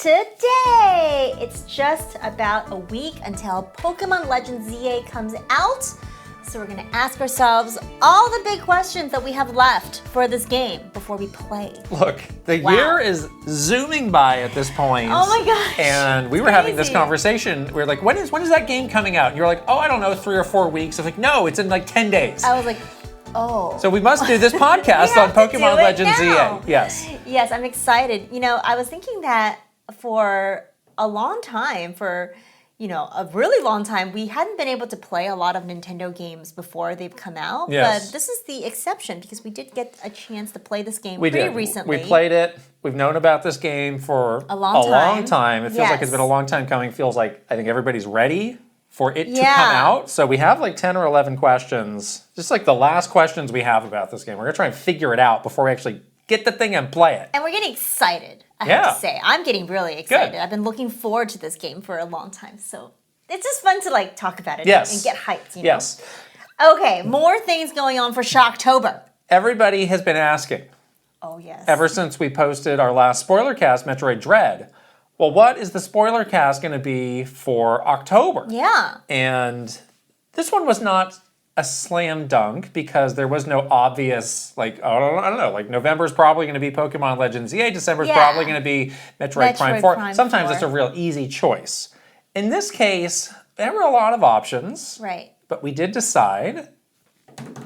today. It's just about a week until Pokemon Legends ZA comes out. So we're gonna ask ourselves all the big questions that we have left for this game before we play. Look, the year is zooming by at this point. Oh my gosh. And we were having this conversation. We were like, when is that game coming out? And you're like, oh, I don't know, 3 or 4 weeks. I was like, no, it's in like 10 days. I was like, oh. So we must do this podcast on Pokemon Legends ZA. Yes. Yes, I'm excited. You know, I was thinking that for a long time, a really long time, we hadn't been able to play a lot of Nintendo games before they've come out. Yes. But this is the exception because we did get a chance to play this game We recently. played it. We've known about this game for a long time. It feels like it's been a long time coming. Feels like I think everybody's ready for it to come out. So we have like 10 or 11 questions. Just like the last questions we have about this game. We're going to try and figure it out before we actually get the thing and play it. And we're getting excited, I have to say. I'm getting really excited. Good. I've been looking forward to this game for a long time. So it's just fun to like talk about it and get hyped. You know? Yes. Okay, more things going on for Shocktober. Everybody has been asking. Oh, yes. Ever since we posted our last spoiler cast, Metroid Dread. Well, what is the spoiler cast going to be for October? Yeah. And this one was not a slam dunk because there was no obvious, I don't know, like November's probably going to be Pokemon Legends ZA, December's probably going to be Metroid Prime 4. Sometimes it's a real easy choice. In this case, there were a lot of options. Right. But we did decide,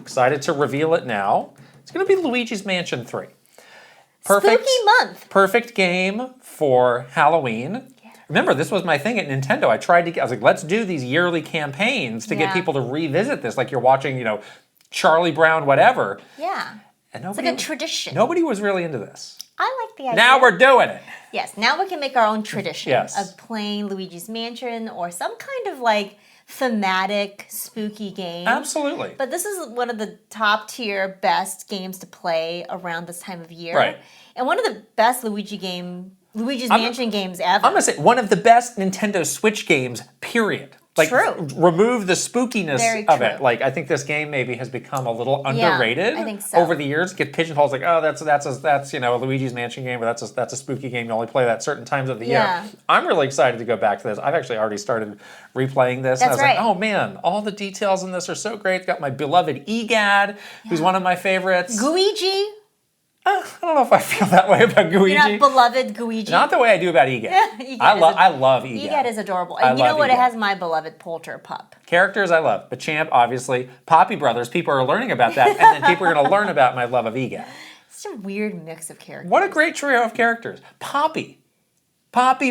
excited to reveal it now, it's going to be Luigi's Mansion 3. Perfect, spooky month. Perfect game for Halloween. Yeah. Remember, this was my thing at Nintendo. I was like, let's do these yearly campaigns to get people to revisit this, like you're watching, Charlie Brown, whatever. Yeah. And it's like a tradition. Nobody was really into this. I like the idea. Now we're doing it. Yes, now we can make our own tradition of playing Luigi's Mansion or some kind of like thematic, spooky game. Absolutely. But this is one of the top tier best games to play around this time of year. Right. And one of the best Luigi's Mansion games ever. I'm going to say one of the best Nintendo Switch games, period. True. Remove the spookiness of it. Like, I think this game maybe has become a little underrated. I think so. Over the years. Get pigeonholed like, oh, that's a Luigi's Mansion game, or that's a spooky game. You only play that certain times of the year. I'm really excited to go back to this. I've actually already started replaying this. And I was like, oh man, all the details in this are so great. It's got my beloved EGAD, who's one of my favorites. Guigi. I don't know if I feel that way about Guigi. You're not beloved Guigi? Not the way I do about EGAD. I love EGAD. EGAD is adorable. And you know what? It has my beloved Polter pup. Characters I love. Machamp, obviously. Poppy Brothers. People are learning about that. And then people are going to learn about my love of EGAD. It's a weird mix of characters. What a great trio of characters. Poppy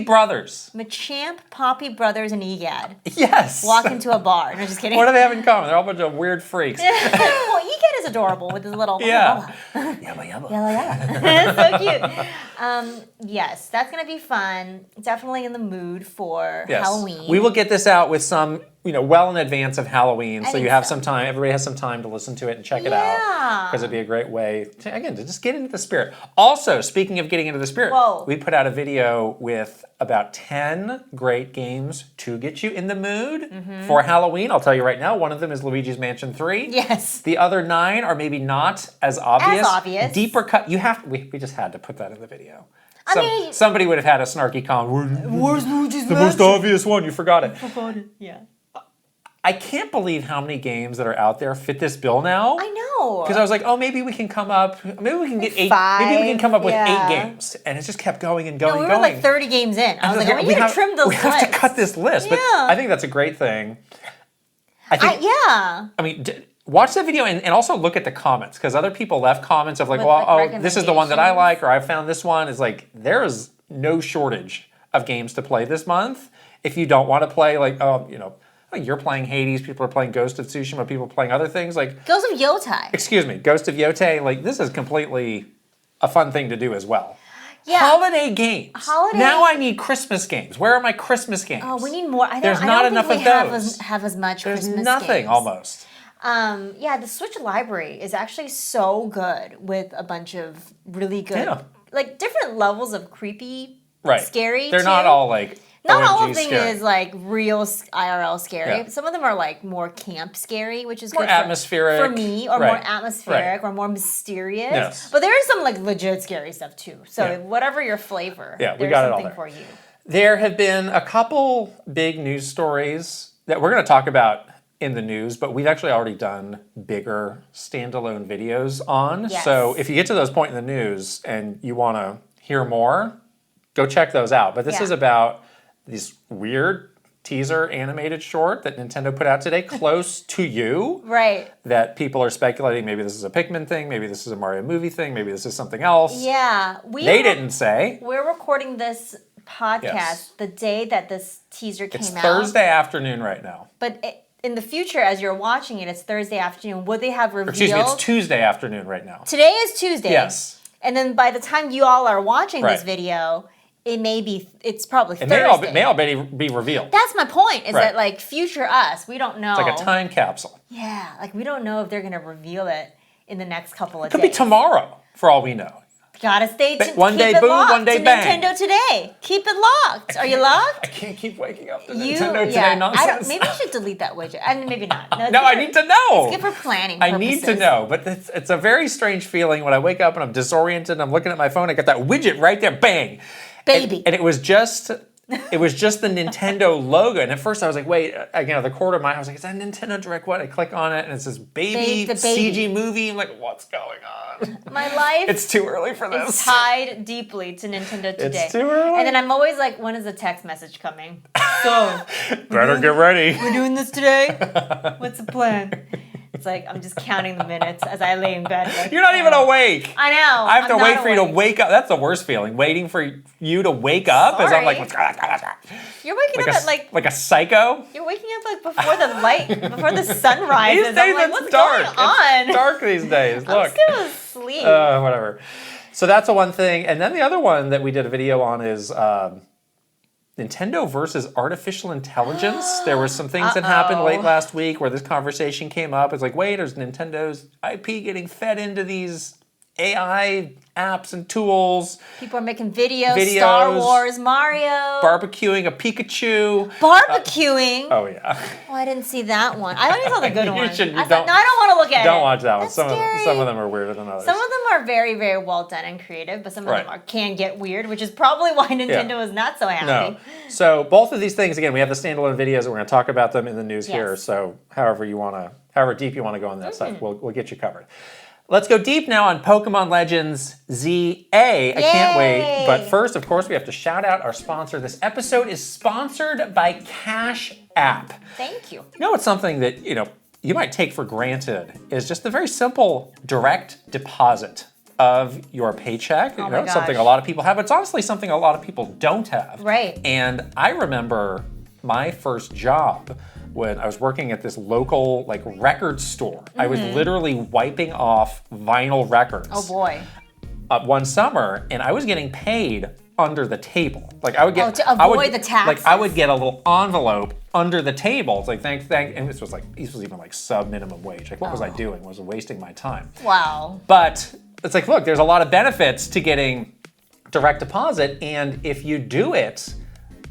Brothers. Machamp, Poppy Brothers, and EGAD. Yes. Walk into a bar. No, just kidding. What do they have in common? They're all a bunch of weird freaks. Well, EGAD is adorable with his little yabba yabba. So cute. Yes, that's going to be fun. Definitely in the mood for Halloween. We will get this out with some, well in advance of Halloween, so you have some time. Everybody has some time to listen to it and check it out, because it'd be a great way to just get into the spirit. Also, speaking of getting into the spirit, we put out a video with about 10 great games to get you in the mood for Halloween. I'll tell you right now, one of them is Luigi's Mansion 3. Yes. The other 9 are maybe not as obvious. Deeper cut. We just had to put that in the video. Somebody would have had a snarky comment. Where's Luigi's Mansion? The most obvious one. You forgot it. Yeah. I can't believe how many games that are out there fit this bill now. I know. Because I was like, oh, maybe we can come up. Maybe we can get 8. Maybe we can come up with 8 games, and it just kept going and going. No, we were like 30 games in. I was like, we need to trim this list. We have to cut this list. But I think that's a great thing. I mean, watch that video and also look at the comments, because other people left comments of like, this is the one that I like, or I found this one. It's like, there is no shortage of games to play this month. If you don't want to play, you're playing Hades, people are playing Ghost of Tsushima, people are playing other things like... Ghost of Yotei. Excuse me, Ghost of Yotei. This is completely a fun thing to do as well. Yeah. Holiday games. Now I need Christmas games. Where are my Christmas games? Oh, we need more. There's not enough of those. Have as much Christmas games. There's nothing, almost. The Switch library is actually so good with a bunch of really good... different levels of creepy, scary, They're not all Not OMG all of them scary. is like real IRL scary. Yeah. Some of them are like more camp scary, which is more good atmospheric for me, or more atmospheric, or more mysterious. Yes. But there is some like legit scary stuff too. So Yeah. whatever your flavor, Yeah, we there's got it all something there. for you. There have been a couple big news stories that we're going to talk about in the news, but we've actually already done bigger standalone videos on. Yes. So if you get to those point in the news and you want to hear more, go check those out. But this is about this weird teaser animated short that Nintendo put out today, close to you. Right. That people are speculating maybe this is a Pikmin thing, maybe this is a Mario movie thing, maybe this is something else. Yeah. They didn't say. We're recording this podcast the day that this teaser came out. It's Thursday afternoon right now. But in the future, as you're watching it, it's Thursday afternoon. Would they have revealed? Excuse me, it's Tuesday afternoon right now. Today is Tuesday. Yes. And then by the time you all are watching this video, it's probably It Thursday. may already be revealed. That's my point, is that like future us, we don't know. It's like a time capsule. Yeah, like we don't know if they're going to reveal it in the next couple of Could days. be tomorrow, for all we know. Gotta stay tuned. One day boom, one day bang. Nintendo Today. Keep it locked. Are you locked? I can't keep waking up to Nintendo Today I nonsense. maybe you should delete that widget. I mean, maybe not. No, I need to know. It's good for planning I purposes. need to know, but it's a very strange feeling when I wake up and I'm disoriented and I'm looking at my phone. I got that widget right there, bang. Baby. And it was just the Nintendo logo. And at first I was like, wait, the corner of my eye, I was like, is that Nintendo Direct what? I click on it and it says baby, CG movie. I'm like, what's going on? My life. It's too early for this. It's tied deeply to Nintendo Today. It's too early. And then I'm always like, when is the text message coming? So, better get ready. We're doing this today? What's the plan? It's like, I'm just counting the minutes as I lay in bed. Like, You're not even awake. I know. I have to wait for you to wake up. That's the worst feeling. Waiting for you to wake up as I'm like, you're waking up at like a psycho. You're waking up like before the light, before the sun rises. These days I'm like, it's what's dark. going on? It's dark these days. Look. I'm still asleep. Whatever. So that's the one thing. And then the other one that we did a video on is Nintendo versus artificial intelligence. There were some things that happened late last week where this conversation came up. It's like, wait, is Nintendo's IP getting fed into these AI apps and tools? People are making videos, Star Wars, Mario. Barbecuing a Pikachu. Barbecuing? Oh, yeah. Oh, I didn't see that one. I only saw the good one. I don't want to look at it. Don't watch that one. That's Some scary. of them are weirder than others. Some of them are very, very well done and creative, but some of them can get weird, which is probably why Nintendo is not so happy. No. So both of these things, again, we have the standalone videos and we're going to talk about them in the news here. So however deep you want to go on that stuff, we'll get you covered. Let's go deep now on Pokemon Legends ZA. I can't wait. But first, of course, we have to shout out our sponsor. This episode is sponsored by Cash App. Thank you. You know, it's something that, you might take for granted is just the very simple direct deposit of your paycheck. It's something a lot of people have. It's honestly something a lot of people don't have. Right. And I remember my first job when I was working at this local record store. I was literally wiping off vinyl records. Oh boy. One summer, and I was getting paid under the table. Like I would get to avoid the taxes. Like I would get a little envelope under the table. It's like thank, and this was even like sub minimum wage. Like what was I doing? Was wasting my time. Wow. But it's like, look, there's a lot of benefits to getting direct deposit, and if you do it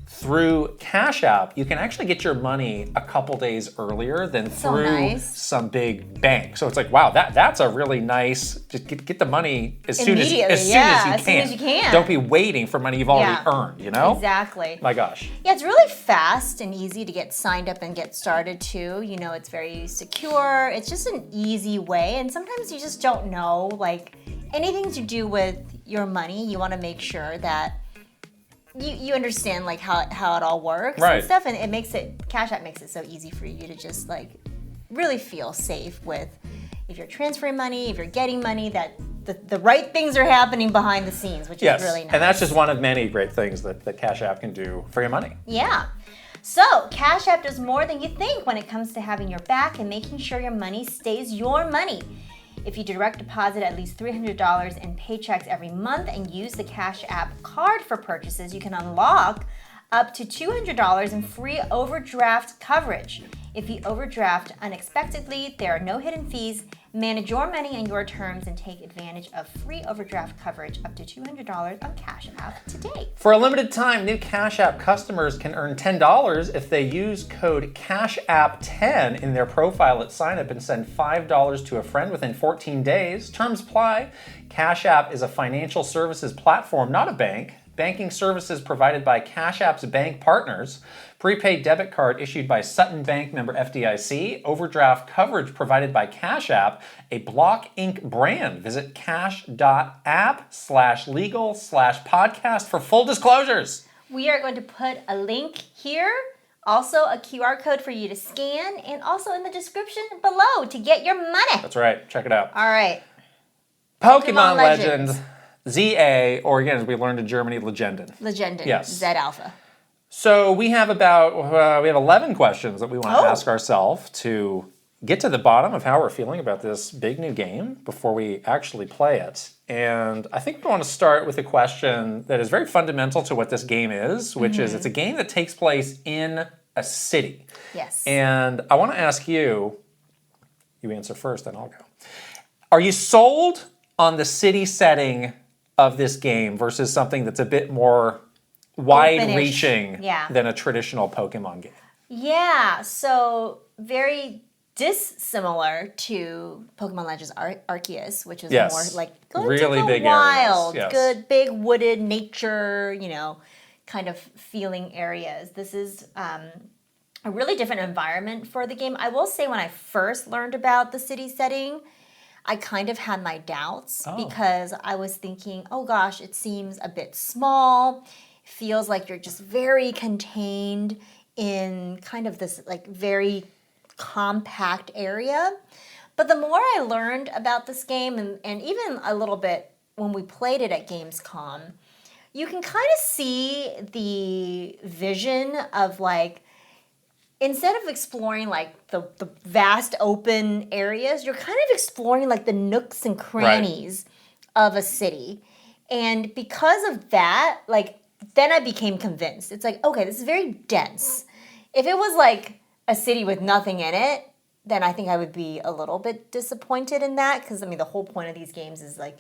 through Cash App, you can actually get your money a couple days earlier than through some big bank. So it's like, wow, that's a really nice, just get the money as soon as you can. Don't be waiting for money you've already earned, Exactly. My gosh. Yeah, it's really fast and easy to get signed up and get started too. It's very secure. It's just an easy way. And sometimes you just don't know, anything to do with your money, you want to make sure that you understand how it all works and stuff, and Cash App makes it so easy for you to just really feel safe with if you're transferring money, if you're getting money, that the right things are happening behind the scenes, which is really nice. And that's just one of many great things that Cash App can do for your money. Yeah. So Cash App does more than you think when it comes to having your back and making sure your money stays your money. If you direct deposit at least $300 in paychecks every month and use the Cash App card for purchases, you can unlock up to $200 in free overdraft coverage. If you overdraft unexpectedly, there are no hidden fees. Manage your money and your terms and take advantage of free overdraft coverage up to $200 on Cash App today. For a limited time, new Cash App customers can earn $10 if they use code CashApp10 in their profile at sign up and send $5 to a friend within 14 days. Terms apply. Cash App is a financial services platform, not a bank. Banking services provided by Cash App's bank partners. Prepaid debit card issued by Sutton Bank, member FDIC. Overdraft coverage provided by Cash App, a Block Inc. brand. Visit cash.app/legal/podcast for full disclosures. We are going to put a link here, also a QR code for you to scan, and also in the description below to get your money. That's right. Check it out. All right. Pokemon Legends. ZA, or again, as we learned in Germany, Legenden. Legenden. Yes. Z Alpha. So we have 11 questions that we want to ask ourselves to get to the bottom of how we're feeling about this big new game before we actually play it. And I think we want to start with a question that is very fundamental to what this game is, which is it's a game that takes place in a city. Yes. And I want to ask you answer first, then I'll go. Are you sold on the city setting of this game versus something that's a bit more wide-reaching than a traditional Pokemon game? Yeah, so very dissimilar to Pokemon Legends Arceus, which is more like go really to the big wild, areas. Yes. Good, big wooded nature, kind of feeling areas. This is a really different environment for the game. I will say when I first learned about the city setting, I kind of had my doubts because I was thinking, oh gosh, it seems a bit small. Feels like you're just very contained in kind of this like very compact area. But the more I learned about this game and even a little bit when we played it at Gamescom, you can kind of see the vision of like, instead of exploring like the vast open areas, you're kind of exploring like the nooks and crannies of a city. And because of that, like then I became convinced. It's like, okay, this is very dense. If it was like a city with nothing in it, then I think I would be a little bit disappointed in that because I mean the whole point of these games is like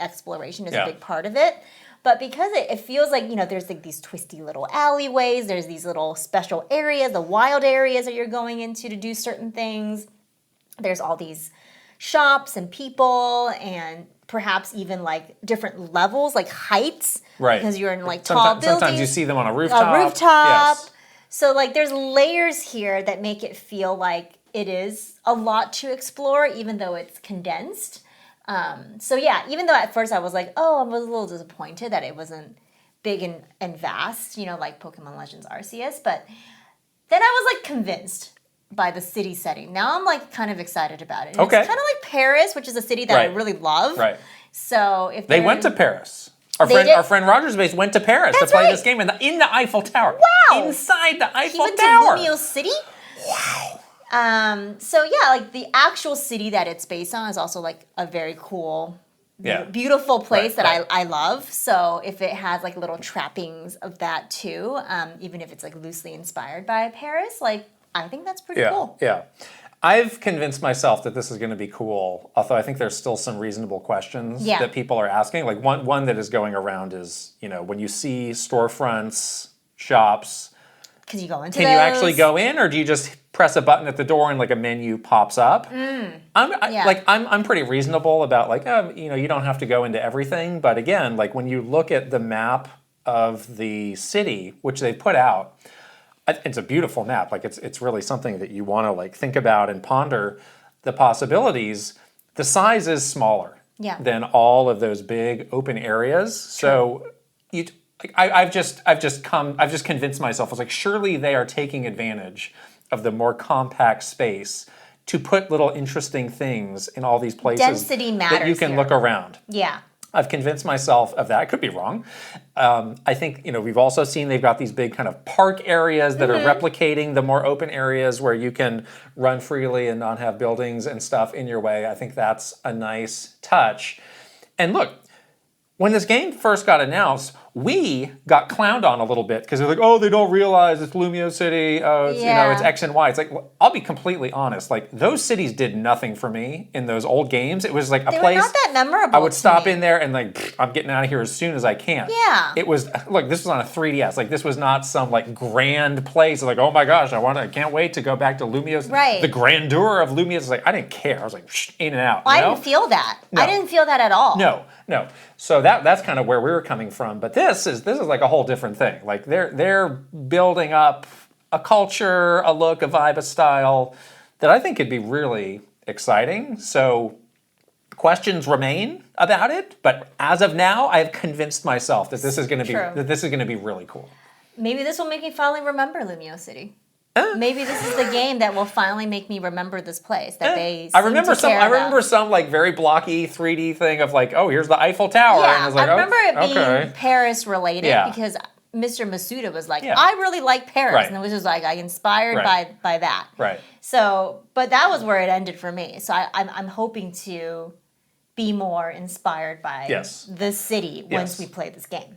exploration is a big part of it. But because it feels like, there's like these twisty little alleyways, there's these little special areas, the wild areas that you're going into to do certain things. There's all these shops and people and perhaps even like different levels, like heights. Right. Because you're in like tall buildings. Sometimes you see them on a rooftop. Yes. So like there's layers here that make it feel like it is a lot to explore, even though it's condensed. So yeah, even though at first I was like, I was a little disappointed that it wasn't big and vast, like Pokemon Legends Arceus, but then I was like convinced by the city setting. Now I'm like kind of excited about it. And it's kind of like Paris, which is a city that I really love. Right. So if they went to Paris. Our friend Roger's base went to Paris to play this game in the Eiffel Tower. Wow! Inside the Eiffel Tower. He went to Lumio City? Wow. So yeah, like the actual city that it's based on is also like a very cool, beautiful place that I love. So if it has like little trappings of that too, even if it's like loosely inspired by Paris, like I think that's pretty cool. Yeah. I've convinced myself that this is going to be cool, although I think there's still some reasonable questions that people are asking. Like one that is going around is, when you see storefronts, shops, can you go into Can you actually go in, or do you just press a button at the door and like a menu pops up? I'm pretty reasonable about like, you don't have to go into everything. But again, like when you look at the map of the city, which they put out, it's a beautiful map. Like it's really something that you want to like think about and ponder the possibilities. The size is smaller than all of those big open areas. So I've just convinced myself. I was like, surely they are taking advantage of the more compact space to put little interesting things in all these places. Density matters that you can look around. Yeah. I've convinced myself of that. I could be wrong. I think, we've also seen they've got these big kind of park areas that are replicating the more open areas where you can run freely and not have buildings and stuff in your way. I think that's a nice touch. And look, when this game first got announced, We got clowned on a little bit because they're like, oh, they don't realize it's Lumio City. Oh, it's, it's X and Y. It's like, I'll be completely honest. Like, those cities did nothing for me in those old games. It was like a place. They were not that memorable. I would stop in there and like, I'm getting out of here as soon as I can. Yeah. It was, look, this was on a 3DS. Like, this was not some like grand place. Like, oh my gosh, I can't wait to go back to Lumio's. Right. The grandeur of Lumio's. Like, I didn't care. I was like, in and out. I didn't feel that. No. I didn't feel that at all. No. So that's kind of where we were coming from. But this is like a whole different thing. Like they're building up a culture, a look, a vibe, a style that I think could be really exciting. So questions remain about it, but as of now, I have convinced myself that this is going to be really cool. Maybe this will make me finally remember Lumio City. Maybe this is the game that will finally make me remember this place that they. I remember some like very blocky 3D thing of like, oh, here's the Eiffel Tower, yeah, and I was like, I remember it being Paris related because Mr. Masuda was like, I really like Paris, and it was just like I inspired by that. Right. So, but that was where it ended for me. So I'm hoping to be more inspired by the city once we play this game.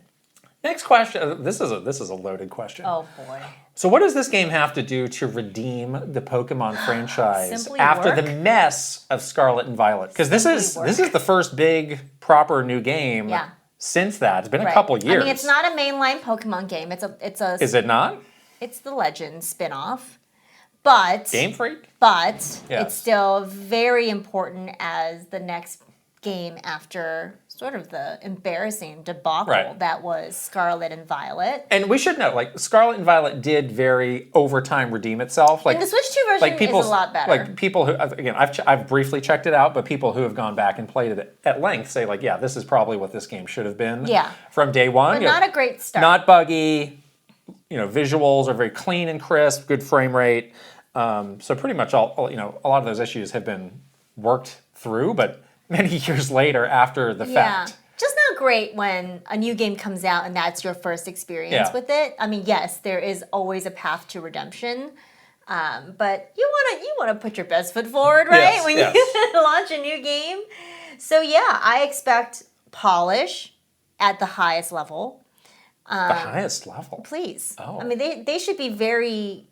Next question. This is a loaded question. Oh boy. So what does this game have to do to redeem the Pokemon franchise after the mess of Scarlet and Violet? Because this is the first big proper new game since that. It's been a couple years. I mean, it's not a mainline Pokemon game. It's a. Is it not? It's the Legend spin-off. But Game Freak? But it's still very important as the next game after sort of the embarrassing debacle that was Scarlet and Violet. And we should note, like, Scarlet and Violet did very over time redeem itself. Like, and the Switch 2 version is a lot better. Like, people who, again, I've briefly checked it out, but people who have gone back and played it at length say, like, yeah, this is probably what this game should have been from day one. But not a great start. Not buggy. Visuals are very clean and crisp, good frame rate. So pretty much all, a lot of those issues have been worked through, but many years later after the fact. Just not great when a new game comes out and that's your first experience with it. I mean, yes, there is always a path to redemption, but you want to put your best foot forward, right? When you launch a new game. So yeah, I expect polish at the highest level. The highest level? Please. Oh. I mean, they should be very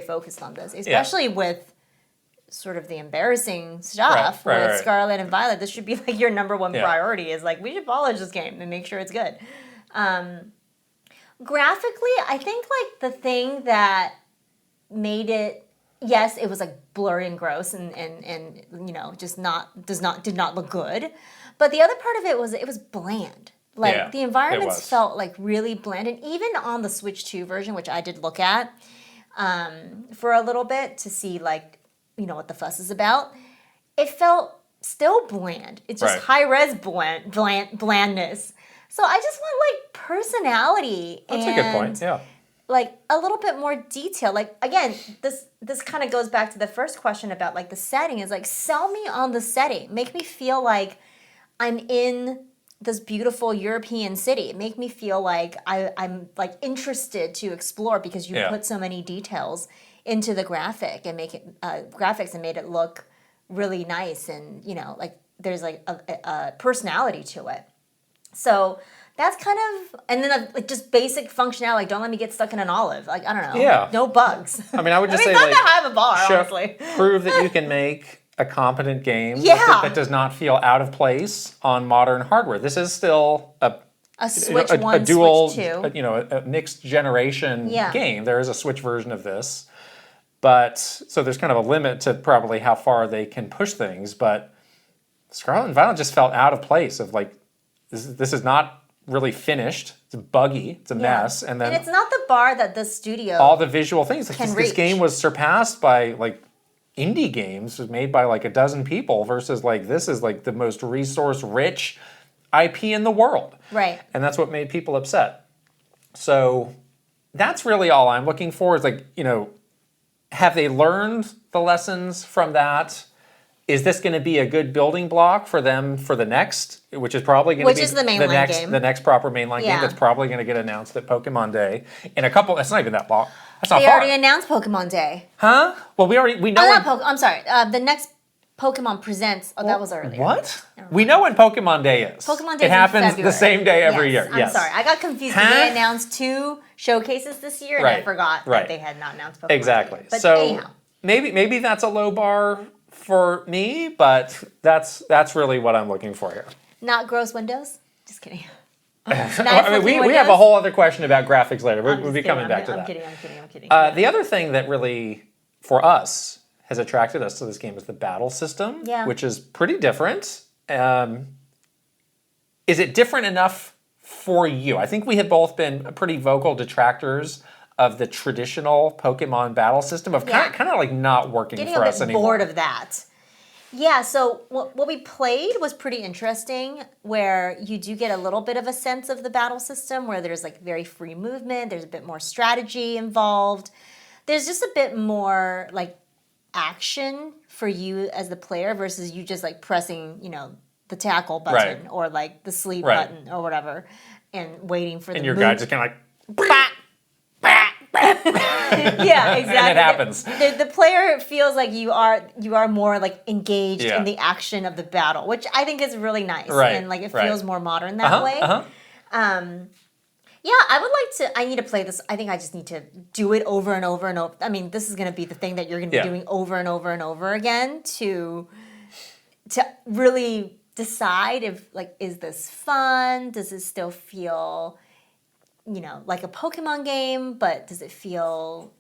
focused on this, especially with sort of the embarrassing stuff with Scarlet and Violet. This should be like your number one priority is like, we should polish this game and make sure it's good. Graphically, I think like the thing that made it, yes, it was like blurry and gross and just did not look good. But the other part of it was bland. Like the environments felt like really bland. And even on the Switch 2 version, which I did look at for a little bit to see like, what the fuss is about, it felt still bland. It's just high-res blandness. So I just want, like, personality. That's a good point, yeah. Like, a little bit more detail. Like, again, this kind of goes back to the first question about, like, the setting. Is like, sell me on the setting. Make me feel like I'm in this beautiful European city. Make me feel like I'm, like, interested to explore because you put so many details into the graphics and made it look really nice and like there's like a personality to it. So that's kind of, and then like just basic functionality. Like, don't let me get stuck in an olive. Like, I don't know. No bugs. I mean, I would just say not like, that high of a bar, honestly. Prove that you can make a competent game that does not feel out of place on modern hardware. This is still a Switch 1, a dual, Switch 2. A mixed generation game. There is a Switch version of this. But, so there's kind of a limit to probably how far they can push things, but Scarlet and Violet just felt out of place of like, this is not really finished, it's buggy, it's a mess, and it's not the bar that the studio all the visual things. This game was surpassed by like indie games made by like a dozen people versus like, this is like the most resource-rich IP in the world. Right. And that's what made people upset. So that's really all I'm looking for is like, have they learned the lessons from that? Is this going to be a good building block for them for the next, which is probably going to be the mainline game. The next proper mainline game that's probably going to get announced at Pokemon Day in a couple. It's not even that long. That's not far. They already announced Pokemon Day. Huh? Well, we know. I'm sorry. The next Pokemon Presents. Oh, that was earlier. What? We know when Pokemon Day is. Pokemon Day It happens the same day every year. I'm sorry. I got confused because they announced 2 showcases this year, and I forgot that they had not announced Pokemon Exactly. Day. But so anyhow. maybe that's a low bar for me, but that's really what I'm looking for here. Not gross windows? Just kidding. I mean, we have a whole other question about graphics later. We'll be coming back to that. I'm kidding. The other thing that really, for us, has attracted us to this game is the battle system, which is pretty different. Is it different enough for you? I think we have both been pretty vocal detractors of the traditional Pokemon battle system of kind of like not working for us anymore. Getting a bit bored of that. Yeah, so what we played was pretty interesting, where you do get a little bit of a sense of the battle system, where there's like very free movement, there's a bit more strategy involved. There's just a bit more like action for you as the player versus you just like pressing, the tackle button or like the sleep button or whatever and waiting for the And your guy just kind of like... Yeah, exactly. And it happens. The player feels like you are more like engaged in the action of the battle, which I think is really nice. And like it feels more modern that way. Yeah, I need to play this. I think I just need to do it over and over and over. I mean, this is going to be the thing that you're going to be doing over and over and over again to really decide if like, is this fun? Does it still feel like a Pokemon game, but does it feel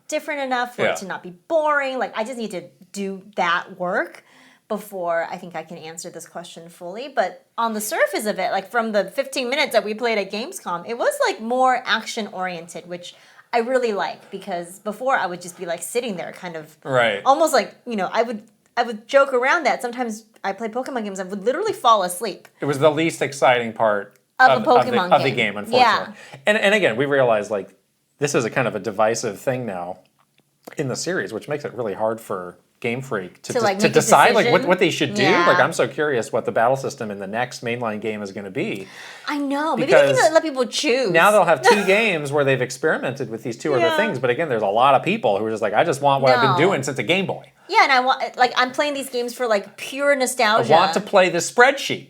different enough for it to not be boring? Like, I just need to do that work before I think I can answer this question fully. But on the surface of it, like from the 15 minutes that we played at Gamescom, it was like more action-oriented, which I really like, because before I would just be like sitting there kind of almost like, I would joke around that. Sometimes I play Pokemon games, I would literally fall asleep. It was the least exciting part of the game, unfortunately. Yeah. And again, we realize like this is a kind of a divisive thing now in the series, which makes it really hard for Game Freak to decide like what they should do. Like, I'm so curious what the battle system in the next mainline game is going to be. I know. Maybe they can let people choose. Now they'll have 2 games where they've experimented with these 2 other things. But again, there's a lot of people who are just like, I just want what I've been doing since a Game Boy. Yeah, and I'm playing these games for like pure nostalgia. I want to play this spreadsheet.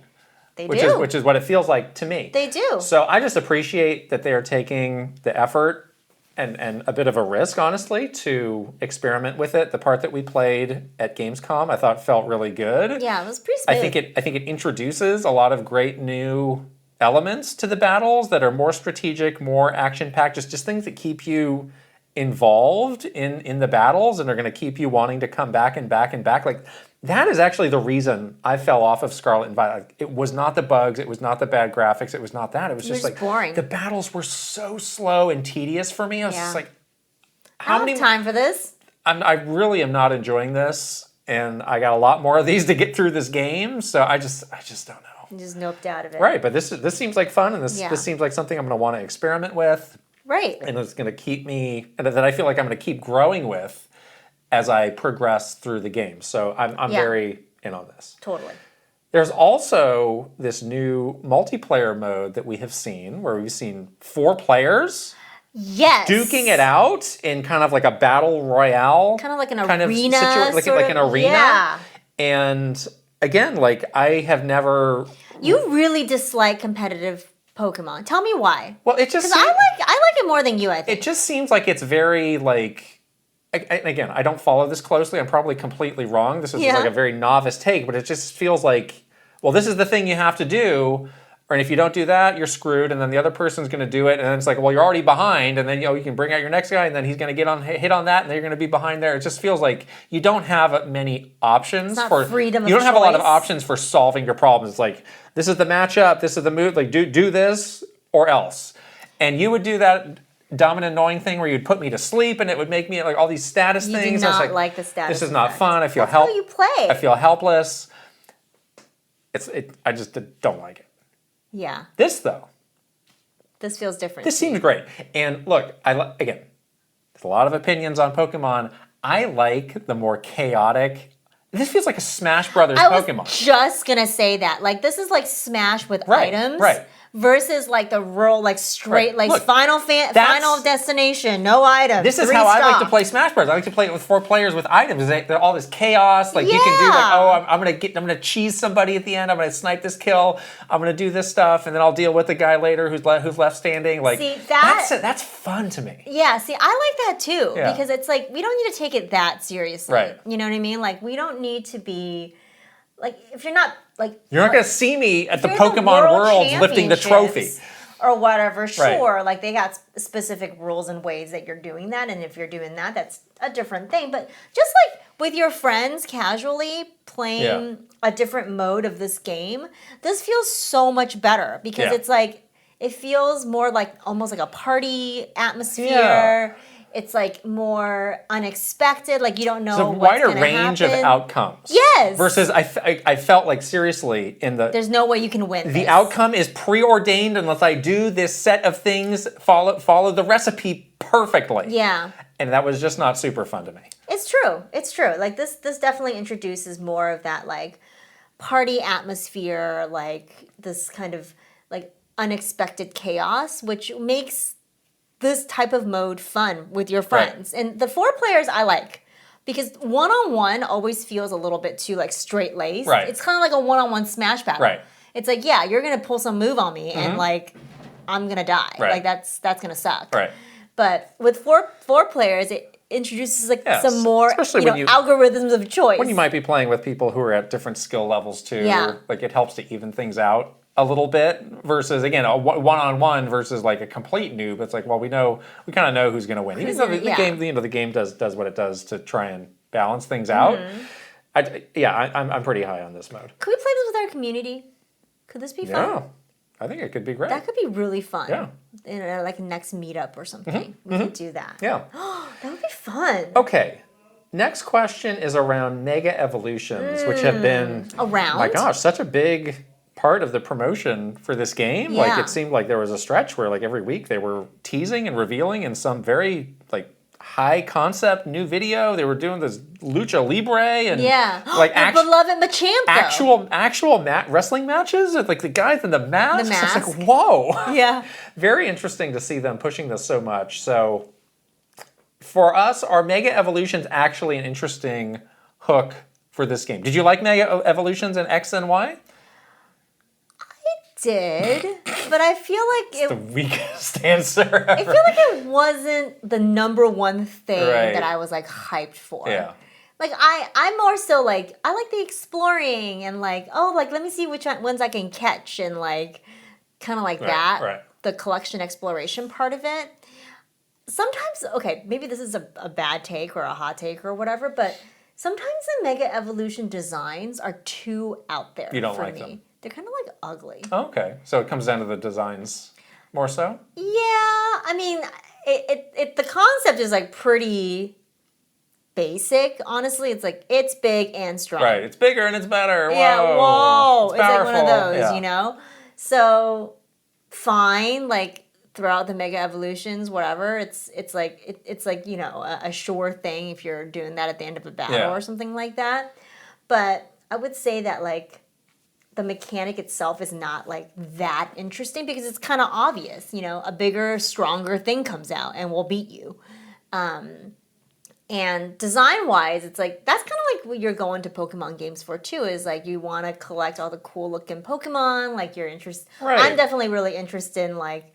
Which is what it feels like to me. They do. So I just appreciate that they are taking the effort and a bit of a risk, honestly, to experiment with it. The part that we played at Gamescom, I thought felt really good. Yeah, it was pretty smooth. I think it introduces a lot of great new elements to the battles that are more strategic, more action-packed, just things that keep you involved in the battles and are going to keep you wanting to come back and back and back. Like, that is actually the reason I fell off of Scarlet and Violet. Like, it was not the bugs, it was not the bad graphics, it was not that. It was just like boring. The battles were so slow and tedious for me. I was just like, I don't have time for this. I really am not enjoying this, and I got a lot more of these to get through this game. So I just don't know. You just noped out of it. Right, but this seems like fun, and this seems like something I'm going to want to experiment with. Right. And it's going to keep me, and that I feel like I'm going to keep growing with as I progress through the game. So I'm very in on this. Totally. There's also this new multiplayer mode that we have seen, where we've seen 4 players duking it out in kind of like a battle royale. Kind of like an arena. Like an arena. Yeah. And again, like, I have never... You really dislike competitive Pokemon. Tell me why. Well, it just... Because I like it more than you, I think. It just seems like it's very, like... Again, I don't follow this closely. I'm probably completely wrong. This is just like a very novice take, but it just feels like, well, this is the thing you have to do, and if you don't do that, you're screwed, and then the other person's going to do it, and then it's like, well, you're already behind, and then you can bring out your next guy, and then he's going to hit on that, and then you're going to be behind there. It just feels like you don't have many options. It's not freedom of choice. You don't have a lot of options for solving your problems. It's like, this is the matchup, this is the move, like do this or else. And you would do that dumb and annoying thing where you'd put me to sleep and it would make me like all these status things. You do not like the status. This is not fun. I feel how you play. I feel helpless. I just don't like it. Yeah. This though. This feels different. This seems great. And look, again, there's a lot of opinions on Pokemon. I like the more chaotic. This feels like a Smash Brothers Pokemon. I was just gonna say that. Like, this is like Smash with items. Right. versus like the rural, like straight, like Look, final destination, no items. This is how I like to play Smash Bros. I like to play it with 4 players with items. They're all this chaos. Like you can do like, oh, I'm gonna cheese somebody at the end. I'm gonna snipe this kill. I'm gonna do this stuff, and then I'll deal with the guy later who's left standing. Like see, that's fun to me. Yeah, see, I like that too because it's like we don't need to take it that seriously. Right. You know what I mean? Like we don't need to be like if you're not like you're not gonna see me at the Pokemon Worlds lifting the trophy or whatever. Sure, like they got specific rules and ways that you're doing that, and if you're doing that, that's a different thing. But just like with your friends, casually playing a different mode of this game, this feels so much better because it's like it feels more like almost like a party atmosphere. Yeah. It's like more unexpected. Like you don't know what's going to happen. It's a wider range of outcomes. Yes. Versus I felt like seriously there's no way you can win. The outcome is preordained unless I do this set of things, follow the recipe perfectly. Yeah. And that was just not super fun to me. It's true. It's true. Like this definitely introduces more of that like party atmosphere, like this kind of like unexpected chaos, which makes this type of mode fun with your friends. Right. And the 4 players I like because one-on-one always feels a little bit too like straight-laced. Right. It's kind of like a one-on-one smash battle. Right. It's like, yeah, you're going to pull some move on me and like I'm going to die. Right. Like that's going to suck. Right. But with four players, it introduces like some more algorithms of choice. When you might be playing with people who are at different skill levels too. Yeah. Like it helps to even things out a little bit versus again a one-on-one versus like a complete noob. It's like, well, we kind of know who's going to win. Even though the game does what it does to try and balance things out. I'm pretty high on this mode. Could we play this with our community? Could this be fun? Yeah, I think it could be great. That could be really fun. Yeah, in like next meetup or something, we could do that. Yeah, that would be fun. Okay. Next question is around Mega Evolutions, which have been around. My gosh, such a big part of the promotion for this game. Yeah. Like it seemed like there was a stretch where like every week they were teasing and revealing in some very like high concept new video. They were doing this lucha libre and like beloved Machamp, actual wrestling matches with like the guys in the masks. It's like whoa, yeah, very interesting to see them pushing this so much. So for us, are Mega Evolutions actually an interesting hook for this game? Did you like Mega Evolutions in X and Y? Did, but I feel like it's the weakest answer. I feel like it wasn't the number one thing that I was like hyped for. Yeah. Like I'm more so like I like the exploring and like let me see which ones I can catch and like kind of like that. Right. The collection exploration part of it. Sometimes maybe this is a bad take or a hot take or whatever, but sometimes the Mega Evolution designs are too out there. You don't for like me. them. They're kind of like ugly. Oh, okay, so it comes down to the designs more so? Yeah, I mean, the concept is like pretty basic. Honestly, it's like it's big and strong. Right, it's bigger and it's better. Whoa. Yeah, whoa. It's like one of those, yeah. you know? So, fine, like throughout the Mega Evolutions, whatever, it's like, you know, a sure thing if you're doing that at the end of a battle or something like that. But I would say that like, the mechanic itself is not like that interesting because it's kind of obvious, you know, a bigger, stronger thing comes out and will beat you. And design-wise, it's like, that's kind of like what you're going to Pokemon games for too, is like you want to collect all the cool looking Pokemon, like you're interested. Right. I'm definitely really interested in like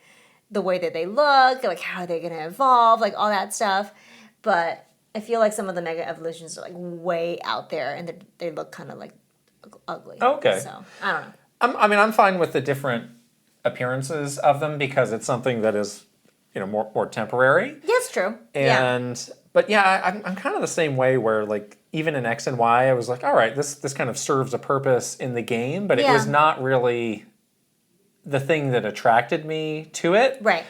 the way that they look, like how are they going to evolve, like all that stuff. But I feel like some of the Mega Evolutions are like way out there and they look kind of like ugly. Okay. So, I don't know. I'm fine with the different appearances of them because it's something that is, you know, more temporary. Yeah, it's true. But yeah, I'm kind of the same way where like even in X and Y, I was like, all right, this kind of serves a purpose in the game, but it was not really the thing that attracted me to it. Right.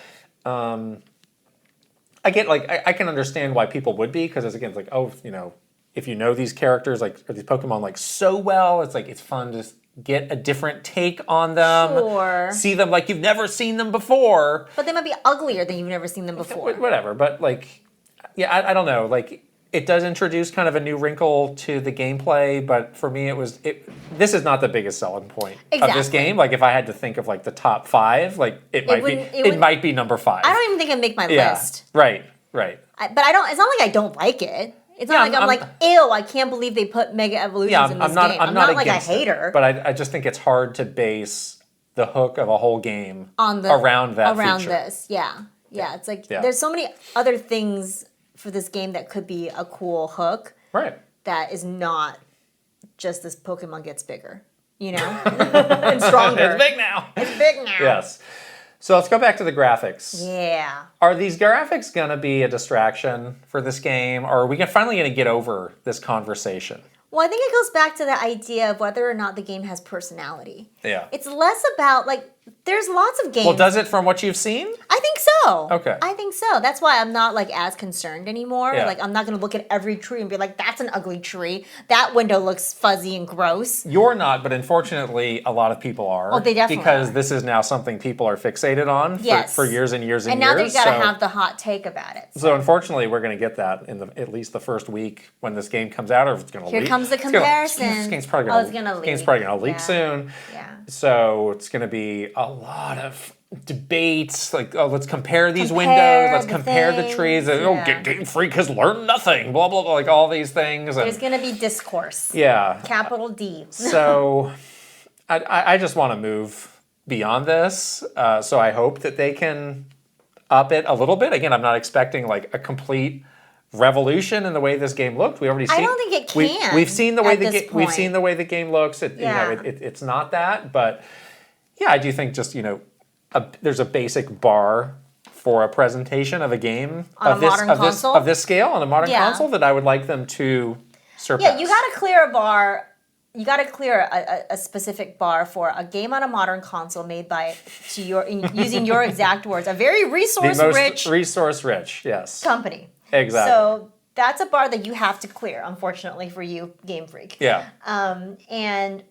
I get like I can understand why people would be because it's again like you know. If you know these characters, like, or these Pokemon, like, so well, it's like, it's fun to get a different take on them. Sure. See them like you've never seen them before. But they might be uglier than you've never seen them before. Whatever, but, like, yeah, I don't know. Like, it does introduce kind of a new wrinkle to the gameplay, but for me this is not the biggest selling point of this game. Like if I had to think of like the top 5, like it might be number 5. I don't even think it'd make my list. Right. But it's not like I don't like it. It's not like I'm like, ew, I can't believe they put Mega Evolutions in this game. I'm not like a hater. But I just think it's hard to base the hook of a whole game around feature. This. Yeah. It's like there's so many other things for this game that could be a cool hook. Right. That is not just this Pokemon gets bigger, and stronger. It's big now. It's big now. Yes. So let's go back to the graphics. Yeah. Are these graphics going to be a distraction for this game, or are we finally going to get over this conversation? Well, I think it goes back to the idea of whether or not the game has personality. Yeah. It's less about, there's lots of games. Well, does it from what you've seen? I think so. Okay. I think so. That's why I'm not, as concerned anymore. Yeah. I'm not going to look at every tree and be like, that's an ugly tree. That window looks fuzzy and gross. You're not, but unfortunately, a lot of people are. Oh, they definitely Because are. This is now something people are fixated on for years and years and years. And now they've got to have the hot take about it. So unfortunately, we're going to get that in at least the first week when this game comes out, or if it's going to leak. Here comes the comparison. This game's probably going to leak soon. Yeah. So it's going to be a lot of debates, let's compare these windows, let's compare the trees, Game Freak has learned nothing, blah, blah, blah, all these things. There's going to be discourse. Yeah. Capital D. So I just want to move beyond this. So I hope that they can up it a little bit. Again, I'm not expecting a complete revolution in the way this game looked. We already I don't think it can. We've seen the way the game looks. It's not that, but yeah, I do think just there's a basic bar for a presentation of a game of this scale on a modern console that I would like them to surpass. Yeah, you got to clear a bar. You got to clear a specific bar for a game on a modern console made by, using your exact words, a very resource-rich, yes, company. Exactly. So that's a bar that you have to clear, unfortunately for you, Game Freak. Yeah. And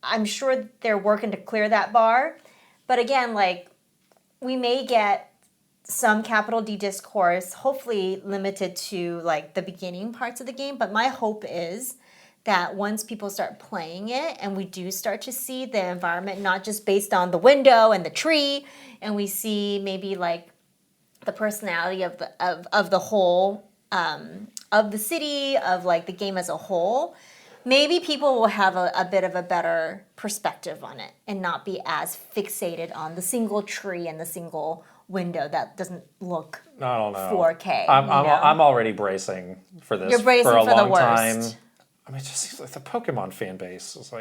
I'm sure they're working to clear that bar. But again, we may get some capital D discourse, hopefully limited to the beginning parts of the game. But my hope is that once people start playing it and we do start to see the environment, not just based on the window and the tree, and we see maybe the personality of the whole, of the city, of the game as a whole, maybe people will have a bit of a better perspective on it and not be as fixated on the single tree and the single window that doesn't look 4K. I'm already bracing for this. You're bracing for a long the worst. time. I mean, it just seems like the Pokemon fan base is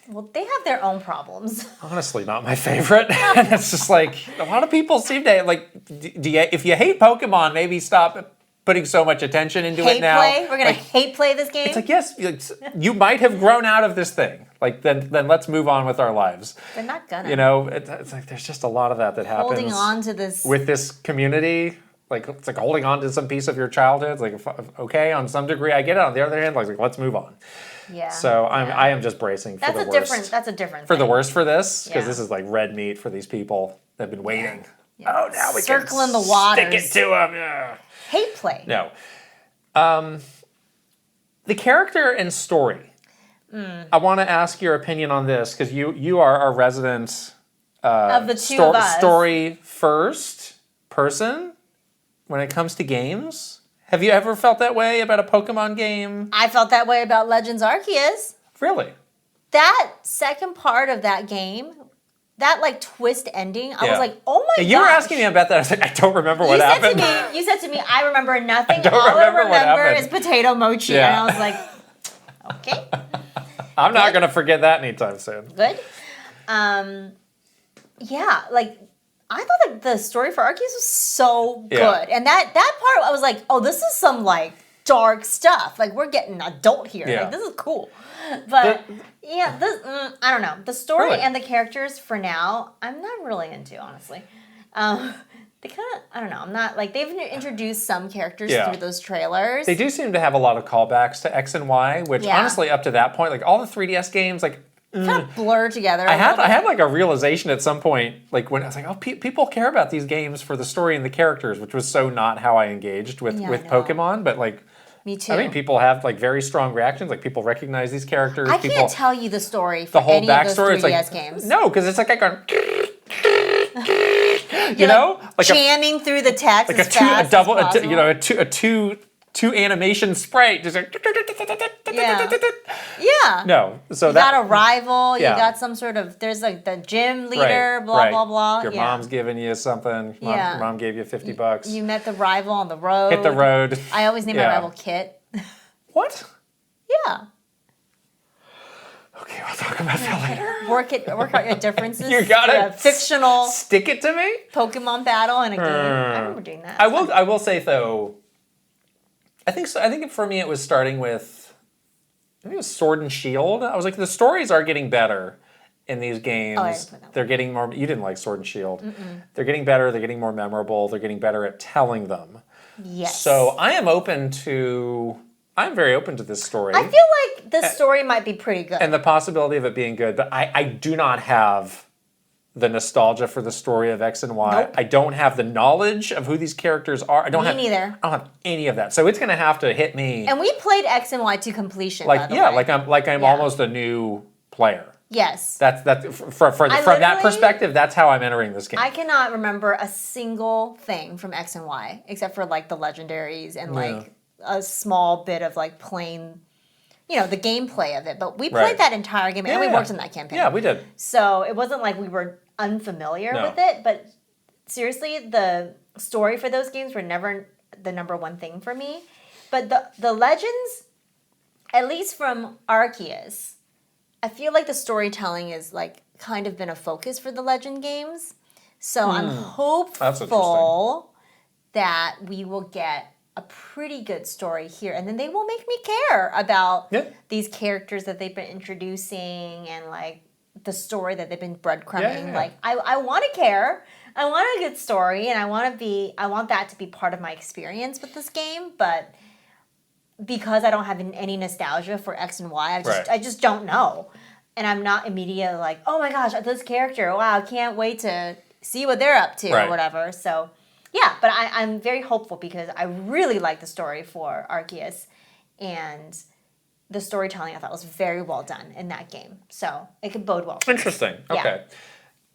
well, they have their own problems. Honestly, not my favorite. And it's just a lot of people seem to if you hate Pokemon, maybe stop putting so much attention into it now. We're gonna hate play this game. It's yes, you might have grown out of this thing. Then let's move on with our lives. They're not gonna. It's there's just a lot of that happens. Holding on to this with this community. It's holding on to some piece of your childhood. It's okay, on some degree, I get it. On the other hand, let's move on. Yeah. So I am just bracing for the worst. That's a different for thing. the worst for this, because this is red meat for these people that have been waiting. Yeah. Oh, now we circling can the waters. Stick it to them. Yeah. Hate play. No. The character and story. I want to ask your opinion on this, because you are our resident of the two of us. Story first person when it comes to games. Have you ever felt that way about a Pokemon game? I felt that way about Legends Arceus. Really? That second part of that game, that twist ending, I was like, oh my god. You were asking me about that. I was like, I don't remember what happened. You said to me, I remember nothing. All I remember is potato mochi. Yeah. And I was like, okay. I'm not going to forget that anytime soon. Good. Yeah, I thought the story for Arceus was so good. Yeah. And that part, I was like, oh, this is some dark stuff. We're getting adult here. Yeah. This is cool. But I don't know. The story and the characters for now, I'm not really into, honestly. They kind of, I don't know. I'm not they've introduced some characters through those trailers. They do seem to have a lot of callbacks to X and Y, which honestly, up to that point, all the 3DS games, kind of blur together. I had like a realization at some point, like when I was like, oh, people care about these games for the story and the characters, which was so not how I engaged with Pokemon, but like. Me too. I mean, people have like very strong reactions. Like people recognize these characters. I can't tell you the story for any of those 3DS games. No, because it's like I going. You know, like jamming through the text like two animation sprite, just like No, so you got a rival. You got some sort of. There's like the gym leader. Blah blah blah. Your mom's giving you something. Mom gave you $50. You met the rival on the road. Hit the road. I always name my rival Kit. What? Yeah. Okay, we'll talk about that later. Work out your differences. You got it. Fictional. Stick it to me. Pokemon battle in a game. I remember doing that. I will say though. I think for me it was starting with. I think it was Sword and Shield. I was like, the stories are getting better in these games. Oh, I didn't put that They're getting more. You didn't like Sword and Shield. They're getting better. They're getting more memorable. They're getting better at telling them. Yes. So I'm very open to this story. I feel like the story might be pretty good. And the possibility of it being good, but I do not have the nostalgia for the story of X and Y. Nope. I don't have the knowledge of who these characters are. I don't neither. I don't have any of that. So it's going to have to hit me. And we played X and Y to completion. Like by the way. like I'm almost a new player. Yes. From that perspective, that's how I'm entering this game. I cannot remember a single thing from X and Y except for like the legendaries and like a small bit of like plain, the gameplay of it. But we played that entire game and we worked in that campaign. Yeah, we did. So it wasn't like we were unfamiliar with it. But seriously, the story for those games were never the number one thing for me. But the legends, at least from Arceus, I feel like the storytelling is like kind of been a focus for the Legend games. So I'm hopeful that we will get a pretty good story here. And then they will make me care about these characters that they've been introducing and like the story that they've been breadcrumbing. Like I want to care. I want a good story and I want that to be part of my experience with this game, but because I don't have any nostalgia for X and Y, I just don't know. And I'm not immediately like, oh my gosh, this character, wow, can't wait to see what they're up to or whatever. So, yeah, but I'm very hopeful because I really like the story for Arceus. And the storytelling I thought was very well done in that game. So, it could bode well. Interesting. Okay.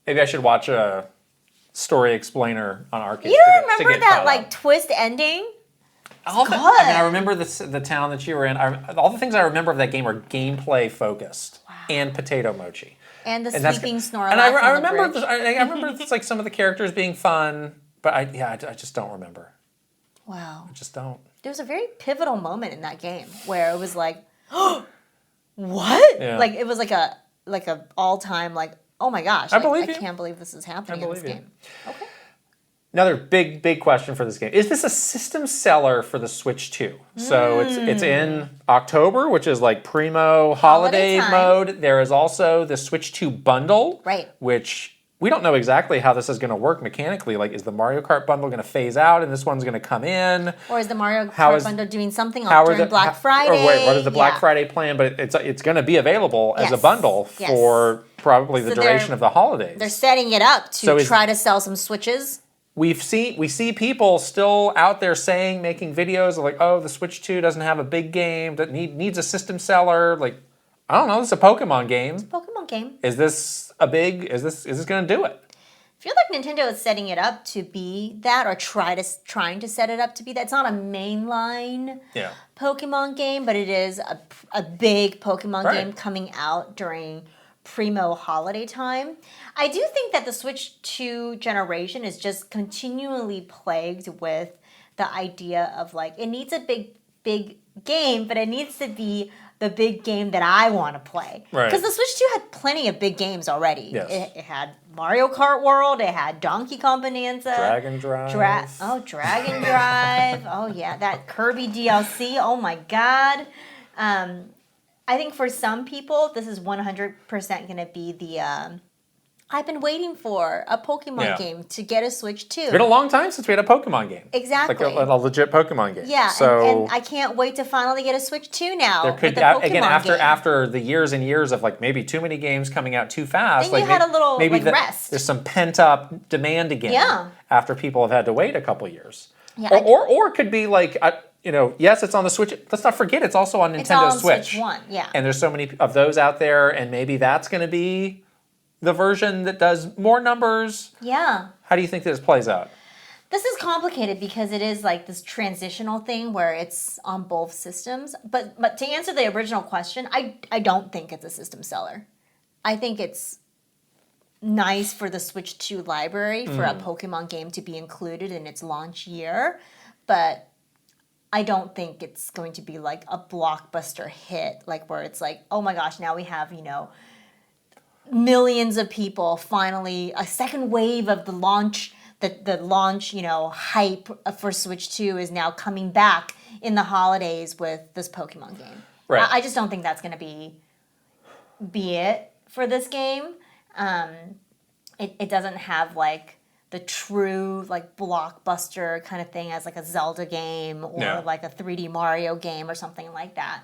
Maybe I should watch a story explainer on Arceus. You don't remember that like twist ending? I remember the town that you were in. All the things I remember of that game are gameplay focused and potato mochi. And the sleeping Snorlax. And I remember it's like some of the characters being fun, but I just don't remember. Wow. I just don't. There was a very pivotal moment in that game where it was like, oh, what? Yeah. Like it was like a all-time like, oh my gosh, I can't believe this is happening in this game. Okay. Another big question for this game. Is this a system seller for the Switch 2? So it's in October, which is like primo holiday mode. There is also the Switch 2 bundle, which we don't know exactly how this is going to work mechanically. Like, is the Mario Kart bundle going to phase out and this one's going to come in? Or is the Mario Kart bundle doing something during Black Friday? Or wait, what is the Black Friday plan? But it's going to be available as a bundle for probably the duration of the holidays. They're setting it up to try to sell some Switches. We see people still out there making videos of like, oh, the Switch 2 doesn't have a big game that needs a system seller. Like, I don't know, this is a Pokemon game. It's a Pokemon game. Is this going to do it? I feel like Nintendo is setting it up to be that, or trying to set it up to be that. It's not a mainline Pokemon game, but it is a big Pokemon game coming out during primo holiday time. I do think that the Switch 2 generation is just continually plagued with the idea of like, it needs a big game, but it needs to be the big game that I want to play. Because the Switch 2 had plenty of big games already. Yes. It had Mario Kart World, it had Donkey Kong Bonanza. Dragon Drive. Dragon Drive. Oh yeah, that Kirby DLC. Oh my God. I think for some people, this is 100% going to be the I've been waiting for a Pokemon game to get a Switch 2. It's been a long time since we had a Pokemon game. Exactly. Like a legit Pokemon game. Yeah, so and I can't wait to finally get a Switch 2 now. There could with the Pokemon again after game. the years and years of like maybe too many games coming out too fast. Then you had a little rest. There's some pent up demand again. Yeah. After people have had to wait a couple years. Yeah, or it could be like yes, it's on the Switch. Let's not forget it's also on Nintendo Switch. Switch 1, yeah. And there's so many of those out there, and maybe that's going to be the version that does more numbers. Yeah. How do you think this plays out? This is complicated because it is like this transitional thing where it's on both systems. But to answer the original question, I don't think it's a system seller. I think it's nice for the Switch 2 library for a Pokemon game to be included in its launch year, but I don't think it's going to be like a blockbuster hit, like where it's like, oh my gosh, now we have, millions of people finally, a second wave of the launch, hype for Switch 2 is now coming back in the holidays with this Pokemon game. Right. I just don't think that's going to be it for this game. It doesn't have like the true like blockbuster kind of thing as like a Zelda game or like a 3D Mario game or something like that.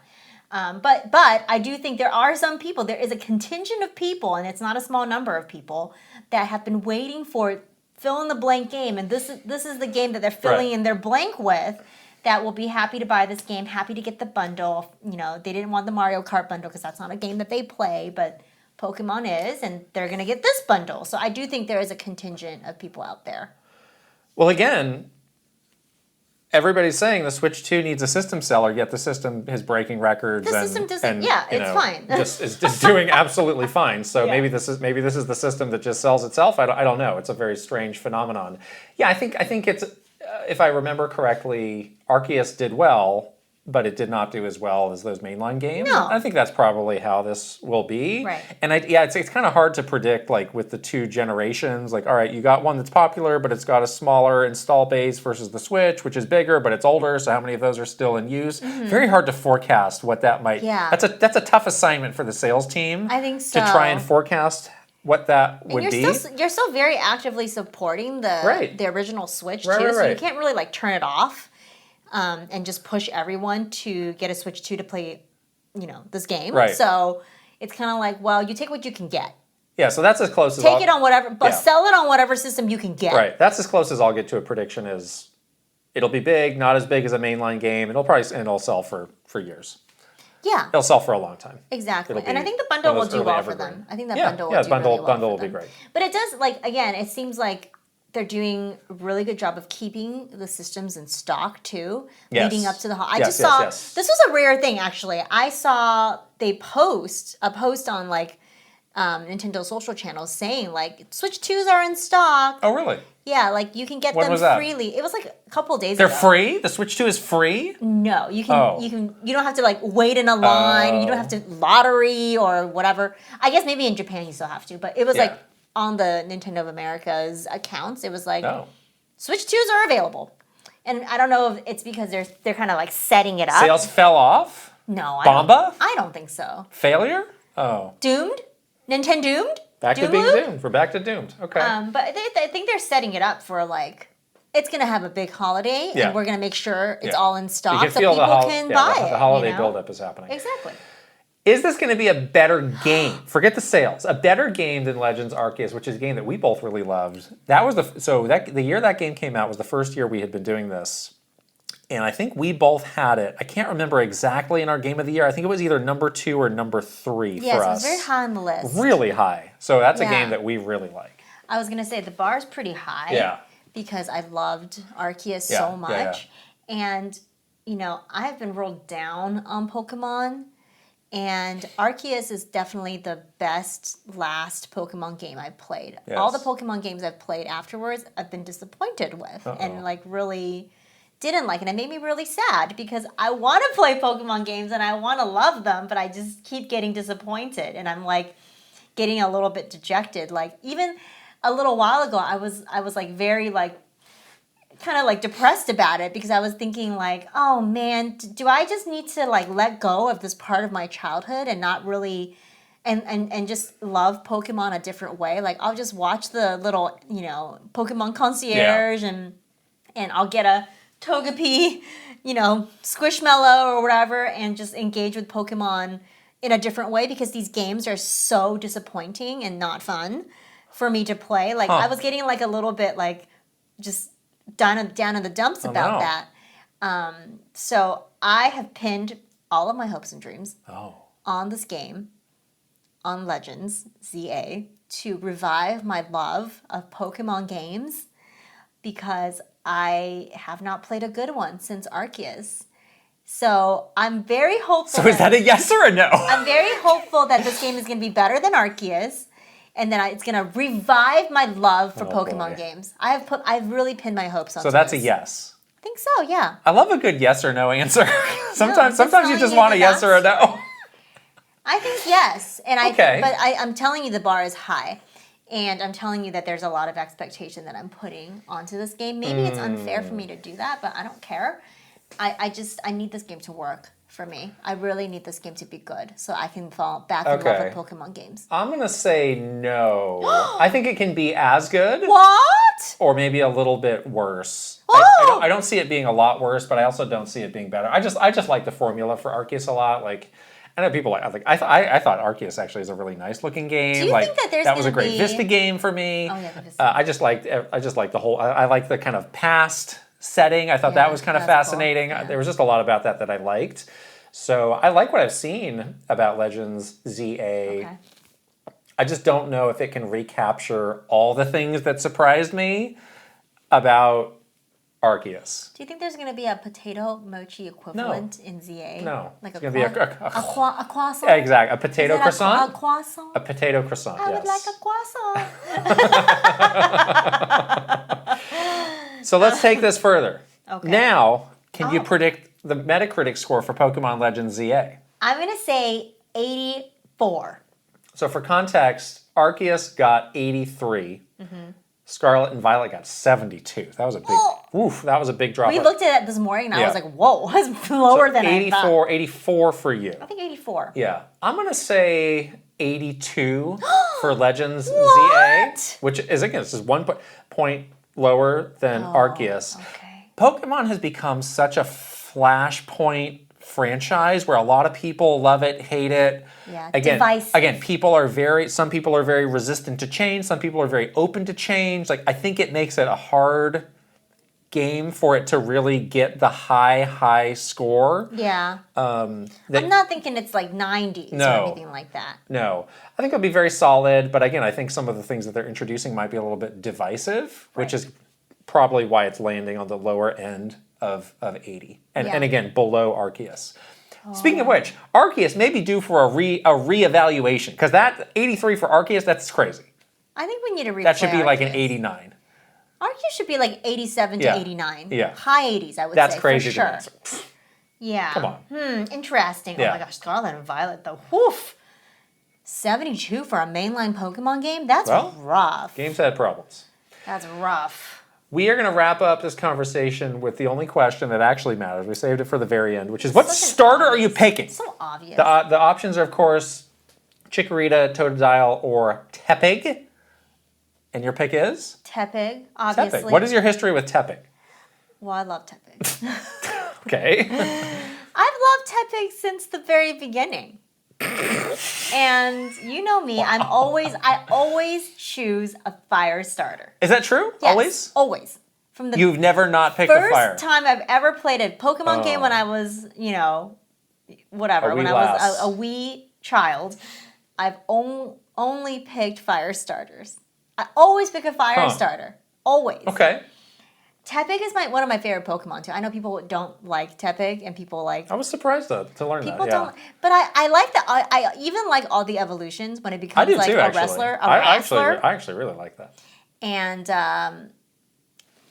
But I do think there are some people, there is a contingent of people, and it's not a small number of people, that have been waiting for fill in the blank game, and this is the game that they're filling in their blank with, that will be happy to buy this game, happy to get the bundle. They didn't want the Mario Kart bundle because that's not a game that they play, but Pokemon is, and they're going to get this bundle. So I do think there is a contingent of people out there. Well, again, everybody's saying the Switch 2 needs a system seller, yet the system is breaking records. The system doesn't. It's fine. It's doing absolutely fine. So maybe this is the system that just sells itself. I don't know. It's a very strange phenomenon. Yeah, I think it's if I remember correctly, Arceus did well, but it did not do as well as those mainline games. No. I think that's probably how this will be. Right. And it's kind of hard to predict, like with the two generations. Like, all right, you got one that's popular, but it's got a smaller install base versus the Switch, which is bigger, but it's older. So how many of those are still in use? Mm-hmm. Very hard to forecast what that might. Yeah. That's a tough assignment for the sales team. I think so. To try and forecast what that would be. You're still very actively supporting the original Switch too, so you can't really like turn it off. And just push everyone to get a Switch 2 to play, this game. Right. So it's kind of like, well, you take what you can get. Yeah, so that's as close as Take it on whatever, but sell it on whatever system you can get. Right. That's as close as I'll get to a prediction is it'll be big, not as big as a mainline game, and it'll sell for years. Yeah. It'll sell for a long time. Exactly. And I think the bundle will do well for them. I think the bundle will do really well bundle for will them. be great. But it does, again, it seems like they're doing a really good job of keeping the systems in stock too, leading up to the holiday. I just saw this was a rare thing actually. I saw they post a post on Nintendo social channels saying Switch 2s are in stock. Oh really? Yeah, you can get them freely. It was a couple of days ago. They're free? The Switch 2 is free? No, you don't have to wait in a line. You don't have to lottery or whatever. I guess maybe in Japan you still have to, but it was on the Nintendo of America's accounts, it was Switch 2s are available. And I don't know if it's because they're kind of setting it up. Sales fell off? No. I don't think so. Failure? Oh. Doomed? Nintendo doomed? Back to being doomed. We're back to doomed. Okay. But I think they're setting it up for it's going to have a big holiday and we're going to make sure it's all in stock so people can buy it. The holiday buildup is happening. Exactly. Is this going to be a better game? Forget the sales. A better game than Legends Arceus, which is a game that we both really loved. That was the year that game came out was the first year we had been doing this, and I think we both had it. I can't remember exactly in our game of the year. I think it was either number 2 or number 3 for us. Yes, it was very high on the list. Really high. So that's a game that we really like. I was going to say the bar is pretty high. Yeah. Because I loved Arceus so much, and I've been rolled down on Pokemon. And Arceus is definitely the best last Pokemon game I've played. Yes. All the Pokemon games I've played afterwards, I've been disappointed with. And really didn't like it. It made me really sad because I want to play Pokemon games and I want to love them, but I just keep getting disappointed. And I'm getting a little bit dejected. Even a little while ago, I was very kind of depressed about it because I was thinking oh man, do I just need to let go of this part of my childhood and not really and just love Pokemon a different way. Like I'll just watch the little, Pokemon concierge and I'll get a Togepi, Squishmallow or whatever and just engage with Pokemon in a different way because these games are so disappointing and not fun for me to play. Like I was getting like a little bit like just down in the dumps about that. So I have pinned all of my hopes and dreams on this game, on Legends ZA, to revive my love of Pokemon games because I have not played a good one since Arceus. So I'm very hopeful. So is that a yes or a no? I'm very hopeful that this game is going to be better than Arceus, and then it's going to revive my love for Pokemon games. I've really pinned my hopes on. So that's a yes. I think so. Yeah. I love a good yes or no answer. sometimes you just want a yes or a no. I think yes, and I'm telling you the bar is high. And I'm telling you that there's a lot of expectation that I'm putting onto this game. Maybe it's unfair for me to do that, but I don't care. I need this game to work for me. I really need this game to be good so I can fall back in love with Pokemon games. I'm going to say no. I think it can be as good. What? Or maybe a little bit worse. I don't see it being a lot worse, but I also don't see it being better. I just like the formula for Arceus a lot. Like, I know people I thought Arceus actually is a really nice looking game. Do you think that was a great Vista game for me. Oh yeah, the Vista. I just like the whole. I like the kind of past setting. I thought that was kind of fascinating. Cool. Yeah. There was just a lot about that I liked. So I like what I've seen about Legends ZA. Okay. I just don't know if it can recapture all the things that surprised me about Arceus. Do you think there's going to be a potato mochi equivalent in ZA? No. Like it's going to be a croissant? Yeah, exactly. A potato croissant? A croissant? A potato croissant, I would like a croissant. So let's take this further. Okay. Now, can you predict the Metacritic score for Pokemon Legends ZA? I'm going to say 84. So for context, Arceus got 83. Mm-hmm. Scarlet and Violet got 72. That was a big, that was a big drop. We looked at it this morning and I was like, whoa, that's lower than 84, I thought. 84 for you. I think 84. Yeah. I'm going to say 82 for Legends ZA, which is, again, this is 1 point lower than Arceus. Okay. Pokemon has become such a flashpoint franchise where a lot of people love it, hate it. Yeah, Again, some people are very resistant to change. Some people are very open to change. Like, I think it makes it a hard game for it to really get the high score. Yeah. I'm not thinking it's like 90s or anything like that. No. I think it'll be very solid, but again, I think some of the things that they're introducing might be a little bit divisive, which is probably why it's landing on the lower end of 80. And again, below Arceus. Speaking of which, Arceus may be due for a reevaluation, because that 83 for Arceus, that's crazy. I think we need to replay That should be Arceus. Like an 89. Arceus should be like 87 to 89. Yeah. High 80s, I would say. That's crazy for sure. to me. Yeah. Come on. Interesting. Yeah. Oh my gosh, Scarlet and Violet, though. Woof. 72 for a mainline Pokemon game? That's rough. Games had problems. That's rough. We are going to wrap up this conversation with the only question that actually matters. We saved it for the very end, which is, what starter are you picking? So obvious. The options are, of course, Chikorita, Totodile, or Tepig. And your pick is? Tepig, obviously. Tepig. What is your history with Tepig? Well, I love Tepig. Okay. I've loved Tepig since the very beginning. And you know me, I always choose a fire starter. Is that true? Yes, always. From the You've never not picked a fire. First time I've ever played a Pokemon game when I was, whatever, when I was a wee child, I've only picked fire starters. I always pick a fire starter. Always. Okay. Tepig is one of my favorite Pokemon too. I know people don't like Tepig, and people like. I was surprised to learn that. People don't, but I like that. I even like all the evolutions when it becomes like a wrestler. I actually really like that. And I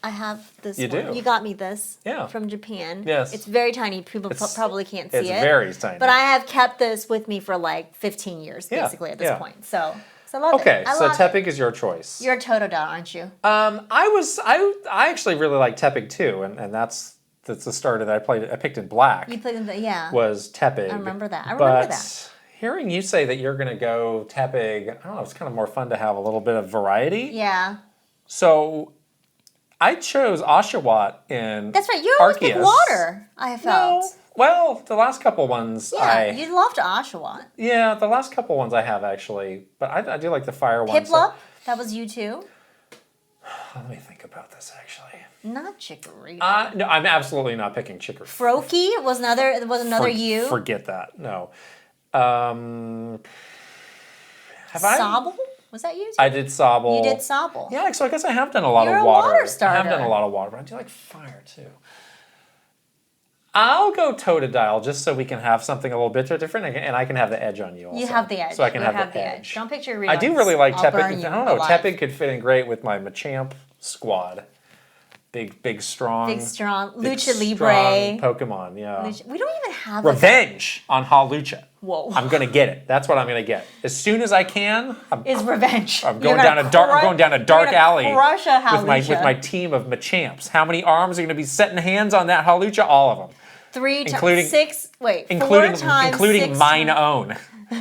have this. You do. You got me this. Yeah. From Japan. Yes. It's very tiny. People probably can't see it. It's very tiny. But I have kept this with me for like 15 years, basically at this point. So I love it. Okay, so Tepig is your choice. You're a Totodile, aren't you? I actually really like Tepig too, and that's the starter that I picked in black. You played in was Tepig. I remember that. Hearing you say that you're going to go Tepig, I don't know, it's kind of more fun to have a little bit of variety. Yeah. So I chose Oshawott in That's right. You always pick water, I felt. No. Well, the last couple ones you loved Oshawott. Yeah, the last couple ones I have actually. But I do like the fire ones. Piplup, that was you too. Let me think about this actually. Not Chikorita. No, I'm absolutely not picking Chikorita. Froakie was another you. Forget that. No. Have Sobble? Was that you too? I did Sobble. You did Sobble. Yeah, so I guess I have done a lot You're of water. a water starter. I have done a lot of water, but I do like fire too. I'll go Totodile just so we can have something a little bit different, and I can have the edge on you also. You have the edge. So I can have the edge. Don't picture Chikorita. I do really like Tepig. I don't know, alive. Tepig could fit in great with my Machamp squad. Big, strong. Lucha Libre. Strong Pokemon, yeah. We don't even have Revenge on Halucha. Whoa. I'm gonna get it. That's what I'm gonna get. As soon as I can. Is revenge. I'm going down a dark alley with my team of Machamps. How many arms are gonna be setting hands on that Halucha? All of them. Including mine own.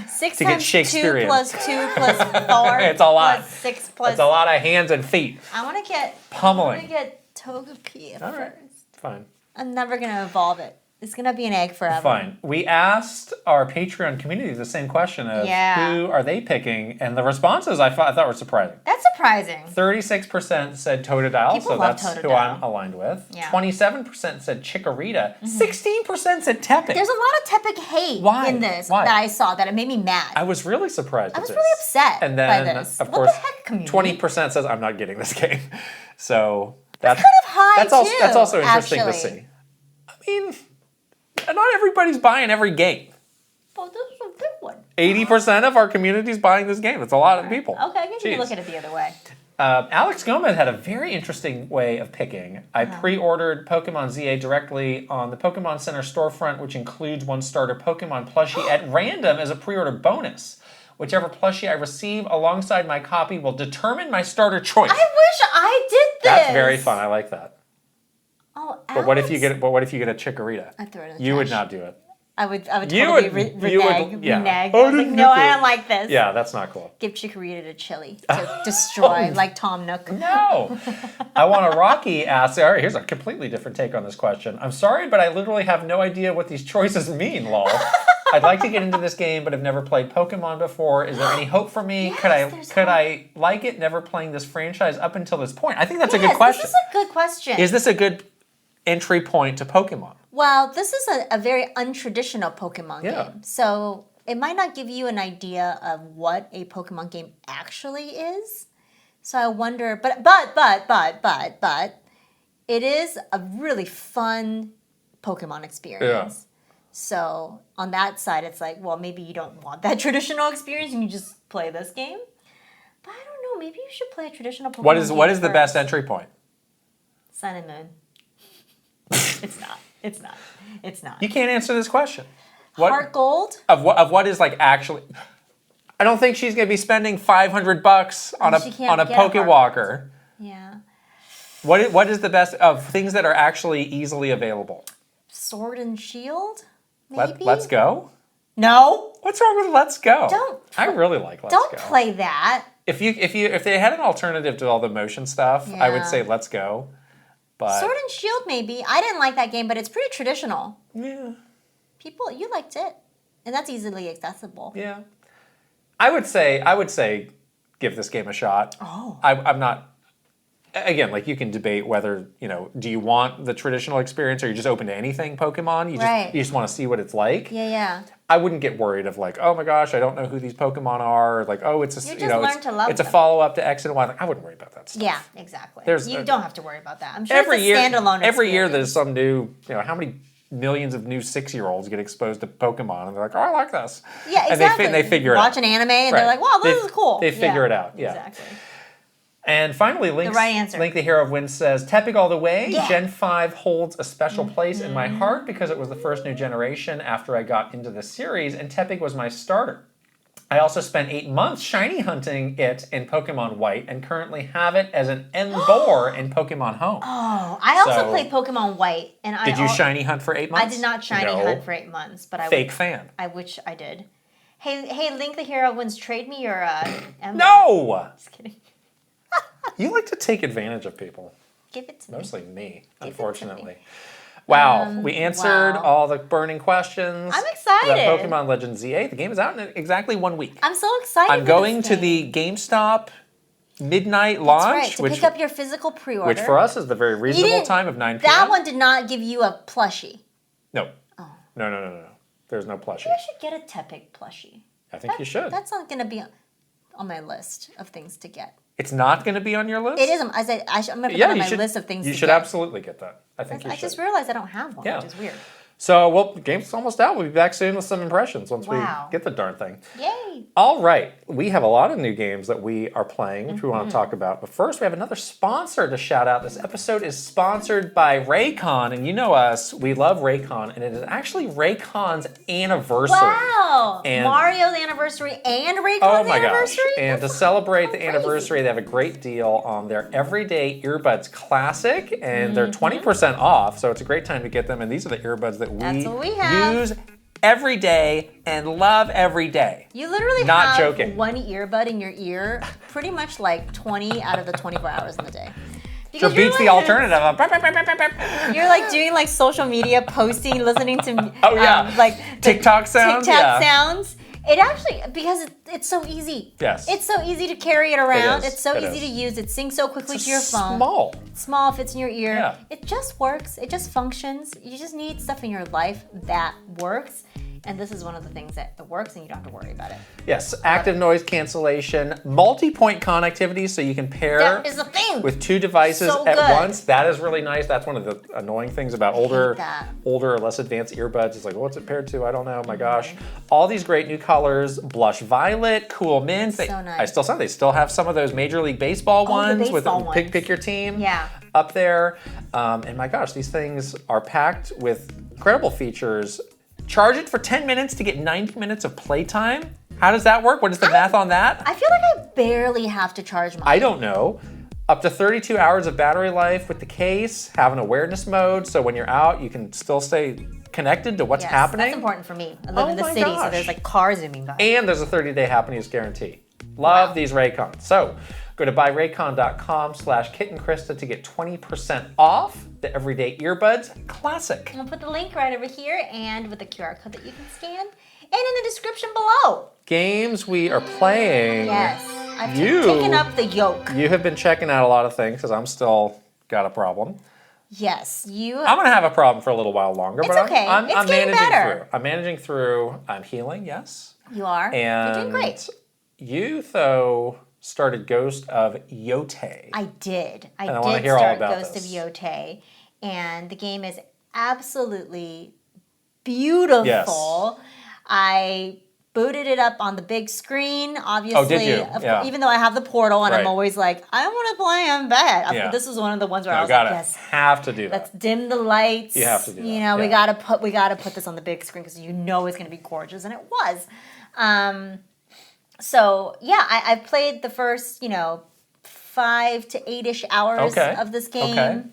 6 to times get Shakespearean. 2 plus 2 plus 4. It's a lot. Plus 6 plus. It's a lot of hands and feet. I want to get pummeling. I want to get Togepi All right, first. fine. I'm never gonna evolve it. It's gonna be an egg forever. Fine. We asked our Patreon community the same question of who are they picking, and the responses I thought were surprising. That's surprising. 36% said Totodile, so that's Totodile. who I'm aligned with. Yeah. 27% said Chikorita. 16% said Tepig. There's a lot of Tepig hate in this that I saw that it made me mad. I was really surprised. I was really upset and then, by this. Of what course, the heck, community? 20% says I'm not getting this game. So that's kind of high too. That's also interesting to see. I mean, not everybody's buying every game. Well, this is a big one. 80% of our community is buying this game. It's a lot of people. Okay, I guess you can look at it the other way. Alex Gomez had a very interesting way of picking. I pre-ordered Pokemon ZA directly on the Pokemon Center storefront, which includes one starter Pokemon plushie at random as a pre-order bonus. Whichever plushie I receive alongside my copy will determine my starter choice. I wish I did this. That's very fun. I like that. Oh, Alex? But what if you get a Chikorita? I'd throw it in the You trash. would not do it. I would totally renege. Yeah. I was like, no, I don't like this. Yeah, that's not cool. Give Chikorita to Chili to destroy, like Tom Nook. No. I want a Rocky ask. All right, here's a completely different take on this question. I'm sorry, but I literally have no idea what these choices mean, lol. I'd like to get into this game, but have never played Pokemon before. Is there any hope for me? Yes, could I like it, never playing this franchise up until this point? I think that's a good question. This is a good question. Is this a good entry point to Pokemon? Well, this is a very untraditional Pokemon game. So it might not give you an idea of what a Pokemon game actually is. So I wonder, but it is a really fun Pokemon experience. Yeah. So on that side, it's like, well, maybe you don't want that traditional experience and you just play this game. But I don't know, maybe you should play a traditional Pokemon game What is the first. best entry point? Sun and Moon. It's not. You can't answer this question. Heart Gold? Of what is like actually... I don't think she's going to be spending $500 on a Pokewalker. Yeah. What is the best of things that are actually easily available? Sword and Shield? Maybe? Let's Go? No. What's wrong with Let's Go? I really like Let's Go. Don't play that. If they had an alternative to all the motion stuff, I would say Let's Go. But Sword and Shield, maybe. I didn't like that game, but it's pretty traditional. Yeah. You liked it. And that's easily accessible. Yeah. I would say give this game a shot. Oh. I'm not... Again, like you can debate whether, do you want the traditional experience or you're just open to anything Pokemon? You just want to see what it's like. Yeah. I wouldn't get worried of like, oh my gosh, I don't know who these Pokemon are. Or like, oh, it's a it's a follow up to X and Y. Like, I wouldn't worry about that stuff. Yeah, exactly. You don't have to worry about that. I'm sure it's a standalone Every year there's some new, how many millions of new 6-year-olds get exposed to Pokemon and they're like, oh, I like this. Yeah, exactly. And they figure it out. Watch an anime and they're like, wow, this is cool. They figure it out. Yeah. Exactly. And finally, Link the Hero of Wind says, Tepig all the way. Yeah. Gen 5 holds a special place in my heart because it was the first new generation after I got into the series, and Tepig was my starter. I also spent 8 months shiny hunting it in Pokemon White and currently have it as an Emboar in Pokemon Home. Oh, I also played Pokemon White. Did you shiny hunt for 8 months? I did not shiny hunt for 8 months. But Fake fan. I wish I did. Hey, Link the Hero wins. Trade me your emblem. No! Just kidding. You like to take advantage of people. Give it to me. Mostly me, unfortunately. Wow, we answered all the burning questions. I'm excited. About Pokemon Legends Z8. The game is out in exactly 1 week. I'm so excited. I'm going to the GameStop midnight launch. That's right, to pick up your physical pre-order. Which for us is the very reasonable time of 9 p.m. That one did not give you a plushie. No. Oh. No. There's no plushie. Maybe I should get a Tepig plushie. I think you should. That's not going to be on my list of things to get. It's not going to be on your list? It is. I'm going to put it on my list of things to get. You should absolutely get that. I think you should. I just realized I don't have one, which is weird. So, well, the game's almost out. We'll be back soon with some impressions once we get the darn thing. Yay! All right. We have a lot of new games that we are playing, which we want to talk about. But first, we have another sponsor to shout out. This episode is sponsored by Raycon. And you know us, we love Raycon. And it is actually Raycon's anniversary. Wow! And Mario's anniversary and Raycon's anniversary? Gosh. And to celebrate the anniversary, they have a great deal on their Everyday Earbuds Classic. And they're 20% off. So it's a great time to get them. And these are the earbuds that we use every day and love every day. You literally have one earbud in your ear pretty much like 20 out of the 24 hours in the day. Because beats the alternative. You're like doing like social media posting, listening to like TikTok sounds. Sounds. It actually, because it's so easy. Yes. It's so easy to carry it around. It's so easy to use. It syncs so quickly to your phone. Small, fits in your ear. Yeah. It just works. It just functions. You just need stuff in your life that works. And this is one of the things that works and you don't have to worry about it. Yes, active noise cancellation, multi-point connectivity so you can pair with 2 devices at once. That is really nice. That's one of the annoying things about older or less advanced earbuds. It's like, what's it paired to? I don't know. My gosh. All these great new colors, blush violet, cool mint. So nice. They still have some of those Major League Baseball ones with pick your team up there. And my gosh, these things are packed with incredible features. Charge it for 10 minutes to get 90 minutes of playtime? How does that work? What is the math on that? I feel like I barely have to charge mine. I don't know. Up to 32 hours of battery life with the case, have an awareness mode, so when you're out, you can still stay connected to what's happening. That's important for me. I live in the city, so there's like cars zooming by. And there's a 30-day happy use guarantee. Love these Raycons. So go to buyraycon.com/KitandKrysta to get 20% off the Everyday Earbuds Classic. I'm gonna put the link right over here and with the QR code that you can scan and in the description below. Games we are playing. Yes, I've taken up the yoke. You have been checking out a lot of things because I'm still got a problem. Yes, I'm gonna have a problem for a little while longer, it's but okay. I'm managing better. through. I'm managing through. I'm healing. Yes. You are. And you're doing great. You though started Ghost of Yotei. I did. I want to hear all about Ghost of Yotei, and the game is absolutely beautiful. Yes. I booted it up on the big screen, obviously. Oh, did you? Even though I have the portal, and I'm always like, I want to play on bed. This was one of the ones where I was like, yes, have to do that. Let's dim the lights. You have to do that. You know, we gotta put this on the big screen because you know it's gonna be gorgeous, and it was. So yeah, I played the first 5 to 8-ish hours of this game,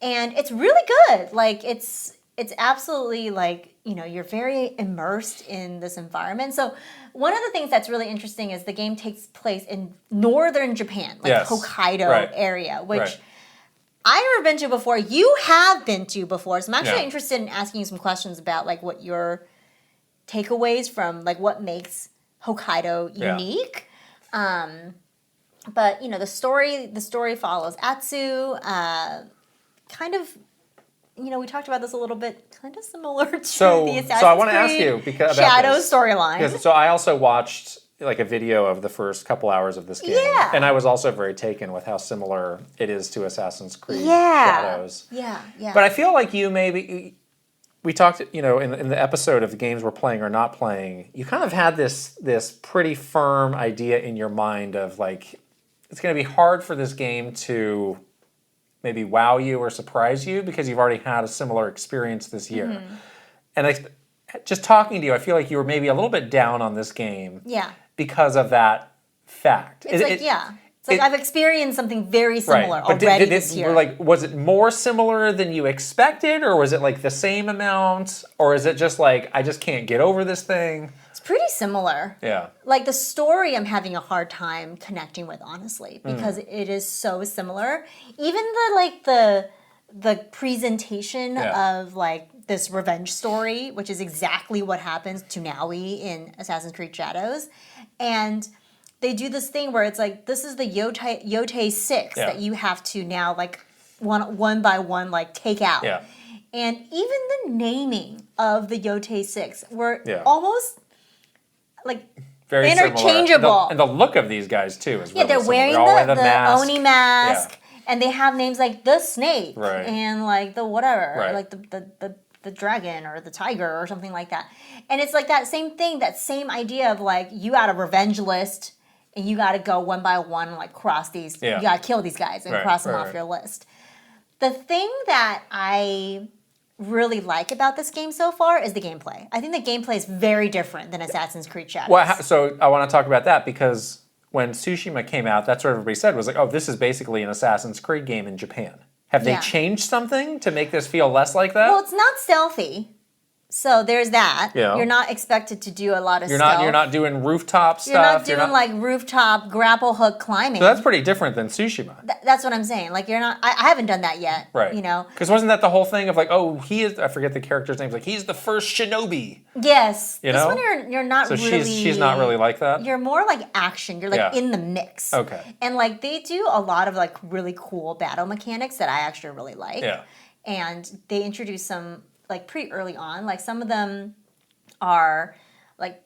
and it's really good. Like it's absolutely like you're very immersed in this environment. So one of the things that's really interesting is the game takes place in northern Japan, like Hokkaido area, which I've never been to before. You have been to before, so I'm actually interested in asking you some questions about like what your takeaways from like what makes Hokkaido unique. But the story follows Atsu, kind of we talked about this a little bit, kind of similar to the Assassin's Creed I want to ask you about Shadow storyline. So I also watched like a video of the first couple hours of this game. And I was also very taken with how similar it is to Assassin's Creed Shadows. Yeah. But I feel like we talked, in the episode of the games we're playing or not playing, you kind of had this pretty firm idea in your mind of like, it's going to be hard for this game to maybe wow you or surprise you because you've already had a similar experience this year. Mm-hmm. And just talking to you, I feel like you were maybe a little bit down on this game because of that fact. It's like I've experienced something very similar already this year. Was it more similar than you expected, or was it like the same amount, or is it just like I just can't get over this thing? It's pretty similar. Yeah. Like the story I'm having a hard time connecting with, honestly, because it is so similar. Even the presentation of like this revenge story, which is exactly what happens to Naui in Assassin's Creed Shadows. And they do this thing where it's like, this is the Yote 6 that you have to now like one by one like take out. Yeah. And even the naming of the Yote 6 were almost like very interchangeable. And the look of these guys too is really they're wearing the Oni mask, and they have names like the Snake and like the whatever, like the dragon or the tiger or something like that. And it's like that same thing, that same idea of like you got a revenge list and you got to go one by one and like cross these. You got to kill these guys and cross them off your list. The thing that I really like about this game so far is the gameplay. I think the gameplay is very different than Assassin's Creed Shadows. Well, so I want to talk about that because when Tsushima came out, that's what everybody said was like, oh, this is basically an Assassin's Creed game in Japan. Have they changed something to make this feel less like that? Well, it's not stealthy. So there's that. Yeah. You're not expected to do a lot of stealth. You're not doing rooftop stuff. You're not doing like rooftop grapple hook climbing. So that's pretty different than Tsushima. That's what I'm saying. Like you're not. I haven't done that yet. Right. You know. Because wasn't that the whole thing of like, oh, he is. I forget the character's name. Like he's the first shinobi. Yes. You this know. one you're not so really. she's not really like that. You're more like action. You're like in the mix. Okay. And like they do a lot of like really cool battle mechanics that I actually really like. Yeah. And they introduce some like pretty early on. Like some of them are like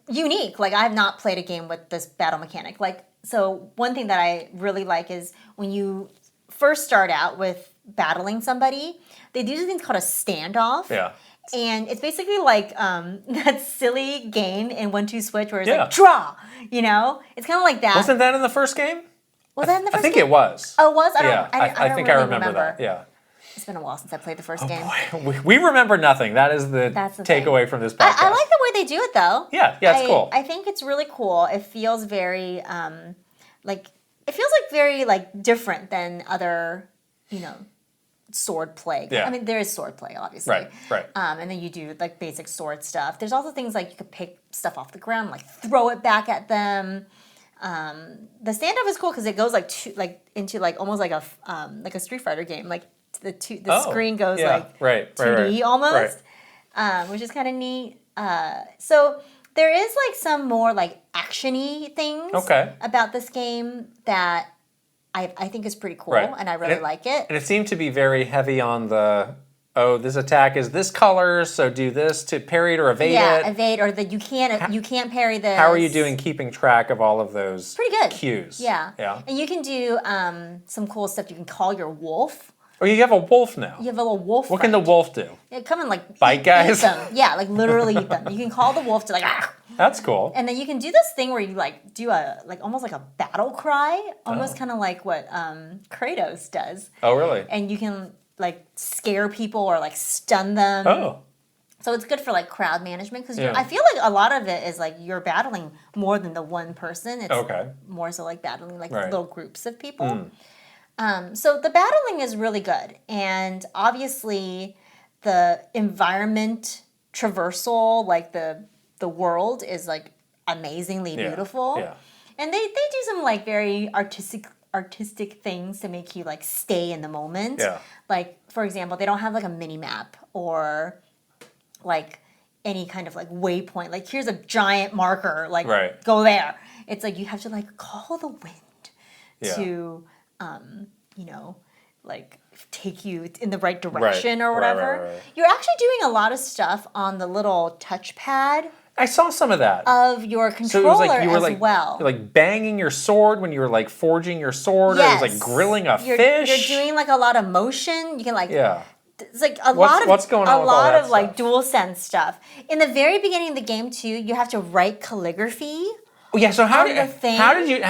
unique. Like I have not played a game with this battle mechanic. Like so one thing that I really like is when you first start out with battling somebody, they do this thing called a standoff. Yeah. And it's basically like that silly game in 1-2 Switch where it's like draw, you know? It's kind of like that. Wasn't that in the first game? Was that in the first game? I think it was. Oh, it was? I think I remember that. Yeah. It's been a while since I played the first game. Boy. We remember nothing. That's the takeaway from this podcast. I like the way they do it, though. Yeah, it's cool. I think it's really cool. It feels very, very different than other, sword play. Yeah. I mean, there is sword play, obviously. Right. And then you do like basic sword stuff. There's also things like you could pick stuff off the ground, like throw it back at them. The standoff is cool because it goes into almost like a Street Fighter game. Like the screen goes 2D almost, which is kind of neat. So there is like some more like action-y things about this game that I think is pretty cool, and I really like it. And it seemed to be very heavy on the, this attack is this color, so do this to parry it or evade it. Yeah, evade, or that you can't parry this. How are you doing keeping track of all of those pretty good cues? Yeah. And you can do some cool stuff. You can call your wolf. Oh, you have a wolf now. You have a little wolf. What can the wolf do? It come and like bite guys. Eat them. Yeah, like literally eat them. You can call the wolf to like. That's cool. And then you can do this thing where you like do almost like a battle cry, almost kind of like what Kratos does. Oh, really? And you can like scare people or like stun them. Oh. So it's good for like crowd management because I feel like a lot of it is like you're battling more than the one person. It's more so like battling like little groups of people. So the battling is really good, and obviously the environment traversal, like the world is like amazingly beautiful. Yeah. And they do some like very artistic things to make you like stay in the moment. Yeah. Like for example, they don't have like a mini map or like any kind of like waypoint. Like here's a giant marker, like go there. It's like you have to like call the wind to like take you in the right direction or whatever. Right. You're actually doing a lot of stuff on the little touchpad. I saw some of that. Of your controller so it was like you were like, well. You're like banging your sword when you were like forging your sword. Yes. Or it was like grilling a fish. You're doing like a lot of motion. You can like it's like what's going on with all that like dual sense stuff. In the very beginning of the game too, you have to write calligraphy. Oh yeah, so how did you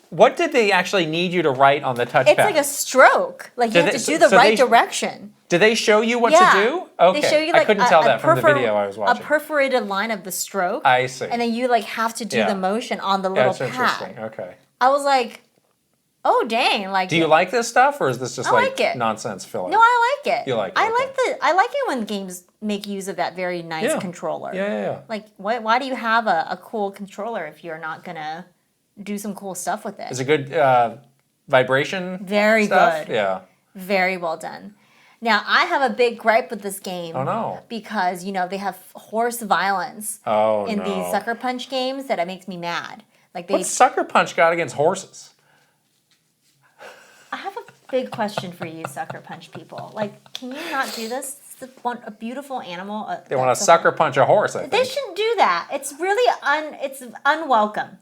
what did they actually need you to write on the touchpad? It's like a stroke. Like you have to do the right direction. Do they show you what to do? Okay. They show you like I couldn't tell that from the video I was watching. A perforated line of the stroke. I see. And then you like have to do the motion on the little pad. That's interesting. Okay. I was like, Oh dang! Like, do you like this stuff, or is this just like nonsense filler? No, I like it. You like it? I like it when games make use of that very nice controller. Yeah. Like, why do you have a cool controller if you're not gonna do some cool stuff with it? Is it good vibration? Very stuff? good. Yeah. Very well done. Now, I have a big gripe with this game. Oh, no. Because, they have horse violence in these Sucker Punch games that it makes me mad. Like What's Sucker Punch got against horses? I have a big question for you, Sucker Punch people. Like, can you not do this? It's a beautiful animal. They want to Sucker Punch a horse, I think. They shouldn't do that. It's really it's unwelcome.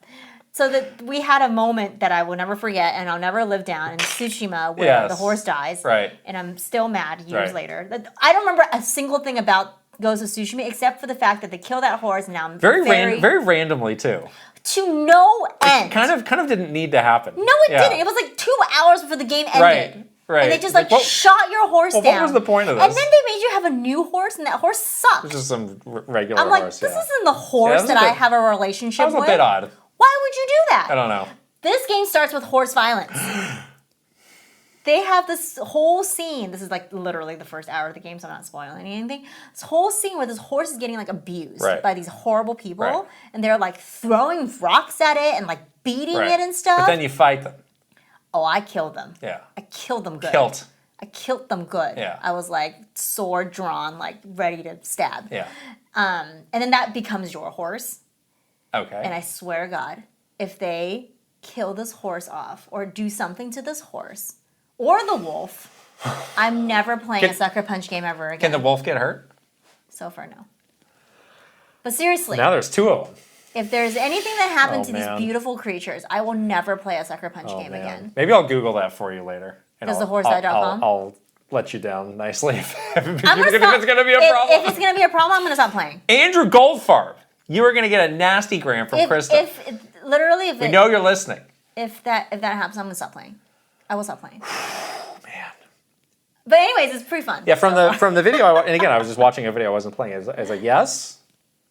So that we had a moment that I will never forget and I'll never live down in Tsushima where the horse dies. Right. And I'm still mad years later. I don't remember a single thing about Ghost of Tsushima except for the fact that they killed that horse and now I'm very randomly too. To no end. It kind of didn't need to happen. No, it didn't. It was like 2 hours before the game ended. Right. And they just shot your horse down. What was the point of this? And then they made you have a new horse, and that horse sucked. This is some regular I'm like, horse. this isn't the horse that I have a relationship with. That was a bit odd. Why would you do that? I don't know. This game starts with horse violence. They have this whole scene. This is like literally the first hour of the game, so I'm not spoiling anything. This whole scene where this horse is getting like abused by these horrible people, and they're like throwing rocks at it and like beating it and stuff. But then you fight them. Oh, I killed them. Yeah. I killed them good. I killed them good. Yeah. I was like sword drawn, like ready to stab. Yeah. And then that becomes your horse. Okay. And I swear to God, if they kill this horse off or do something to this horse or the wolf, I'm never playing a Sucker Punch game ever again. Can the wolf get hurt? So far, no. But seriously. Now there's 2 of them. If there's anything that happened to these beautiful creatures, I will never play a Sucker Punch game again. Maybe I'll Google that for you later. DoesTheHorseDie.com? I'll let you down nicely if it's going to be a problem. If it's going to be a problem, I'm going to stop playing. Andrew Goldfarb, you are going to get a nasty gram from Krysta. We know you're listening. If that happens, I'm going to stop playing. I will stop playing. Man. But anyways, it's pretty fun. Yeah, from the video, and again, I was just watching a video. I wasn't playing. I was like, yes.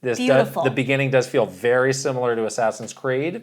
The beginning does feel very similar to Assassin's Creed,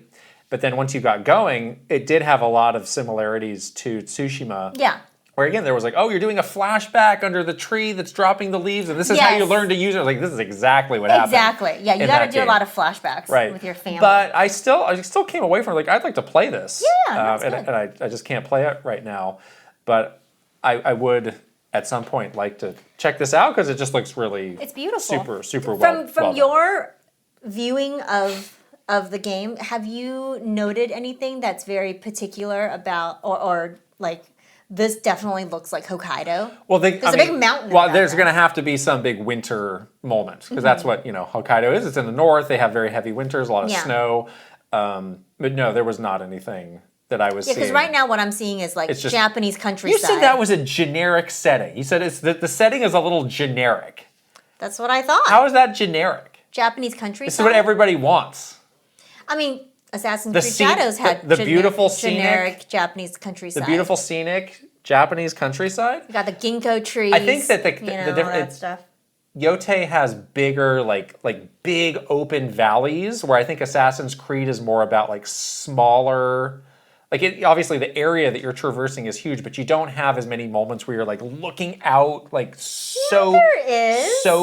but then once you got going, it did have a lot of similarities to Tsushima. Yeah. Where again, there was like, oh, you're doing a flashback under the tree that's dropping the leaves, and this is how you learn to use it. Like, this is exactly what happened. Exactly. Yeah, you got to do a lot of flashbacks with your family. But I still came away from it like, I'd like to play this. Yeah, and I just can't play it right now. But I would at some point like to check this out because it just looks really super well. From your viewing of the game, have you noted anything that's very particular about or like this definitely looks like Hokkaido? Well, there's a big mountain. Well, there's going to have to be some big winter moment because that's what Hokkaido is. It's in the north. They have very heavy winters, a lot of snow. But no, there was not anything that I was seeing. Because right now what I'm seeing is like Japanese countryside. You said that was a generic setting. You said the setting is a little generic. That's what I thought. How is that generic? Japanese countryside? This is what everybody wants. I mean, Assassin's Creed Shadows had the beautiful generic Japanese countryside. The beautiful scenic Japanese countryside. You got the ginkgo trees. I think that the different that stuff. Yote has bigger, like big open valleys, where I think Assassin's Creed is more about like smaller. Like obviously the area that you're traversing is huge, but you don't have as many moments where you're like looking out like so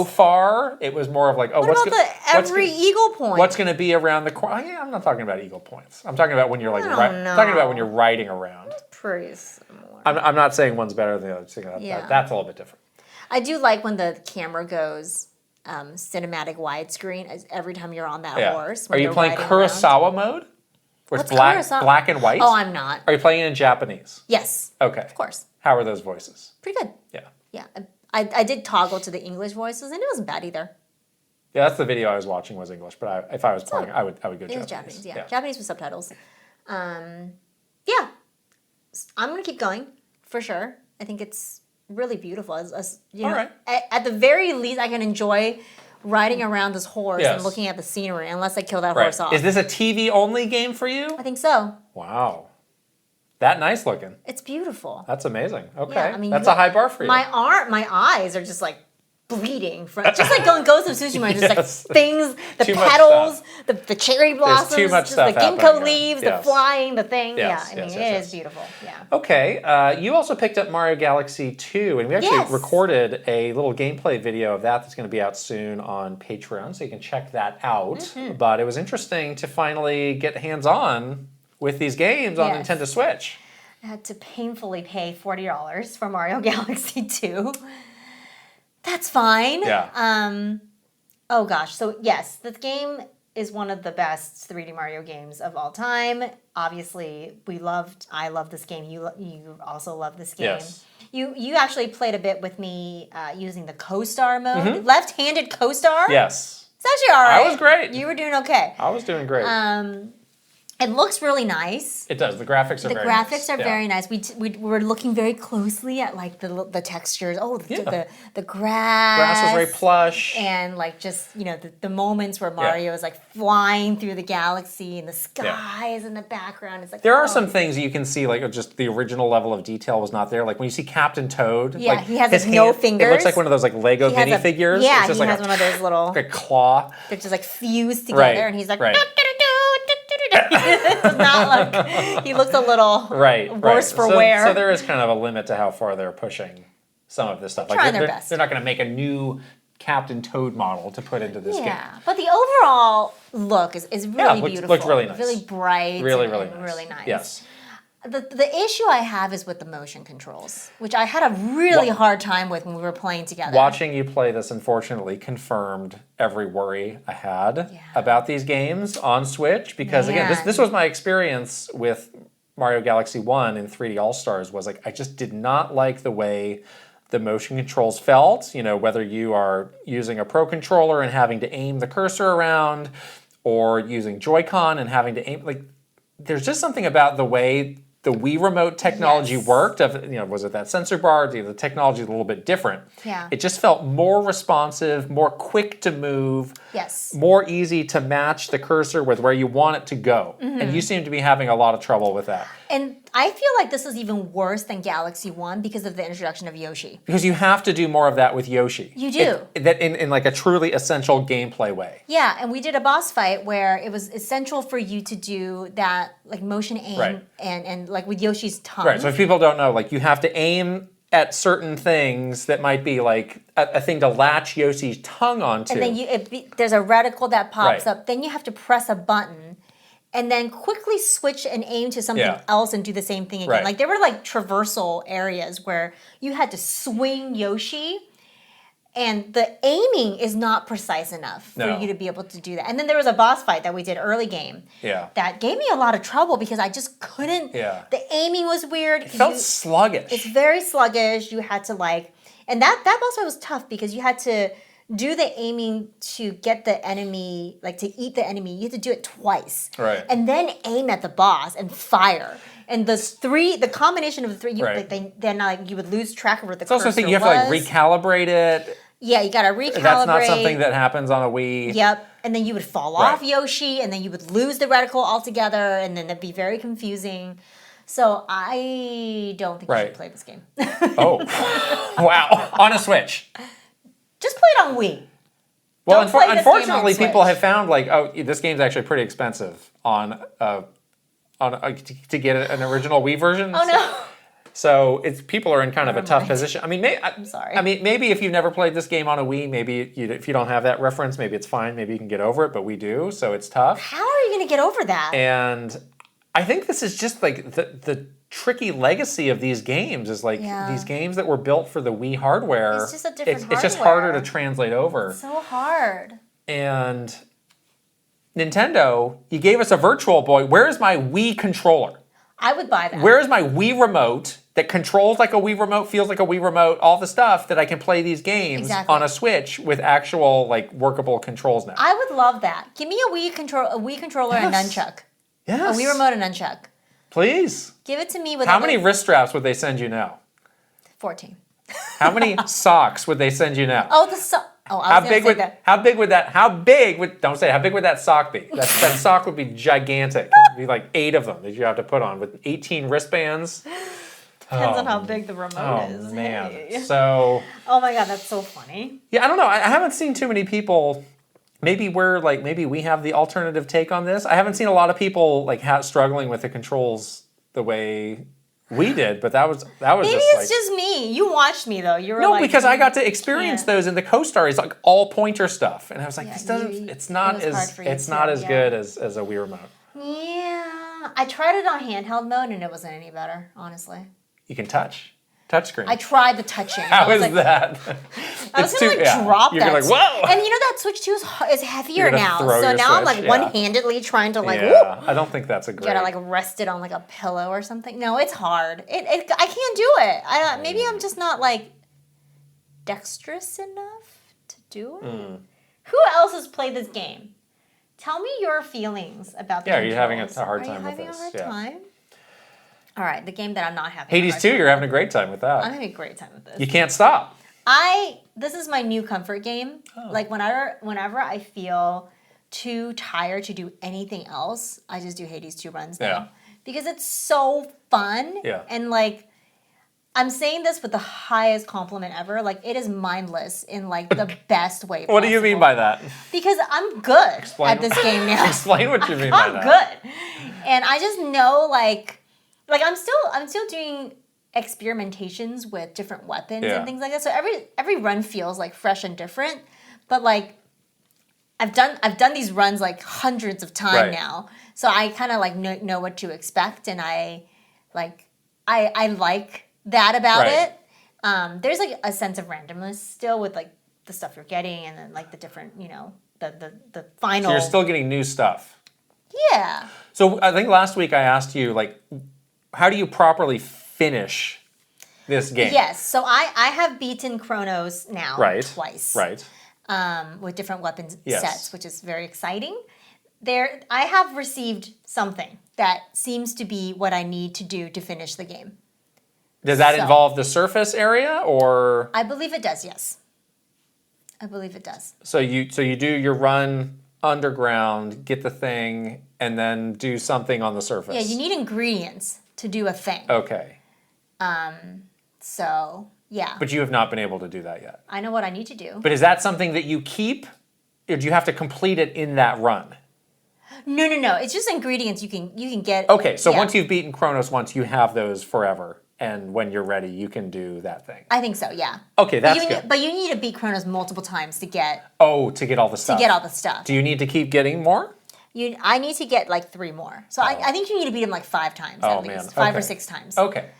far. It was more of like, every Eagle Point? What's going to be around the corner? Yeah, I'm not talking about Eagle Points. I'm talking about when you're like talking about when you're riding around. Pretty similar. I'm not saying one's better than the other. That's a little bit different. I do like when the camera goes cinematic widescreen every time you're on that horse. Are you playing Kurosawa mode? Where it's black and white? Oh, I'm not. Are you playing it in Japanese? Yes. Okay. Of course. How are those voices? Pretty good. Yeah. Yeah. I did toggle to the English voices, and it wasn't bad either. Yeah, that's the video I was watching was English, but if I was playing, I would go Japanese. It was Japanese, yeah. Japanese with subtitles. Yeah. I'm going to keep going, for sure. I think it's really beautiful. All right. At the very least, I can enjoy riding around this horse and looking at the scenery, unless I kill that horse off. Is this a TV-only game for you? I think so. Wow. That nice looking. It's beautiful. That's amazing. Okay. Yeah, I mean, that's a high bar for you. My eyes are just like bleeding from just like going Ghost of Tsushima. Just like things, the Too petals, the cherry blossoms, too much just stuff the ginkgo happening, leaves, yes. the flying, the thing. Yes, yeah, I mean it is beautiful. Yeah. Okay, you also picked up Mario Galaxy 2, and we actually recorded a little gameplay video of that's going to be out soon on Patreon, so you can check that out. But it was interesting to finally get hands-on with these games on Nintendo Switch. I had to painfully pay $40 for Mario Galaxy 2. That's fine. Yeah. Oh gosh. So yes, this game is one of the best 3D Mario games of all time. Obviously, I love this game. You also love this game. Yes. You actually played a bit with me using the co-star mode, left-handed co-star. Yes. It's actually all right. I was great. You were doing okay. I was doing great. It looks really nice. It does. The graphics are very nice. The graphics are very nice. We were looking very closely at like the textures. Oh, the grass. Grass was very plush. And like just, the moments where Mario is like flying through the galaxy and the sky is in the background. It's like there are some things you can see, like just the original level of detail was not there. Like when you see Captain Toad. Yeah, like, he has his no hand, fingers. It looks like one of those like Lego minifigures. Yeah, it's just he like has one of those little. Like a claw. They're just like fused together and he's like. It's not like he looks a little worse for wear. So there is kind of a limit to how far they're pushing some of this stuff. They're trying their best. They're not going to make a new Captain Toad model to put into this game. Yeah, but the overall look is really beautiful. Looks really nice. Really bright. Really nice. Yes. The issue I have is with the motion controls, which I had a really hard time with when we were playing together. Watching you play this, unfortunately, confirmed every worry I had about these games on Switch. Because, again, this was my experience with Mario Galaxy 1 and 3D All-Stars, was like I just did not like the way the motion controls felt. Whether you are using a Pro Controller and having to aim the cursor around, or using Joy-Con and having to aim. Like, there's just something about the way the Wii Remote technology worked. Was it that sensor bar? The technology is a little bit different. Yeah. It just felt more responsive, more quick to move. Yes. More easy to match the cursor with where you want it to go. And you seem to be having a lot of trouble with that. And I feel like this is even worse than Galaxy 1 because of the introduction of Yoshi. Because you have to do more of that with Yoshi. You do. That in like a truly essential gameplay way. Yeah, and we did a boss fight where it was essential for you to do that like motion aim and like with Yoshi's tongue. Right, so if people don't know, like you have to aim at certain things that might be like a thing to latch Yoshi's tongue onto. And then there's a reticle that pops up. Then you have to press a button and then quickly switch and aim to something else and do the same thing again. Right. Like there were like traversal areas where you had to swing Yoshi and the aiming is not precise enough for you to be able to do that. And then there was a boss fight that we did early game that gave me a lot of trouble because I just couldn't. Yeah. The aiming was weird. It felt sluggish. It's very sluggish. You had to and that boss fight was tough because you had to do the aiming to get the enemy, like to eat the enemy. You had to do it twice. Right. And then aim at the boss and fire. And the combination of the three, then you would lose track of where the cursor was. It's also a thing you have to like recalibrate it. Yeah, you got to recalibrate. That's not something that happens on a Wii. Yep. And then you would fall off Yoshi, and then you would lose the reticle altogether, and then it'd be very confusing. So I don't think you should play this game. Oh, wow. On a Switch. Just play it on Wii. Well, unfortunately, people have found this game's actually pretty expensive to get an original Wii version. Oh no. So people are in kind of a tough position. I mean, I'm sorry. I mean, maybe if you've never played this game on a Wii, maybe if you don't have that reference, maybe it's fine. Maybe you can get over it, but we do, so it's tough. How are you going to get over that? And I think this is just like the tricky legacy of these games is these games that were built for the Wii hardware. It's just a different hardware. It's just harder to translate over. It's so hard. And Nintendo, you gave us a Virtual Boy. Where's my Wii controller? I would buy that. Where is my Wii remote that controls like a Wii remote, feels like a Wii remote, all the stuff that I can play these games on a Switch with actual workable controls now? I would love that. Give me a Wii controller and a nunchuck. Yes. A Wii remote and nunchuck. Please. Give it to me with How many wrist straps would they send you now? 14. How many socks would they send you now? Oh, the sock. Oh, how big would that sock be? That sock would be gigantic. It would be like 8 of them that you have to put on with 18 wristbands. Depends on how big the remote is. Oh, man. Hey. So... Oh, my God, that's so funny. Yeah, I don't know. I haven't seen too many people... Maybe maybe we have the alternative take on this. I haven't seen a lot of people struggling with the controls the way we did, but that was maybe just it's just me. You watched me though. You were because I got to experience those in the CoStar. It's like all pointer stuff, and I was like, this doesn't. It's not as good as a Wii remote. Yeah, I tried it on handheld mode and it wasn't any better, honestly. You can touchscreen. I tried the touching. How is that? I was gonna drop that. You're like, whoa! And you know that Switch 2 is heavier now, so now I'm like one-handedly trying to Yeah, I don't think that's a great. You gotta rest it on a pillow or something. No, it's hard. I can't do it. Maybe I'm just not dexterous enough to do it. Who else has played this game? Tell me your feelings about the controls. Are you having a hard time with this? Are you having a hard time? All right, the game that I'm not having. Hades 2, you're having a great time with that. I'm having a great time with this. You can't stop. This is my new comfort game. Oh. Whenever I feel too tired to do anything else, I just do Hades 2 runs now. Yeah. Because it's so fun. Yeah. And I'm saying this with the highest compliment ever. It is mindless in the best way possible. What do you mean by that? Because I'm good at this game now. Explain what you mean by that. I'm good. And I just know I'm still doing experimentations with different weapons and things like that. So every run feels fresh and different. But I've done these runs hundreds of times now. So I kind of know what to expect, and I like that about it. There's a sense of randomness still with the stuff you're getting, and then the different the final. So you're still getting new stuff. Yeah. So I think last week I asked you how do you properly finish this game? Yes. So I have beaten Chronos now twice. Right. With different weapons sets, which is very exciting. I have received something that seems to be what I need to do to finish the game. Does that involve the surface area, or? I believe it does, yes. I believe it does. So you do your run underground, get the thing, and then do something on the surface. Yeah, you need ingredients to do a thing. Okay. So, yeah. But you have not been able to do that yet. I know what I need to do. But is that something that you keep, or do you have to complete it in that run? No. It's just ingredients you can get. Okay, so once you've beaten Chronos once, you have those forever. And when you're ready, you can do that thing. I think so, yeah. Okay, that's good. But you need to beat Chronos multiple times to get... to get all the stuff. To get all the stuff. Do you need to keep getting more? I need to get 3 more. So I think you need to beat him 5 times at least. 5 or 6 times. Okay.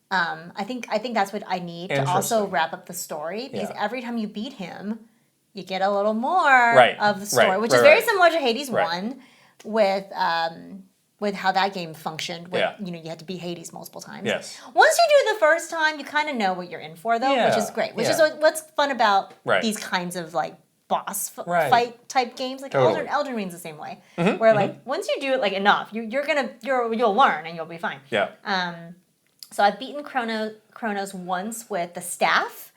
I think that's what I need to also wrap up the story. Because every time you beat him, you get a little more of the story. Which is very similar to Hades 1 with how that game functioned. You had to beat Hades multiple times. Yes. Once you do it the first time, you kind of know what you're in for, though, which is great. Which is what's fun about these kinds of boss fight type games. Elden Ring's the same way, where once you do it enough, you'll learn and you'll be fine. Yeah. So I've beaten Chronos once with the staff,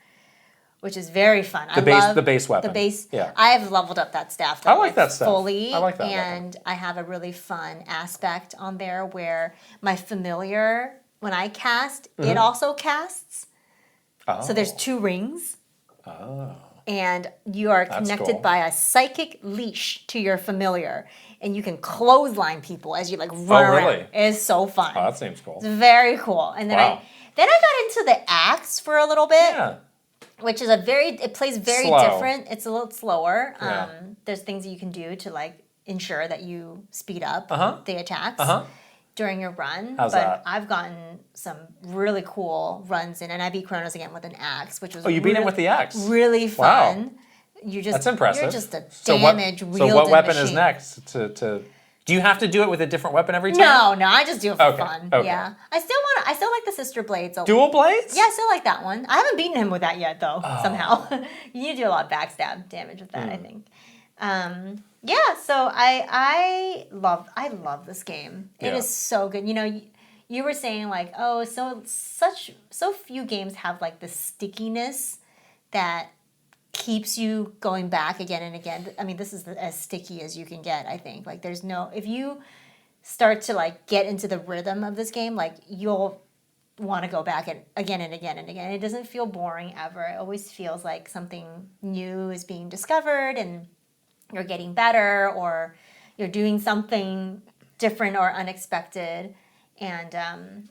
which is very fun. The base weapon. Yeah. I have leveled up that staff. I like that stuff. Fully. I like that and weapon. I have a really fun aspect on there where my familiar, when I cast, it also casts. Oh. So there's 2 rings. Oh. And you are connected by a psychic leash to your familiar. And you can clothesline people as you run around. It's so fun. Oh, that seems cool. It's very cool. And then I got into the axe for a little bit. Yeah. Which is it plays very different. It's a little slower. Yeah. There's things that you can do to ensure that you speed up the attacks during your run. How's that? I've gotten some really cool runs in, and I beat Chronos again with an axe, which was you beat him with the axe? Really fun. Wow. That's impressive. You're just a damage wielding So what weapon machine. is next to do you have to do it with a different weapon every time? No, I just do it for fun. Okay. Yeah. I still like the sister blades. Dual blades? Yeah, I still like that one. I haven't beaten him with that yet though, somehow. You need to do a lot of backstab damage with that, I think. So I love this game. It is so good. You were saying so few games have the stickiness that keeps you going back again and again. I mean, this is as sticky as you can get, I think. If you start to get into the rhythm of this game, you'll want to go back and again and again and again. It doesn't feel boring ever. It always feels like something new is being discovered and you're getting better or you're doing something different or unexpected. And I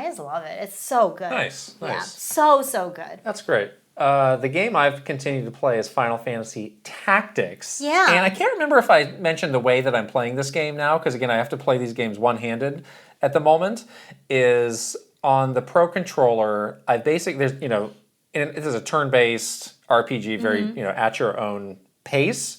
just love it. It's so good. Nice. Yeah, so good. That's great. The game I've continued to play is Final Fantasy Tactics. Yeah. And I can't remember if I mentioned the way that I'm playing this game now, because again, I have to play these games one-handed at the moment, is on the Pro Controller. This is a turn-based RPG, very, at your own pace.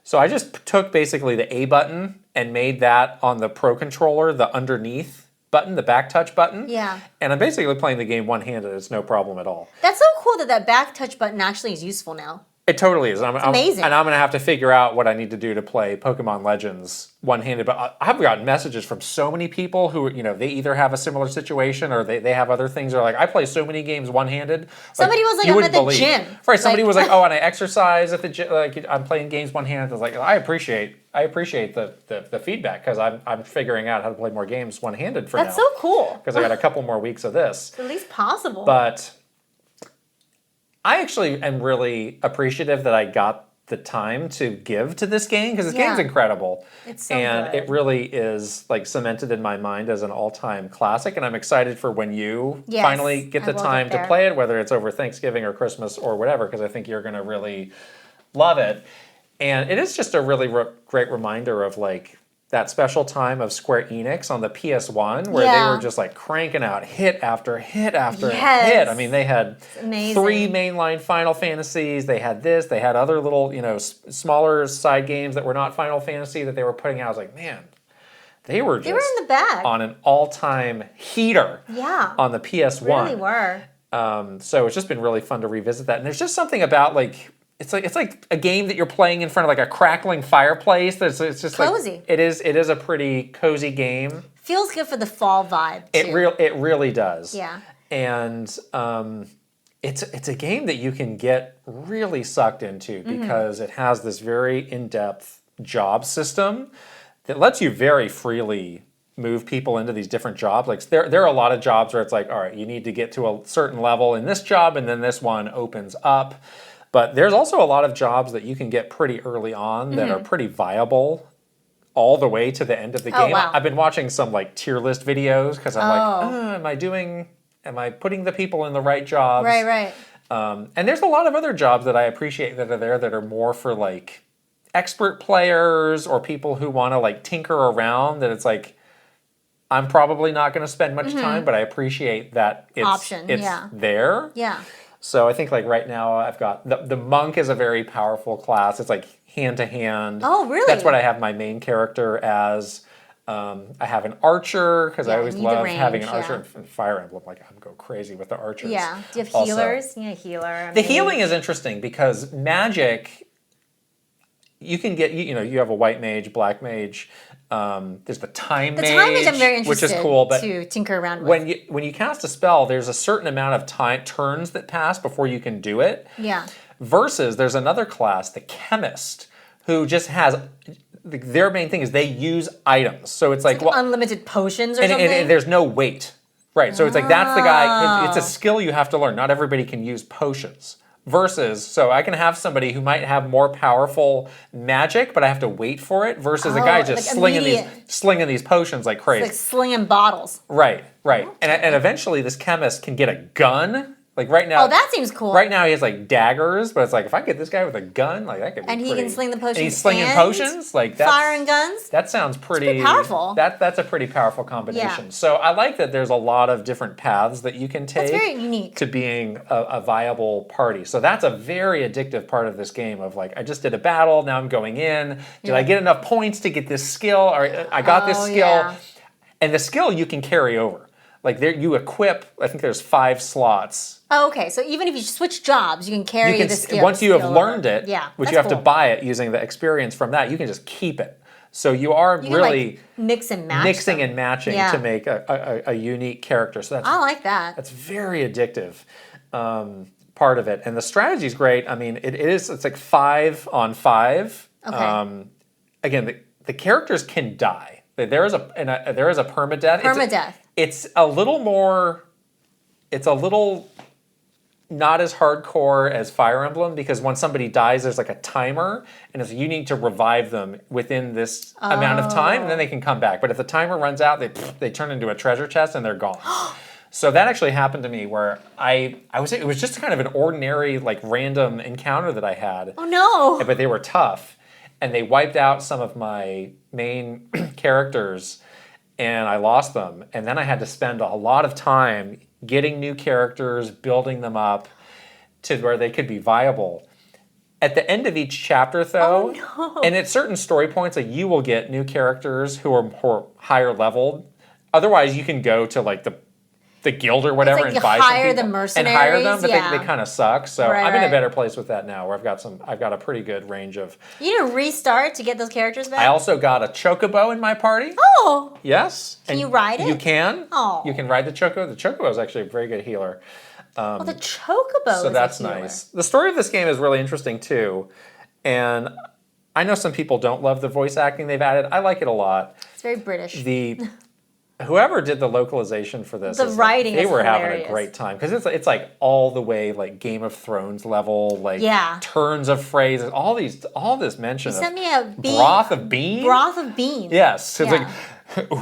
So I just took basically the A button and made that on the Pro Controller, the underneath button, the back touch button. Yeah. And I'm basically playing the game one-handed. It's no problem at all. That's so cool that back touch button actually is useful now. It totally is. It's amazing. And I'm going to have to figure out what I need to do to play Pokemon Legends one-handed. But I've gotten messages from so many people who, they either have a similar situation or they have other things. They're like, I play so many games one-handed. Somebody was like, I'm at the gym. Right. Somebody was like, oh, and I exercise at the gym. Like, I'm playing games one-handed. I was like, I appreciate the feedback because I'm figuring out how to play more games one-handed for now. That's so cool. Because I got a couple more weeks of this. At least possible. But I actually am really appreciative that I got the time to give to this game because this game's incredible. It's so good. It really is like cemented in my mind as an all-time classic, and I'm excited for when you finally get the time to play it, whether it's over Thanksgiving or Christmas or whatever, because I think you're going to really love it. And it is just a really great reminder of like that special time of Square Enix on the PS1 where they were just like cranking out hit after hit after hit. I mean, they had 3 mainline Final Fantasies. They had this. They had other little, smaller side games that were not Final Fantasy that they were putting out. I was like, man, they were in the bag on an all-time heater on the PS1. Really were. So it's just been really fun to revisit that. And there's just something about like, it's like a game that you're playing in front of like a crackling fireplace. It's just cozy. Like, it is a pretty cozy game. Feels good for the fall vibe too. It really does. Yeah. And it's a game that you can get really sucked into because it has this very in-depth job system that lets you very freely move people into these different jobs. Like there are a lot of jobs where it's like, all right, you need to get to a certain level in this job and then this one opens up. But there's also a lot of jobs that you can get pretty early on that are pretty viable all the way to the end of the game. Wow. I've been watching some like tier list videos because I'm like, am I putting the people in the right jobs? Right. And there's a lot of other jobs that I appreciate that are there that are more for like expert players or people who want to like tinker around, that it's like, I'm probably not going to spend much time, but I appreciate that it's there. Yeah. So I think like right now I've got the monk is a very powerful class. It's like hand to hand. Oh, really? That's what I have my main character as. I have an archer because I always love having an archer and Fire Emblem. Like I'm go crazy with the archers. Yeah. Do you have healers? Yeah, healer. The healing is interesting because magic. You can get you have a white mage, black mage. There's the time mage. The time mage I'm very interested which is cool, but to tinker around with. When you cast a spell, there's a certain amount of turns that pass before you can do it. Yeah. Versus there's another class, the chemist, who just has their main thing is they use items. So it's like unlimited potions or something. And there's no weight. Right. So it's like that's the guy. It's a skill you have to learn. Not everybody can use potions. Versus, so I can have somebody who might have more powerful magic, but I have to wait for it. Versus a guy just like slinging these potions like crazy. It's like slinging bottles. Right. Okay. And eventually this chemist can get a gun. Like right now. Oh, that seems cool. Right now he has like daggers, but it's like if I get this guy with a gun, like that could be. And he can sling the potions. And he's slinging potions, like that's firing guns. That sounds pretty powerful. That's a pretty powerful combination. Yeah. So I like that there's a lot of different paths that you can take. That's very unique to being a viable party. So that's a very addictive part of this game. Of like, I just did a battle, now I'm going in. Did I get enough points to get this skill? Or I got this skill, and the skill you can carry over. Like there, you equip. I think there's 5 slots. Oh, okay. So even if you switch jobs, you can carry the skill. Once you have learned it, which you have to buy it using the experience from that, you can just keep it. So you are really like mix and match mixing and matching to make a unique character. So that's I like that. That's very addictive part of it, and the strategy is great. I mean, it's like 5 on 5. Okay. Again, the characters can die. There is a permadeath. Permadeath. It's a little more it's a little not as hardcore as Fire Emblem, because when somebody dies, there's like a timer, and it's, you need to revive them within this amount of time, and then they can come back. But if the timer runs out, they turn into a treasure chest and they're gone. So that actually happened to me where it was just kind of an ordinary, like, random encounter that I had. Oh no! But they were tough, and they wiped out some of my main characters, and I lost them. And then I had to spend a lot of time getting new characters, building them up to where they could be viable. At the end of each chapter, though, and at certain story points, like, you will get new characters who are more higher leveled. Otherwise, you can go to like the guild or whatever and buy some hire people the mercenaries, and hire them, but they kind of suck. So I'm in a right. better place with that now, where I've got a pretty good range of. You need to restart to get those characters back. I also got a chocobo in my party. Oh. Yes. Can you ride it? You can. Oh. You can ride the chocobo. The chocobo is actually a very good healer. The chocobo. So that's nice. The story of this game is really interesting too, and I know some people don't love the voice acting they've added. I like it a lot. It's very British. Whoever did the localization for this, the writing they were hilarious. having a great time, because it's like all the way like Game of Thrones level, like turns of phrases, all this mention. You sent me a broth of bean. Broth of bean. Yes, it's like,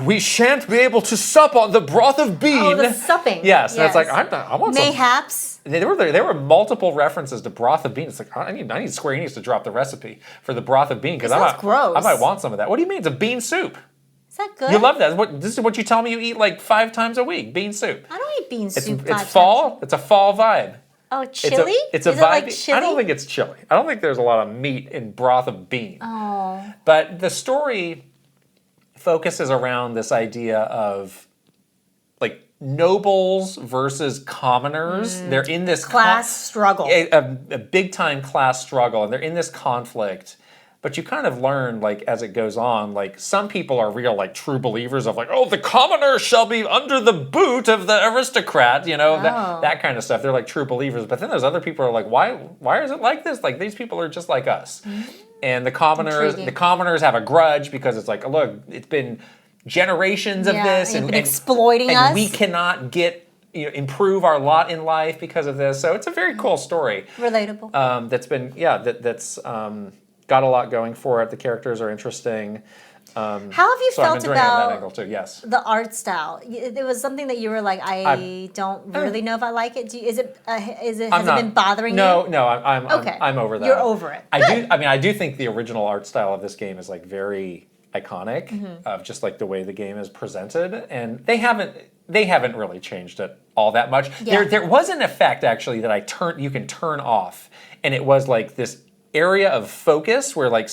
we shan't be able to sup on the broth of bean. Oh, the supping. Yes, and it's like I want mayhaps. There were multiple references to broth of bean. It's like I need Square Enix to drop the recipe for the broth of bean, because gross. I might want some of that. What do you mean? It's a bean soup. Is that good? You love that. This is what you tell me you eat like 5 times a week. Bean soup. I don't eat bean soup. It's fall. It's a fall vibe. Oh, chili? It's a vibe. Like chili? I don't think it's chili. I don't think there's a lot of meat in broth of bean. Oh. But the story focuses around this idea of like nobles versus commoners. They're in this class struggle. A big time class struggle, and they're in this conflict. But you kind of learn, like, as it goes on, like, some people are real, like, true believers of, like, oh, the commoner shall be under the boot of the aristocrat, that kind of stuff. They're, like, true believers. But then there's other people who are like, why is it like this? Like, these people are just like us. And the commoners have a grudge, because it's like, oh, look, it's been generations of this. And exploiting us. And we cannot improve our lot in life because of this. So it's a very cool story. Relatable. That's got a lot going for it. The characters are interesting. How have you felt about that angle too? Yes. The art style? It was something that you were like, I don't really know if I like it. Has it been bothering you? No, I'm over that. You're over it. I do think the original art style of this game is like very iconic, of just like the way the game is presented, and they haven't really changed it all that much. Yeah. There was an effect actually that you can turn off, and it was like this area of focus where like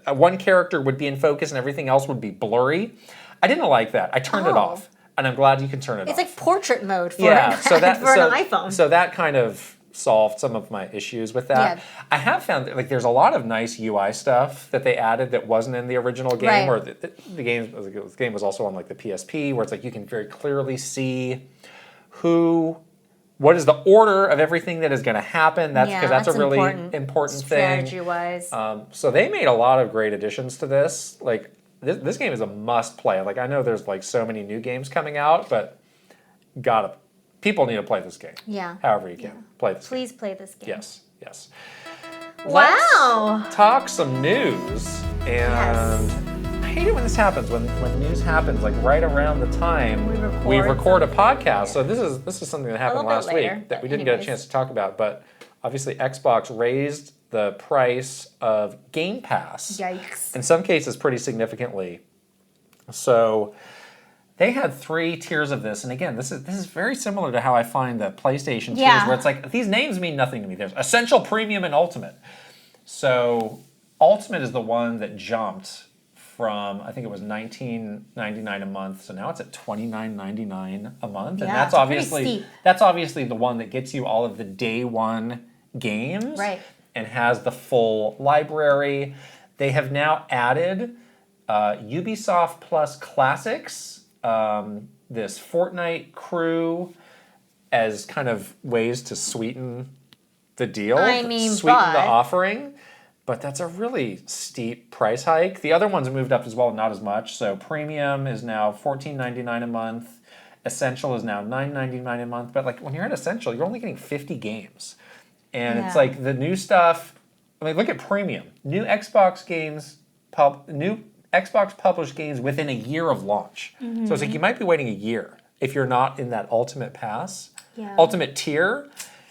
one character would be in focus and everything else would be blurry. I didn't like that. I turned it off, and I'm glad you can turn it off. It's like portrait mode for an iPhone. So that kind of solved some of my issues with that. Yeah. I have found that, like, there's a lot of nice UI stuff that they added that wasn't in the original game, or the game was also on like the PSP, where it's like you can very clearly see what is the order of everything that is going to happen. That's a really important thing. Strategy-wise. So they made a lot of great additions to this. Like, this game is a must play. Like, I know there's like so many new games coming out, but people need to play this game. Yeah. However you can. Play this game. Please play this game. Yes. Wow. Let's talk some news. And I hate it when this happens, when news happens like right around the time we record a podcast. So this is something that happened last week that we didn't get a chance to talk about. But obviously Xbox raised the price of Game Pass. Yikes. In some cases pretty significantly. So they had 3 tiers of this, and again, this is very similar to how I find the PlayStation tiers, where it's like, these names mean nothing to me. There's Essential, Premium, and Ultimate. So Ultimate is the one that jumped from, I think it was $19.99 a month, so now it's at $29.99 a month, and that's obviously the one that gets you all of the day one games, right, and has the full library. They have now added Ubisoft Plus Classics, this Fortnite crew, as kind of ways to sweeten the deal, sweeten the offering. But that's a really steep price hike. The other ones moved up as well, not as much. So Premium is now $14.99 a month, Essential is now $9.99 a month. But like when you're at Essential, you're only getting 50 games. And it's like the new stuff. I mean, look at Premium. New Xbox published games within a year of launch. So it's like you might be waiting a year if you're not in that Ultimate Pass, Ultimate tier.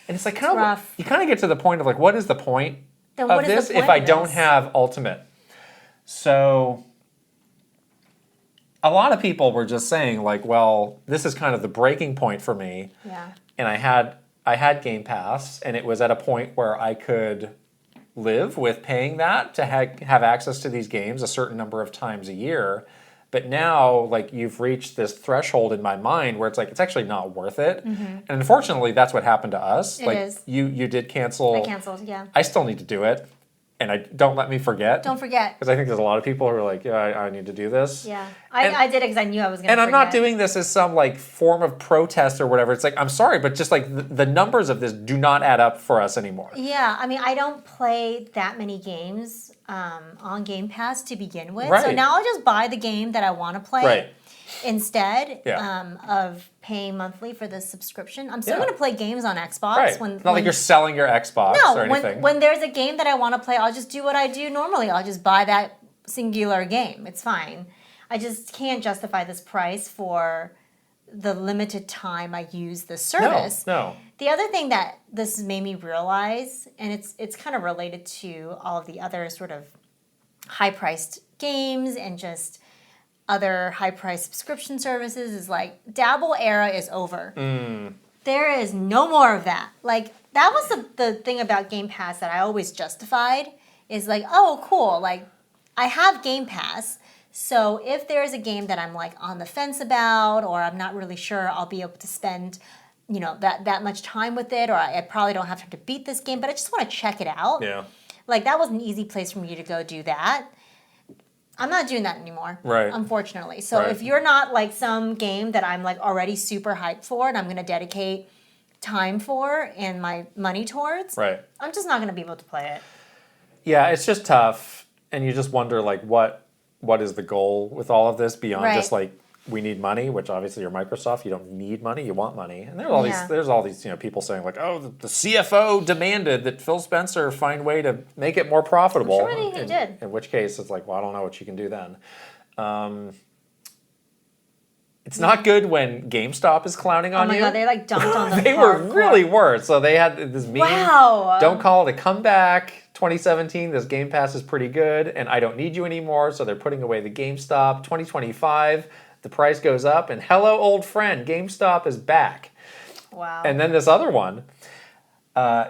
And it's like kind of you kind of get to the point of like, what is the point of this if I don't have Ultimate? So a lot of people were just saying like, well, this is kind of the breaking point for me. Yeah. And I had Game Pass, and it was at a point where I could live with paying that to have access to these games a certain number of times a year. But now, like, you've reached this threshold in my mind where it's like, it's actually not worth it. And unfortunately, that's what happened to us. It like, is. You did cancel. I canceled, yeah. I still need to do it. And don't let me forget. Don't forget. Because I think there's a lot of people who are like, yeah, I need to do this. Yeah. I did it because I knew I was going to forget. And I'm not doing this as some, like, form of protest or whatever. It's like, I'm sorry, but just, like, the numbers of this do not add up for us anymore. Yeah. I mean, I don't play that many games on Game Pass to begin with. Right. So now I'll just buy the game that I want to play. Right. Instead of paying monthly for the subscription. I'm still going to play games on Xbox. Right. Not like you're selling your Xbox or anything. When there's a game that I want to play, I'll just do what I do normally. I'll just buy that singular game. It's fine. I just can't justify this price for the limited time I use the service. No. The other thing that this made me realize, and it's kind of related to all of the other sort of high-priced games and just other high-priced subscription services, is like Dabble era is over. There is no more of that. Like, that was the thing about Game Pass that I always justified, is like, oh, cool, like, I have Game Pass, so if there's a game that I'm like on the fence about, or I'm not really sure I'll be able to spend, you know, that much time with it, or I probably don't have time to beat this game, but I just want to check it out. Yeah. Like, that was an easy place for me to go do that. I'm not doing that anymore, unfortunately. So if you're not like some game that I'm like already super hyped for and I'm going to dedicate time for and my money towards, I'm just not going to be able to play it. Yeah, it's just tough. And you just wonder like what is the goal with all of this beyond just like, we need money, which obviously you're Microsoft, you don't need money, you want money. And there's all these people saying like, oh, the CFO demanded that Phil Spencer find a way to make it more profitable. I'm sure he did. In which case it's like, well, I don't know what you can do then. It's not good when GameStop is clowning on you. Oh my God, they like dumped on them. They were really worse. So they had this meme. Wow. Don't call it a comeback. 2017, this Game Pass is pretty good, and I don't need you anymore. So they're putting away the GameStop. 2025. The price goes up, and hello, old friend, GameStop is back. Wow. And then this other one,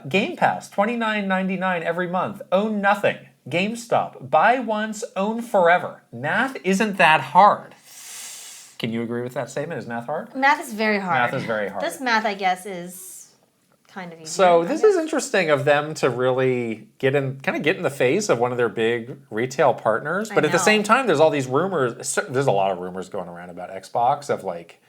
Game Pass, $29.99 every month. Own nothing. GameStop, buy once, own forever. Math isn't that hard. Can you agree with that statement? Is math hard? Math is very hard. Math is very hard. This math, I guess, is kind of easy. So this is interesting of them to really get in the face of one of their big retail partners. But at the same time, there's all these rumors. There's a lot of rumors going around about Xbox of like,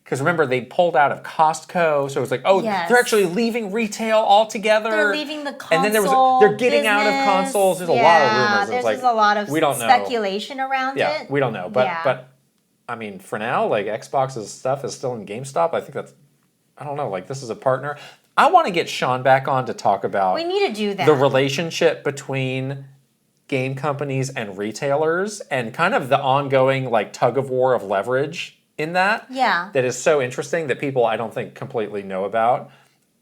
because remember they pulled out of Costco, so it was like, oh, they're actually leaving retail altogether. They're leaving the console. And then they're getting out of consoles. There's a lot of rumors. There's like, just a lot of speculation around it. Yeah, we don't know. But I mean, for now, like Xbox's stuff is still in GameStop. I think that's. I don't know, like this is a partner. I want to get Sean back on to talk about we need to do that. The relationship between game companies and retailers and kind of the ongoing like tug of war of leverage in that. Yeah. That is so interesting that people I don't think completely know about.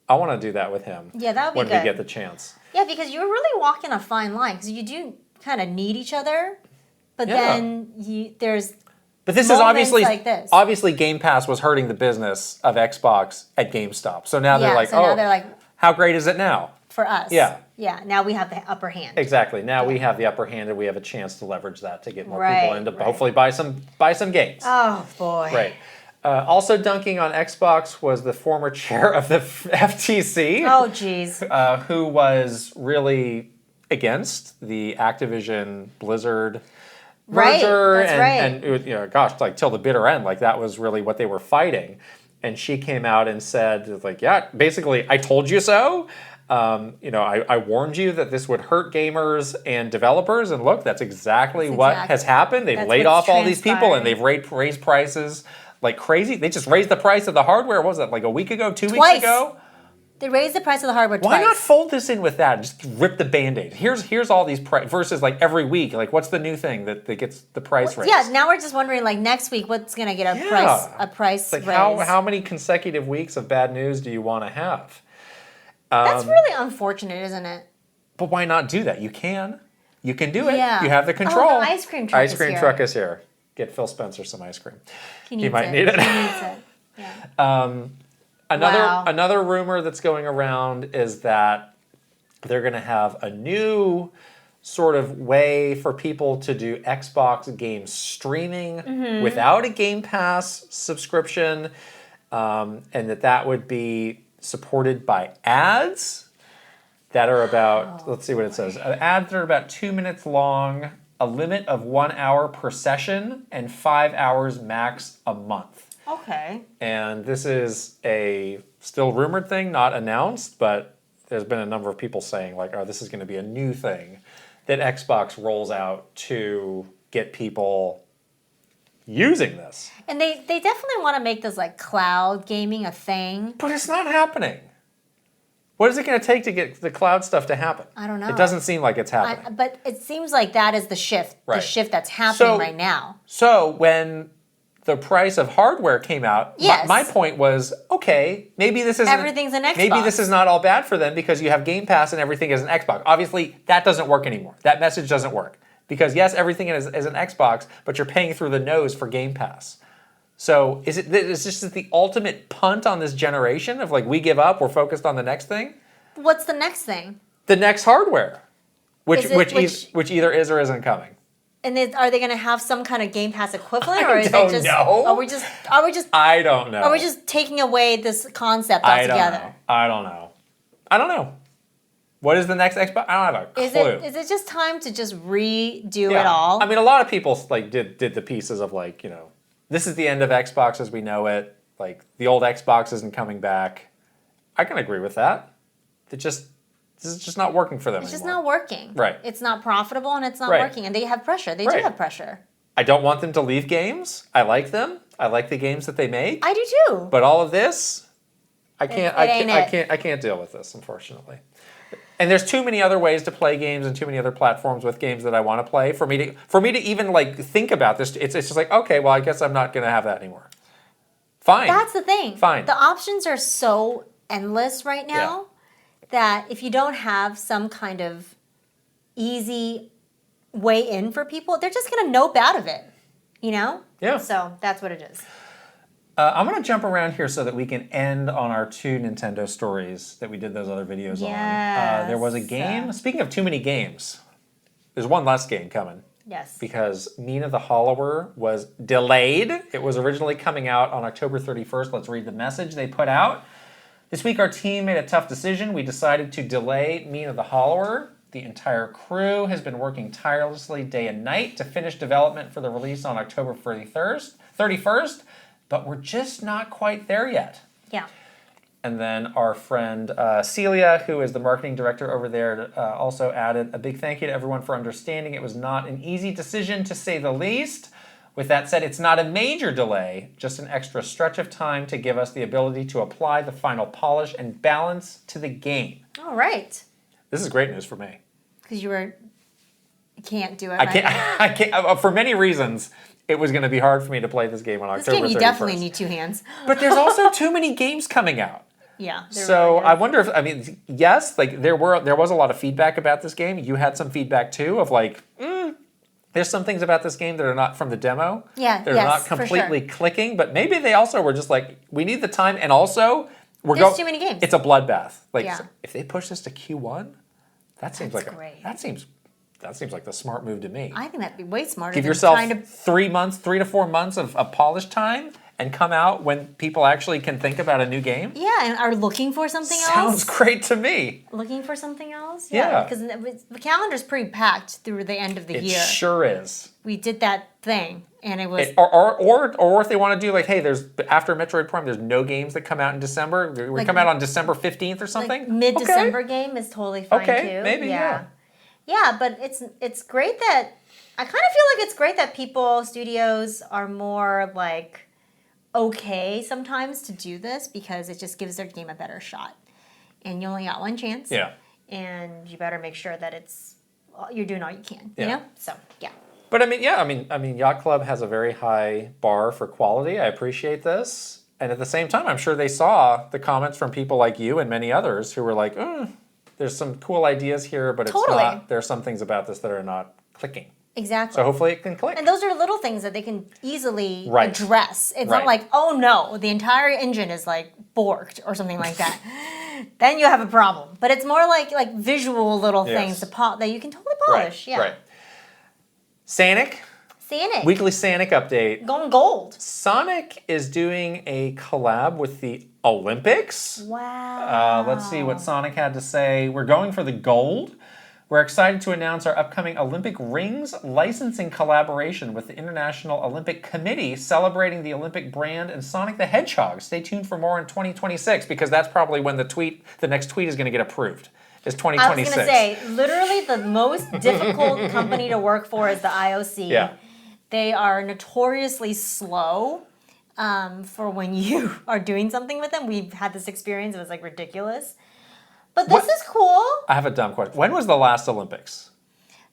I want to do that with him. Yeah, that would be good. When we get the chance. Yeah, because you're really walking a fine line because you do kind of need each other, but then there's But this is obviously Game Pass was hurting the business of Xbox at GameStop. So now they're like, how great is it now? For us. Yeah. Yeah, now we have the upper hand. Exactly. Now we have the upper hand and we have a chance to leverage that to get more people in to hopefully buy some games. Oh, boy. Right. Also dunking on Xbox was the former chair of the FTC. Oh, geez. Who was really against the Activision Blizzard merger, and gosh, like till the bitter end, like that was really what they were fighting. And she came out and said, like, yeah, basically, I told you so. I warned you that this would hurt gamers and developers, and look, that's exactly what has happened. They've laid off all these people, and they've raised prices like crazy. They just raised the price of the hardware. What was that, like a week ago, 2 Twice. weeks ago? They raised the price of the hardware Why twice. not fold this in with that and just rip the Band-Aid? Here's all these versus like every week. Like what's the new thing that gets the price raised? Yeah, now we're just wondering like next week what's gonna get a price like raise. how many consecutive weeks of bad news do you want to have? That's really unfortunate, isn't it? But why not do that? You can do it. Yeah. You have the control. Oh, the ice cream truck Ice cream truck is here. Get Phil Spencer some ice cream. He might need it. He needs it. Yeah. Another rumor that's going around is that they're going to have a new sort of way for people to do Xbox game streaming without a Game Pass subscription, and that would be supported by ads that are about, let's see what it says, ads that are about 2 minutes long, a limit of 1 hour per session, and 5 hours max a month. Okay. And this is a still rumored thing, not announced, but there's been a number of people saying like, oh, this is going to be a new thing that Xbox rolls out to get people using this. And they definitely want to make this like cloud gaming a thing. But it's not happening. What is it going to take to get the cloud stuff to happen? I don't know. It doesn't seem like it's happening. But it seems like that is the shift. Right. The shift that's happening right now. So when the price of hardware came out, yes. my point was, okay, maybe this isn't everything's an Xbox. Maybe this is not all bad for them because you have Game Pass and everything is an Xbox. Obviously, that doesn't work anymore. That message doesn't work. Because yes, everything is an Xbox, but you're paying through the nose for Game Pass. So is this just the ultimate punt on this generation of like, we give up, we're focused on the next thing? What's the next thing? The next hardware, which either is or isn't coming. And are they going to have some kind of Game Pass equivalent, or is it just? Know. Are we just? I don't know. Are we just taking away this concept altogether? I don't know. What is the next Xbox? I don't have a clue. Is it just time to just redo it all? I mean, a lot of people like did the pieces of like, this is the end of Xbox as we know it. Like the old Xbox isn't coming back. I can agree with that. This is just not working for them It's anymore. just not working. Right. It's not profitable and it's not working. And they have pressure. They do have pressure. I don't want them to leave games. I like them. I like the games that they make. I do too. But all of this, I can't deal with this, unfortunately. And there's too many other ways to play games and too many other platforms with games that I want to play for me to even like think about this. It's just like, okay, well, I guess I'm not going to have that anymore. Fine. That's the thing. Fine. The options are so endless right now that if you don't have some kind of easy way in for people, they're just going to nope out of it, Yeah. So that's what it is. I'm going to jump around here so that we can end on our 2 Nintendo stories that we did those other videos on. There was a game. Speaking of too many games, there's one less game coming. Yes. Because Mina the Hollower was delayed. It was originally coming out on October 31st. Let's read the message they put out. This week our team made a tough decision. We decided to delay Mina the Hollower. The entire crew has been working tirelessly day and night to finish development for the release on October 31st, but we're just not quite there yet. Yeah. And then our friend Celia, who is the marketing director over there, also added a big thank you to everyone for understanding. It was not an easy decision, to say the least. With that said, it's not a major delay, just an extra stretch of time to give us the ability to apply the final polish and balance to the game. All right. This is great news for me. Because you can't do it I can't. For many reasons, it was going to be hard for me to play this game on October 31st. This game, you definitely need 2 hands. But there's also too many games coming out. Yeah. So really I wonder if, yes, like there was a lot of feedback about this game. You had some feedback too of like, there's some things about this game that are not from the demo. Yeah, They're not completely clicking, but maybe they also were just like, we need the time, and also there's too many games. It's a bloodbath. Like if they push this to Q1, that seems like the smart move to me. I think that'd be way smarter. Give yourself 3 to 4 months of polish time and come out when people actually can think about a new game. Yeah, and are looking for something else. Sounds great to me. Looking for something else? Yeah. Because the calendar's pretty packed through the end of the year. It sure is. We did that thing, and it was... Or if they want to do like, hey, there's after Metroid Prime, there's no games that come out in December. We come out on December 15th or something. Like mid-December game is totally fine too. Okay, maybe, yeah. Yeah, but it's great that... I kind of feel like it's great that studios are more like okay sometimes to do this because it just gives their game a better shot. And you only got one chance. Yeah. And you better make sure that you're doing all you can, you know? So, yeah. But I mean, Yacht Club has a very high bar for quality. I appreciate this. And at the same time, I'm sure they saw the comments from people like you and many others who were like, there's some cool ideas here, but there's some things about this that are not clicking. Exactly. So hopefully it can click. And those are little things that they can easily address. It's not like, oh no, the entire engine is like borked or something like that. Then you have a problem. But it's more like visual little things that you can totally polish. Right. Sonic. Weekly Sonic update. Going gold. Sonic is doing a collab with the Olympics. Wow. Let's see what Sonic had to say. We're going for the gold. We're excited to announce our upcoming Olympic Rings licensing collaboration with the International Olympic Committee celebrating the Olympic brand and Sonic the Hedgehog. Stay tuned for more in 2026 because that's probably when the next tweet is going to get approved. Is 2026. I was going to say, literally the most difficult company to work for is the IOC. Yeah. They are notoriously slow for when you are doing something with them. We've had this experience. It was like ridiculous. But this is cool. I have a dumb question. When was the last Olympics?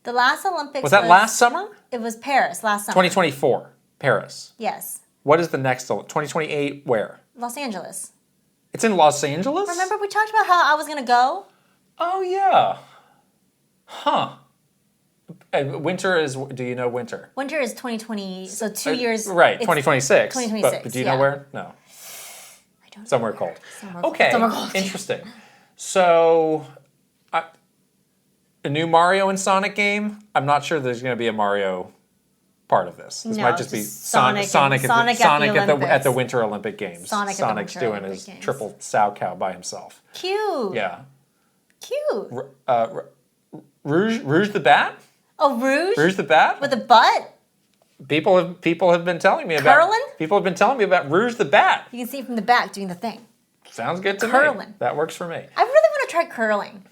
The last Olympics was that last summer? It was Paris last summer. 2024, Paris. Yes. What is the next 2028? Where? Los Angeles. It's in Los Angeles? Remember we talked about how I was going to go? Oh yeah. Huh. And winter is, do you know winter? Winter is 2020, so 2 years. Right, 2026. 2026, but do you know where? No. I don't know. Somewhere cold. Okay, Somewhere cold. Interesting. So, a new Mario and Sonic game? I'm not sure there's going to be a Mario part of this. This might just be Sonic at the Winter Olympic Games. Sonic's doing his triple sow cow by himself. Cute. Yeah. Cute. Rouge the Bat? Oh, Rouge? Rouge the Bat? With a butt? People have been telling me about... Curling? People have been telling me about Rouge the Bat. You can see from the back doing the thing. Sounds good to me. Curling. That works for me. I really want to try curling.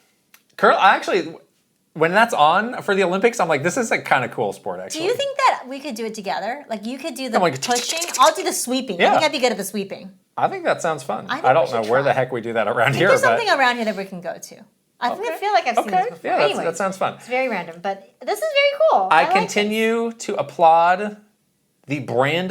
Actually, when that's on for the Olympics, I'm like, this is a kind of cool sport, actually. Do you think that we could do it together? Like, you could do the pushing. I'll do the sweeping. Yeah. I think I'd be good at the sweeping. I think that sounds fun. I don't know where the heck we do that around here. There's something around here that we can go to. I feel like I've seen this before. Yeah, that sounds fun. It's very random, but this is very cool. I continue to applaud the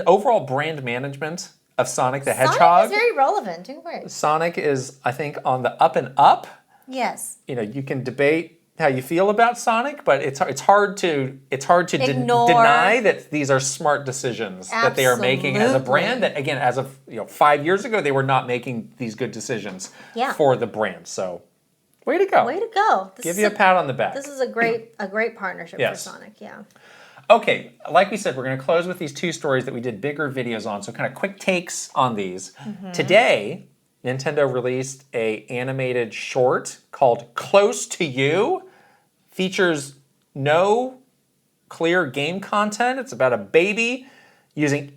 overall brand management of Sonic the Hedgehog. Sonic is very relevant. Don't worry. Sonic is, I think, on the up and up. Yes. You can debate how you feel about Sonic, but it's hard to deny that these are smart decisions that they are making as a brand. That again, as of 5 years ago, they were not making these good decisions for the brand. So, way to go! Way to go! Give you a pat on the back. This is a great partnership for Sonic. Yeah. Okay, like we said, we're going to close with these two stories that we did bigger videos on, so kind of quick takes on these. Mm-hmm. Today, Nintendo released an animated short called Close to You. Features no clear game content. It's about a baby using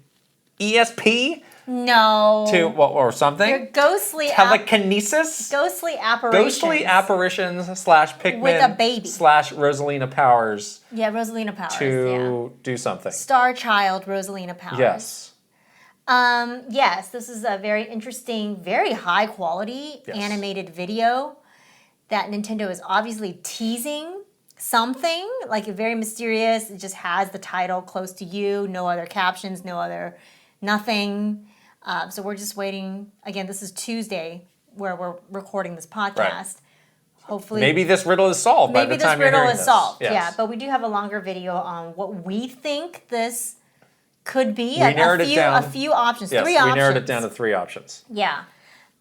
ESP or something. Your ghostly telekinesis. Ghostly apparitions. Ghostly apparitions / Pikmin with a baby / Rosalina Powers. Yeah, Rosalina Powers. To do something. Star Child Rosalina Powers. Yes. Yes, this is a very interesting, very high quality animated video that Nintendo is obviously teasing something, like very mysterious. It just has the title Close to You, no other captions, nothing. So we're just waiting. Again, this is Tuesday where we're recording this podcast. Right. Hopefully, maybe this riddle is solved by the time you're hearing this. Maybe this riddle is solved. Yes. Yeah, but we do have a longer video on what we think this could be. We narrowed it down. A few options. Yes, 3 options. We narrowed it down to 3 options. Yeah.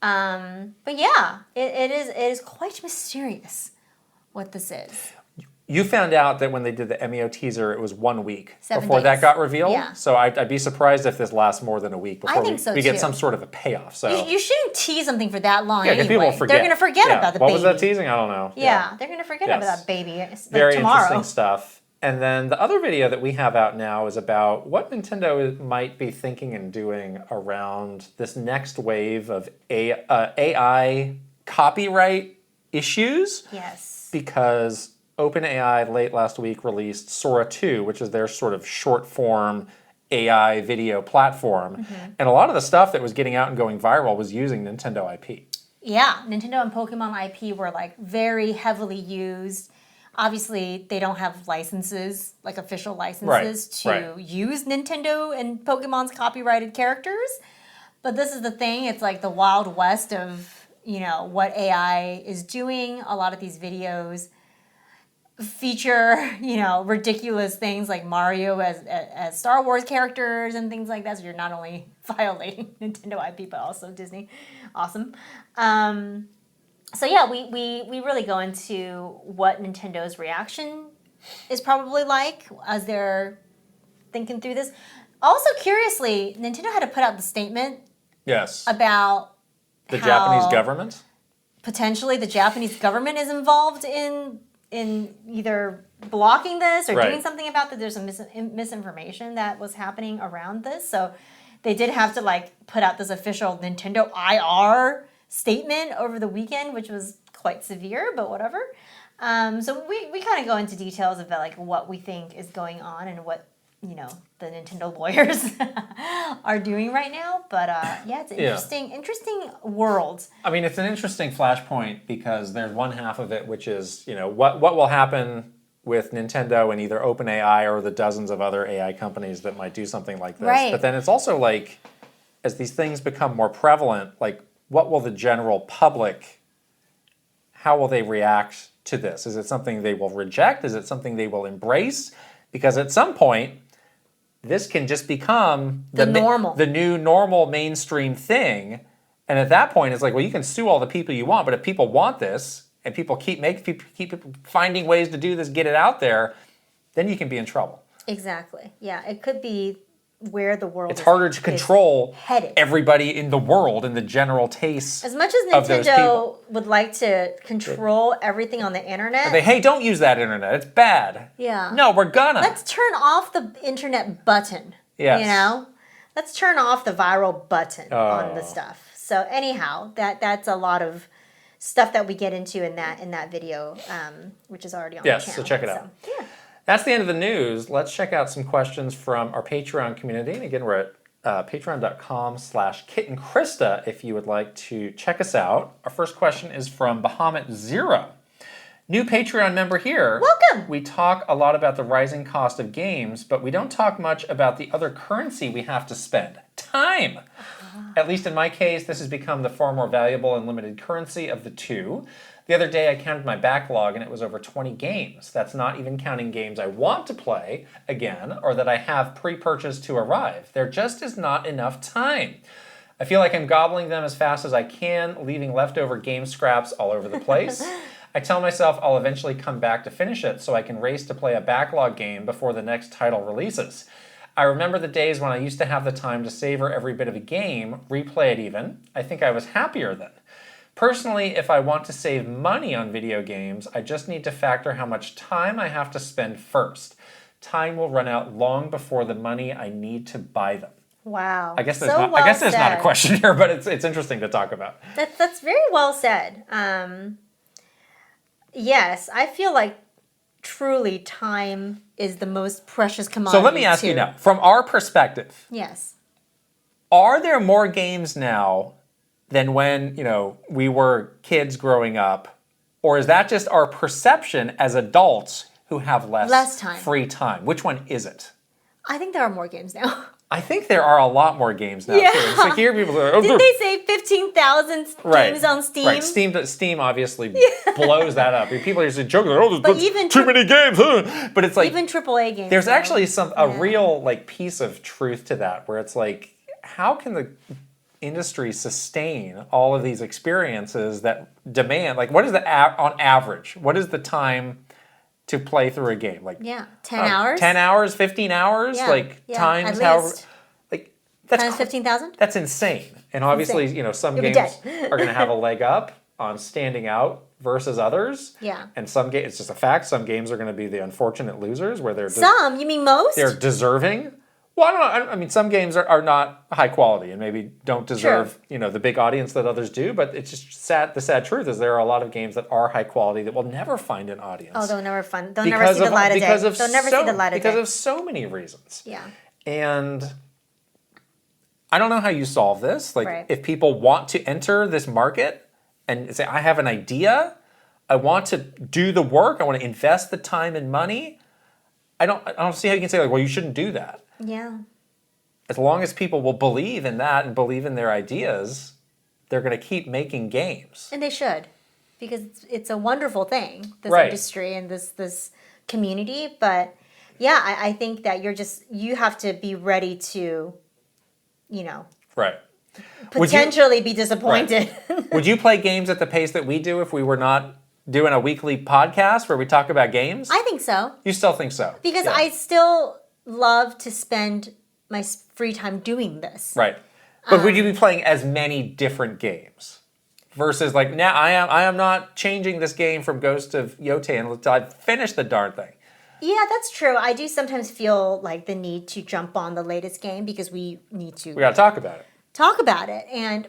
But yeah, it is quite mysterious what this is. You found out that when they did the MEO teaser, it was 1 week 7 before days. That got revealed. Yeah. So I'd be surprised if this lasts more than a week before we get some sort of a payoff. So you shouldn't tease something for that long. Yeah, because people forget. They're going to forget about the baby. What was that teasing? I don't know. Yeah, they're going to forget about that baby. Very tomorrow. Interesting stuff. And then the other video that we have out now is about what Nintendo might be thinking and doing around this next wave of AI copyright issues. Yes. Because OpenAI late last week released Sora 2, which is their sort of short form AI video platform. And a lot of the stuff that was getting out and going viral was using Nintendo IP. Yeah, Nintendo and Pokemon IP were like very heavily used. Obviously, they don't have licenses, like official licenses to use Nintendo and Pokemon's copyrighted characters. But this is the thing, it's like the Wild West of, you know, what AI is doing. A lot of these videos feature, you know, ridiculous things like Mario as Star Wars characters and things like that. So you're not only violating Nintendo IP, but also Disney. Awesome. So yeah, we really go into what Nintendo's reaction is probably like as they're thinking through this. Also, curiously, Nintendo had to put out the statement about the Japanese government. Potentially, the Japanese government is involved in either blocking this or doing something about that. There's some misinformation that was happening around this, so they did have to like put out this official Nintendo IR statement over the weekend, which was quite severe, but whatever. So we kind of go into details about like what we think is going on and what, you know, the Nintendo lawyers are doing right now. But yeah, it's an interesting world. I mean, it's an interesting flashpoint because there's one half of it, which is, you know, what will happen with Nintendo and either OpenAI or the dozens of other AI companies that might do something like this. Right. But then it's also like, as these things become more prevalent, like what will the general public, how will they react to this? Is it something they will reject? Is it something they will embrace? Because at some point, this can just become the new normal mainstream thing. And at that point, it's like, well, you can sue all the people you want, but if people want this and people keep finding ways to do this, get it out there, then you can be in trouble. Exactly. Yeah, it could be where the world it's harder to control headed. Everybody in the world and the general taste. As much as Nintendo would like to control everything on the internet. Hey, don't use that internet. It's bad. Yeah. No, we're gonna. Let's turn off the internet button. Yes. You know? Let's turn off the viral button on the stuff. So anyhow, that's a lot of stuff that we get into in that video, which is already on the channel. Yes, so check it out. Yeah. That's the end of the news. Let's check out some questions from our Patreon community. And again, we're at patreon.com/KitandKrysta if you would like to check us out. Our first question is from Bahamut Zero. New Patreon member here. Welcome. We talk a lot about the rising cost of games, but we don't talk much about the other currency we have to spend. Time. At least in my case, this has become the far more valuable and limited currency of the two. The other day I counted my backlog and it was over 20 games. That's not even counting games I want to play again or that I have pre-purchased to arrive. There just is not enough time. I feel like I'm gobbling them as fast as I can, leaving leftover game scraps all over the place. I tell myself I'll eventually come back to finish it so I can race to play a backlog game before the next title releases. I remember the days when I used to have the time to savor every bit of a game, replay it even. I think I was happier then. Personally, if I want to save money on video games, I just need to factor how much time I have to spend first. Time will run out long before the money I need to buy them. Wow. I guess there's not a question here, but it's interesting to talk about. That's very well said. Yes, I feel like truly time is the most precious commodity. So let me ask you now, from our perspective. Yes. Are there more games now than when, we were kids growing up? Or is that just our perception as adults who have less time. Free time? Which one is it? I think there are more games now. I think there are a lot more games now, too. It's like you hear people say, didn't they say 15,000 games on Steam? Right, Steam obviously blows that up. People are just joking, there's too many games. But it's like... Even AAA games. There's actually a real piece of truth to that, where it's like, how can the industry sustain all of these experiences that demand, what is on average, what is the time to play through a game? 10 hours? 10 hours, 15 hours? Times however... That's times 15,000? That's insane. And obviously, some games are going to have a leg up on standing out versus others. Yeah. And some games, it's just a fact, some games are going to be the unfortunate losers where they're... Some? You mean most? They're deserving. Well, I don't know. I mean, some games are not high quality and maybe don't deserve, the big audience that others do. But it's just sad. The sad truth is there are a lot of games that are high quality that will never find an audience. Oh, they'll never see the light of day. They'll never see the light of day. Because of so many reasons. Yeah. And I don't know how you solve this. Like, Right. if people want to enter this market and say, I have an idea, I want to do the work, I want to invest the time and money, I don't see how you can say, like, well, you shouldn't do that. Yeah. As long as people will believe in that and believe in their ideas, they're going to keep making games. And they should, because it's a wonderful thing, this Right. industry and this community. But yeah, I think that you have to be ready to, Right. potentially be disappointed. Right. Would you play games at the pace that we do if we were not doing a weekly podcast where we talk about games? I think so. You still think so? Because Yeah. I still love to spend my free time doing this. Right. But would you be playing as many different games? Versus like, now I am not changing this game from Ghost of Yotan until I finish the darn thing. Yeah, that's true. I do sometimes feel like the need to jump on the latest game because we need to We got to talk about it. talk about it.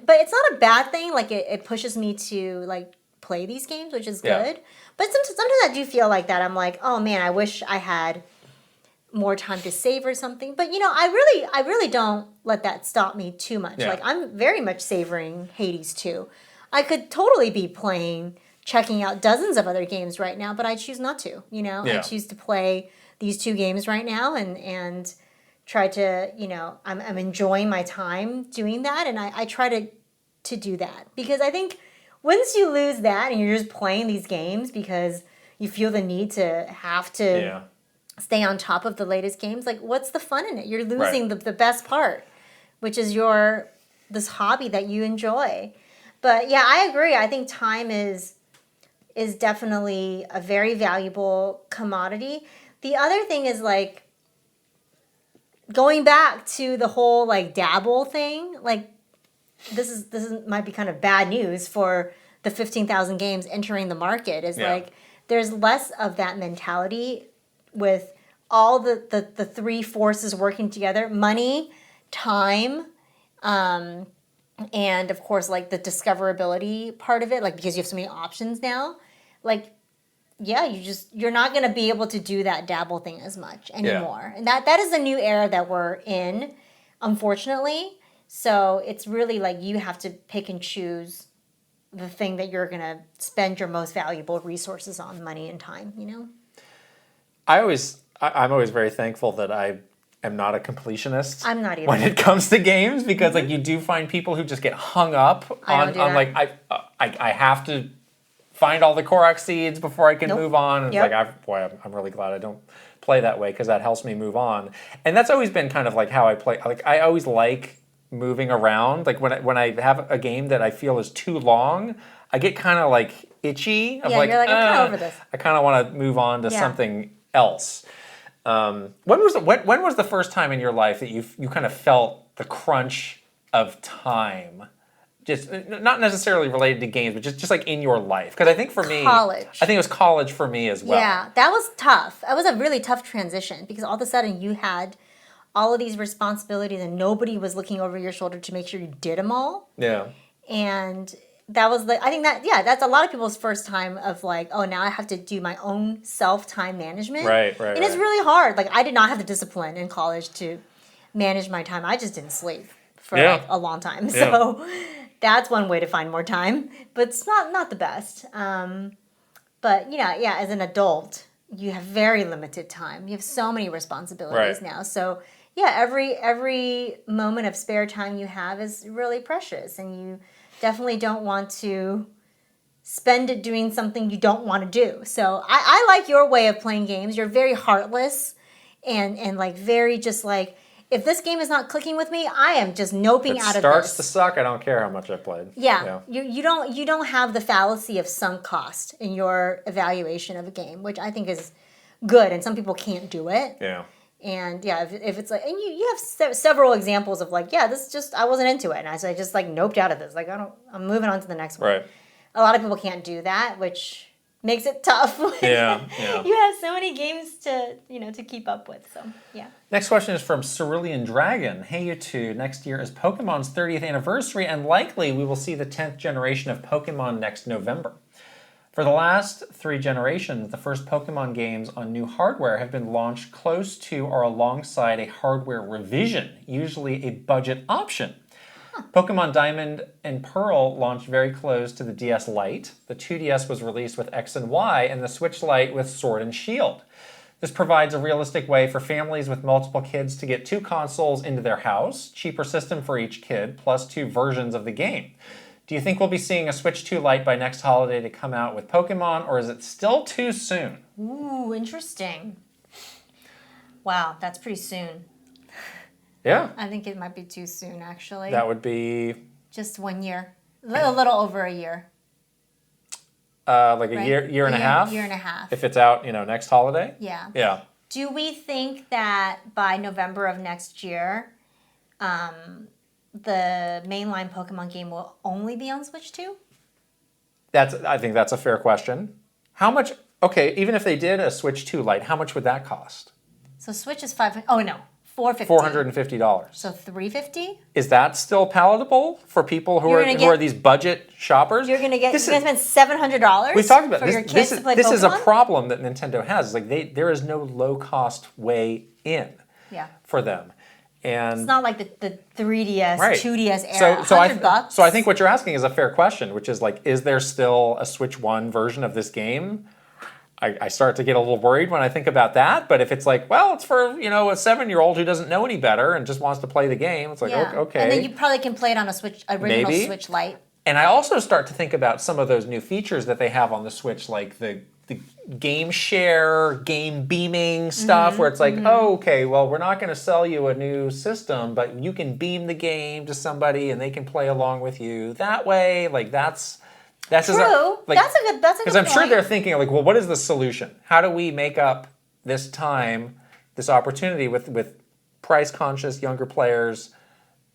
But it's not a bad thing. Like it pushes me to like play these games, which is Yeah. good. But sometimes I do feel like that. I'm like, oh man, I wish I had more time to savor something. But I really don't let that stop me too much. Yeah. Like I'm very much savoring Hades 2. I could totally be checking out dozens of other games right now, but I choose not to. Yeah. I choose to play these 2 games right now and try to, I'm enjoying my time doing that, and I try to do that. Because I think once you lose that and you're just playing these games because you feel the need to have to Yeah. stay on top of the latest games, like what's the fun in it? You're losing Right. the best part, which is this hobby that you enjoy. But yeah, I agree. I think time is definitely a very valuable commodity. The other thing is like going back to the whole like dabble thing, like this might be kind of bad news for the 15,000 games entering the market, is Yeah. like there's less of that mentality with all the 3 forces working together: money, time, and of course like the discoverability part of it, like because you have so many options now. Like, yeah, you're not going to be able to do that dabble thing as much anymore. And that is the new era that we're in, unfortunately. So it's really like you have to pick and choose the thing that you're going to spend your most valuable resources on, money and time, I'm always very thankful that I am not a completionist. I'm not either. When it comes to games, because like you do find people who just get hung up on like I have to find all the Korok seeds before I can move on. And Yep. it's like, I'm really glad I don't play that way because that helps me move on. And that's always been kind of like how I play. Like I always like moving around. Like when I have a game that I feel is too long, I get kind of like itchy. You're like, I'm kind of over this. I kind of want to move on to something else. When was the first time in your life that you kind of felt the crunch of time? Just not necessarily related to games, but just like in your life. Because I think for me, college. I think it was college for me as well. Yeah, that was tough. That was a really tough transition because all of a sudden you had all of these responsibilities and nobody was looking over your shoulder to make sure you did them all. Yeah. And that was I think that's a lot of people's first time of like, oh, now I have to do my own time management. Right. And it's really hard. Like I did not have the discipline in college to manage my time. I just didn't sleep for like a long time. Yeah. So that's one way to find more time, but it's not the best. But as an adult, you have very limited time. You have so many responsibilities now. So yeah, every moment of spare time you have is really precious, and you definitely don't want to spend it doing something you don't want to do. So I like your way of playing games. You're very heartless and like very just like, if this game is not clicking with me, I am just noping out of this. It starts to suck. I don't care how much I played. Yeah. You don't have the fallacy of sunk cost in your evaluation of a game, which I think is good, and some people can't do it. Yeah. And yeah, if it's like, and you have several examples of like, yeah, this just, I wasn't into it, and I just like noped out of this. Like I'm moving on to the next one. Right. A lot of people can't do that, which makes it tough. Yeah. You have so many games to keep up with. So yeah. Next question is from Cerulean Dragon. Hey, you two. Next year is Pokemon's 30th anniversary, and likely we will see the 10th generation of Pokemon next November. For the last 3 generations, the first Pokemon games on new hardware have been launched close to or alongside a hardware revision, usually a budget option. Pokemon Diamond and Pearl launched very close to the DS Lite. The 2DS was released with X and Y, and the Switch Lite with Sword and Shield. This provides a realistic way for families with multiple kids to get 2 consoles into their house, cheaper system for each kid, plus 2 versions of the game. Do you think we'll be seeing a Switch 2 Lite by next holiday to come out with Pokemon, or is it still too soon? Ooh, interesting. Wow, that's pretty soon. Yeah. I think it might be too soon, actually. That would be... Just 1 year. A little over a year. Like a year and a half? Year and a half. If it's out, next holiday? Yeah. Yeah. Do we think that by November of next year, the mainline Pokemon game will only be on Switch 2? I think that's a fair question. How much... Okay, even if they did a Switch 2 Lite, how much would that cost? So Switch is $500... Oh, no. $450. $450. So $350? Is that still palatable for people who are these budget shoppers? You're going to spend $700 we've talked about for this, your kids to play Pokemon? This is a problem that Nintendo has. Like there is no low-cost way in for them. And it's not like the 3DS, 2DS era, $100. So I think what you're asking is a fair question, which is like, is there still a Switch 1 version of this game? I start to get a little worried when I think about that, but if it's like, well, it's for, a 7-year-old who doesn't know any better and just wants to play the game, it's like, okay. And then you probably can play it on a original Switch Lite. And I also start to think about some of those new features that they have on the Switch, like the game share, game beaming stuff, where it's like, oh, okay, well, we're not going to sell you a new system, but you can beam the game to somebody and they can play along with you that way. Like that's true. That's a good because I'm sure they're thinking like, well, what is the solution? How do we make up this time, this opportunity with price-conscious younger players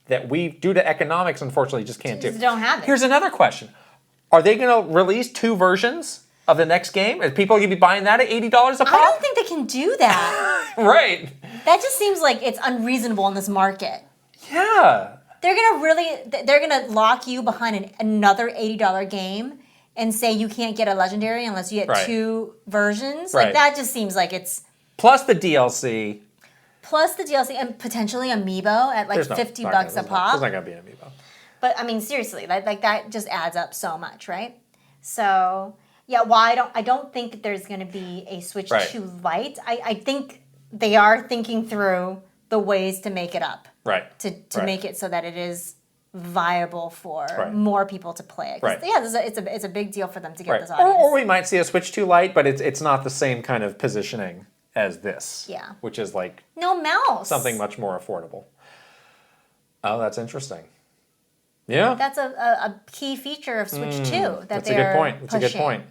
that we, due to economics, unfortunately, just can't do? Don't have it. Here's another question: are they going to release 2 versions of the next game? Are people going to be buying that at $80 a pop? I don't think they can do that. Right. That just seems like it's unreasonable in this market. Yeah. They're gonna lock you behind another $80 game and say you can't get a legendary unless you get 2 versions. Right. Like that just seems like it's plus the DLC and potentially Amiibo at like $50 a pop. There's not gonna be an Amiibo. But I mean, seriously, like that just adds up so much, right? So yeah, I don't think there's gonna be a Switch 2 Lite. I think they are thinking through the ways to make it up. Right. To make it so that it is viable for more people to play it. Right. Yeah, it's a big deal for them to get this audience. Or we might see a Switch 2 Lite, but it's not the same kind of positioning as this. Yeah. Which is like no mouse. Something much more affordable. Oh, that's interesting. Yeah. That's a key feature of Switch 2 that's a good point. That's a good point.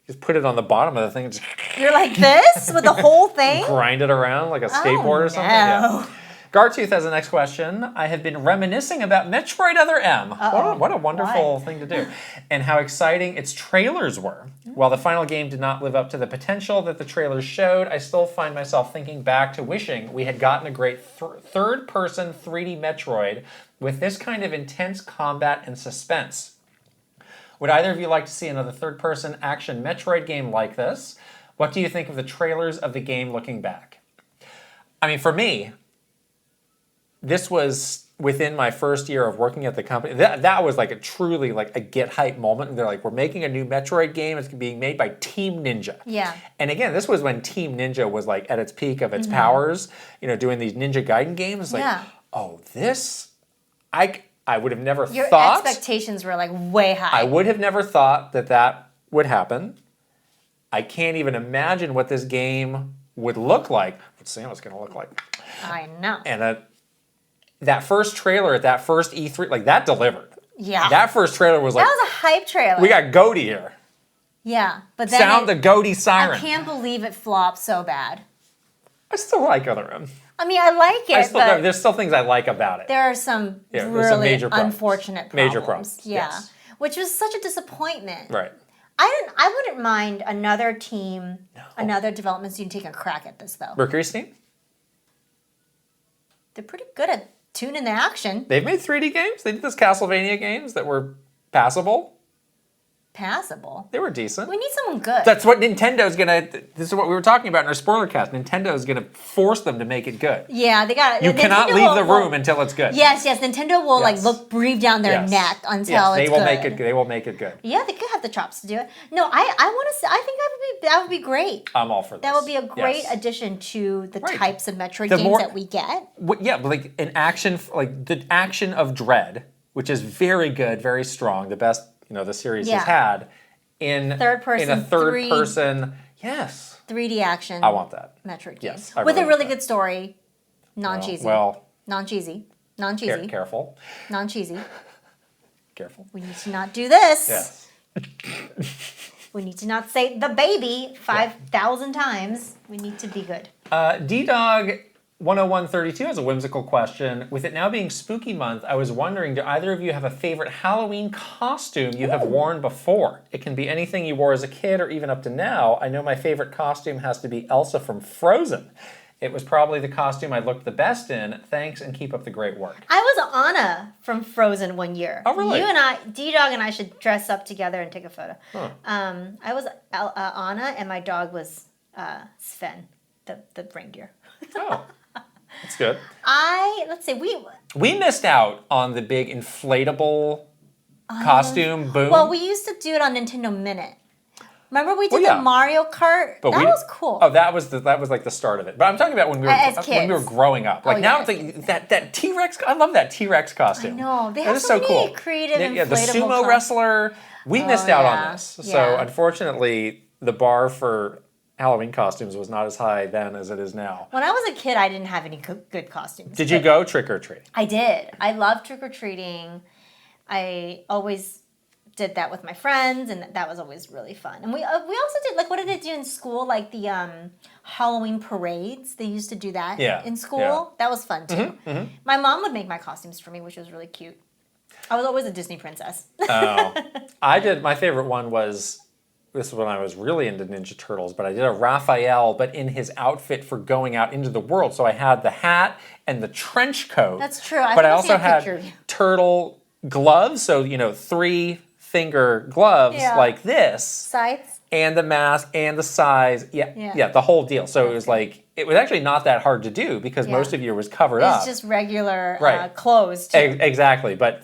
Just put it on the bottom of the thing and just You're like this with the whole thing? Grind it around like a skateboard or something. Yeah. Gartooth has the next question. I have been reminiscing about Metroid Other M. What a wonderful thing to do. And how exciting its trailers were. While the final game did not live up to the potential that the trailers showed, I still find myself thinking back to wishing we had gotten a great third-person 3D Metroid with this kind of intense combat and suspense. Would either of you like to see another third-person action Metroid game like this? What do you think of the trailers of the game looking back? I mean, for me, this was within my first year of working at the company. That was like a truly like a get hype moment. And they're like, we're making a new Metroid game. It's being made by Team Ninja. Yeah. And again, this was when Team Ninja was like at its peak of its powers, doing these Ninja Gaiden games. Like, oh, this, I would have never thought. Your expectations were like way high. I would have never thought that would happen. I can't even imagine what this game would look like. What Samus going to look like. I know. And that first trailer at that first E3, like that delivered. Yeah. That first trailer was like... That was a hype trailer. We got Goaty here. Yeah. But then Sound the Goaty siren. I can't believe it flopped so bad. I still like Other M. I mean, I like it, but... There's still things I like about it. There are some really unfortunate problems. Major problems, yeah. Yes. Which was such a disappointment. Right. I wouldn't mind another team, another development team taking a crack at this, though. Mercury Steam? They're pretty good at tuning the action. They've made 3D games. They did those Castlevania games that were passable. passable. They were decent. We need someone good. That's what Nintendo's gonna. This is what we were talking about in our spoiler cast. Nintendo's gonna force them to make it good. Yeah, they got. You cannot leave the room until it's good. Yes, Nintendo will breathe down their neck until it's good. They will make it good. Yeah, they could have the chops to do it. No, I want to. I think that would be great. I'm all for this. That would be a great addition to the types of Metroid games that we get. Yeah, but like an action, like the action of Dread, which is very good, very strong, the best the series has had. In third person, yes. 3D action. I want that. Metroid games. Yes, with a really good story, non-cheesy. Non-cheesy. Careful. Non-cheesy. Careful. We need to not do this. Yes. We need to not say the baby 5,000 times. We need to be good. D-Dog 10132 has a whimsical question. With it now being spooky month, I was wondering, do either of you have a favorite Halloween costume you have worn before? It can be anything you wore as a kid or even up to now. I know my favorite costume has to be Elsa from Frozen. It was probably the costume I looked the best in. Thanks and keep up the great work. I was Anna from Frozen one year. Oh, really? You and I, D-Dog and I should dress up together and take a photo. Huh. I was Anna and my dog was Sven, the reindeer. Oh. That's good. Let's see, we missed out on the big inflatable costume boom. Well, we used to do it on Nintendo Minute. Remember we did the Mario Kart? But that was cool. Oh, that was like the start of it. But I'm talking about when we were growing up. Like now I'm thinking that T-Rex. I love that T-Rex costume. I know they have so many creative inflatable. The sumo wrestler. We missed out on this. Yeah. So unfortunately, the bar for Halloween costumes was not as high then as it is now. When I was a kid, I didn't have any good costumes. Did you go trick or treat? I did. I loved trick or treating. I always did that with my friends, and that was always really fun. And we also did, like, what did it do in school? Like the Halloween parades. They used to do that in school. Yeah. That was fun too. Mm-hmm, mm-hmm. My mom would make my costumes for me, which was really cute. I was always a Disney princess. Oh, I did. My favorite one was. This is when I was really into Ninja Turtles, but I did a Raphael, but in his outfit for going out into the world. So I had the hat and the trench coat. That's true. But I also had turtle gloves, so 3-finger gloves like this. Sides. And the mask and the size. Yeah, the whole deal. So it was actually not that hard to do because most of you was covered up. It's just regular clothes too. Exactly, but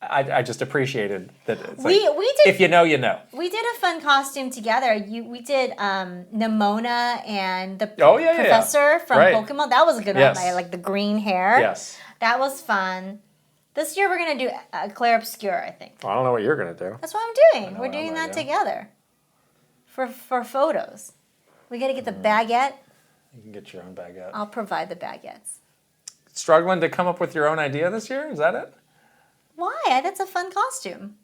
I just appreciated that. We did. If you know, you know. We did a fun costume together. We did Nimona and the professor from Pokemon. That was a good one. I like the green hair. Yes. That was fun. This year we're gonna do Clair Obscur, I think. Well, I don't know what you're gonna do. That's what I'm doing. We're doing that together. For photos. We got to get the baguette. You can get your own baguette. I'll provide the baguettes. Struggling to come up with your own idea this year? Is that it? Why? That's a fun costume.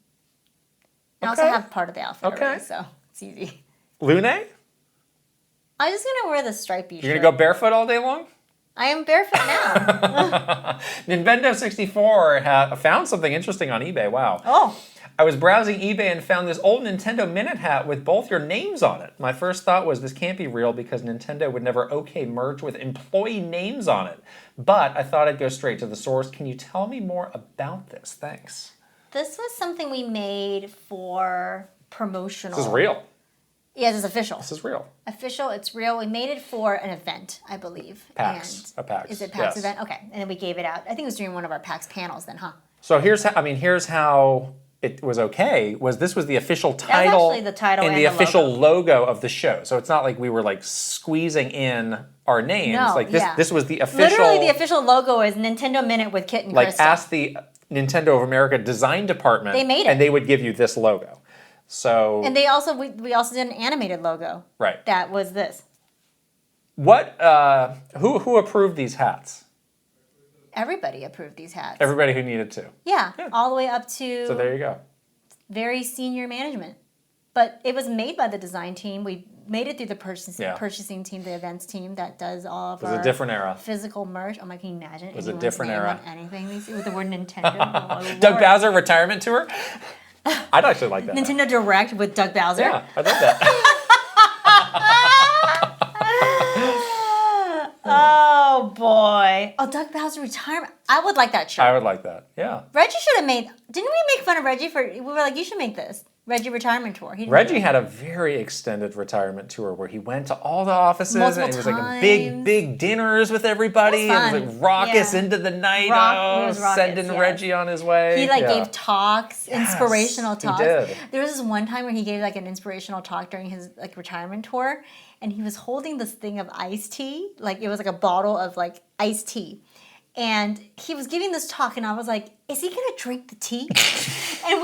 I also have part of the outfit already, so it's easy. Lune? I'm just going to wear the stripy shirt. You're going to go barefoot all day long? I am barefoot now. Nintendo 64 found something interesting on eBay. Wow. Oh. I was browsing eBay and found this old Nintendo Minute hat with both your names on it. My first thought was this can't be real because Nintendo would never merge with employee names on it. But I thought I'd go straight to the source. Can you tell me more about this? Thanks. This was something we made for promotional. This is real. Yeah, this is official. This is real. Official, it's real. We made it for an event, I believe. PAX. A PAX. Is it PAX event? Okay. And then we gave it out. I think it was during one of our PAX panels then, huh? So here's how it was okay. This was the official title, that's actually the title and the official logo of the show. So it's not like we were like squeezing in our names. No, this was the official. Literally, the official logo is Nintendo Minute with Kit and Krysta. Ask the Nintendo of America design department. They made it, and they would give you this logo. So and they also we also did an animated logo. Right. That was this. What? Who approved these hats? Everybody approved these hats. Everybody who needed to. Yeah, all the way up to. So there you go. Very senior management, but it was made by the design team. We made it through the purchasing team, the events team that does all of our. It was a different era. Physical merch. Oh my! Can you imagine? It was a different era. Anything with the word Nintendo. Oh, Doug Bowser retirement tour. I'd actually like that. Nintendo Direct with Doug Bowser. Yeah, I'd love that. Oh boy! Oh, Doug Bowser retirement. I would like that shirt. I would like that. Yeah. Reggie should have made. Didn't we make fun of Reggie for? We were like, you should make this. Reggie retirement tour. Reggie had a very extended retirement tour where he went to all the offices multiple and it was times. like a big dinners with everybody. It was like raucous into the night. Sending Reggie on his way. He gave talks, inspirational talks. He did. There was this one time where he gave an inspirational talk during his retirement tour, and he was holding this thing of iced tea, it was a bottle of iced tea. And he was giving this talk, and I was like, is he going to drink the tea? And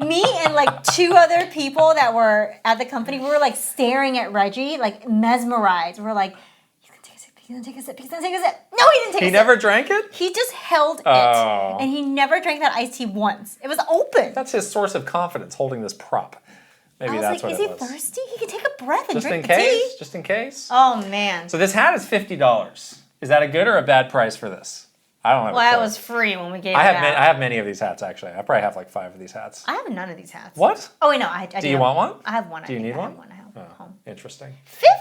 me and 2 other people that were at the company, we were staring at Reggie, mesmerized. We were like, he's going to take a sip, he's going to take a sip, he's going to take a sip. No, he didn't take a sip. He never drank it? He just held it. And he never drank that iced tea once. It was open. That's his source of confidence, holding this prop. Maybe that's what it was. Is he thirsty? He can take a breath and drink the tea. Just in case. Just in case. Oh, man. So this hat is $50. Is that a good or a bad price for this? I don't have a clue. Well, it was free when we gave it I out. have many of these hats, actually. I probably have 5 of these hats. I have none of these hats. What? Oh, wait, no. I do you want one? I have one. Do you need one? I have one. I have home. Interesting.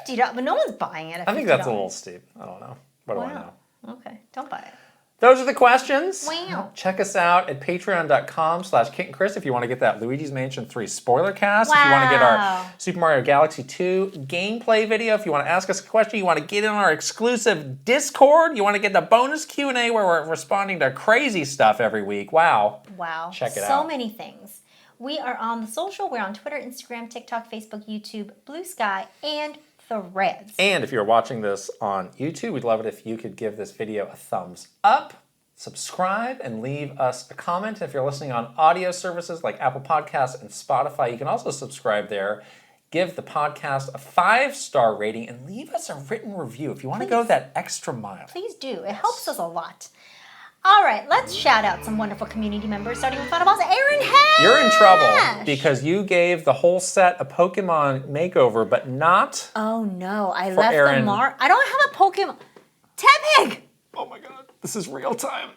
$50, but no one's buying it at $50. I think that's a little steep. I don't know. What do I know? Okay, don't buy it. Those are the questions. Wow. Check us out at patreon.com/KitandChris if you want to get that Luigi's Mansion 3 spoiler cast. If you want to get our Super Mario Galaxy 2 gameplay video. If you want to ask us a question. You want to get in our exclusive Discord. You want to get the bonus Q&A where we're responding to crazy stuff every week. Wow. Check it out. So many things. We are on the social. We're on Twitter, Instagram, TikTok, Facebook, YouTube, Blue Sky, and Threads. And if you're watching this on YouTube, we'd love it if you could give this video a thumbs up, subscribe, and leave us a comment. If you're listening on audio services like Apple Podcasts and Spotify, you can also subscribe there. Give the podcast a 5-star rating and leave us a written review if you want to go that extra mile. Please do. It helps us a lot. All right, let's shout out some wonderful community members, starting with Final Boss Aaron Hash. You're in trouble because you gave the whole set a Pokemon makeover, but not. Oh no, I for left Aaron. the mark. I don't have a Pokemon. Tepig! Oh my god, this is real time.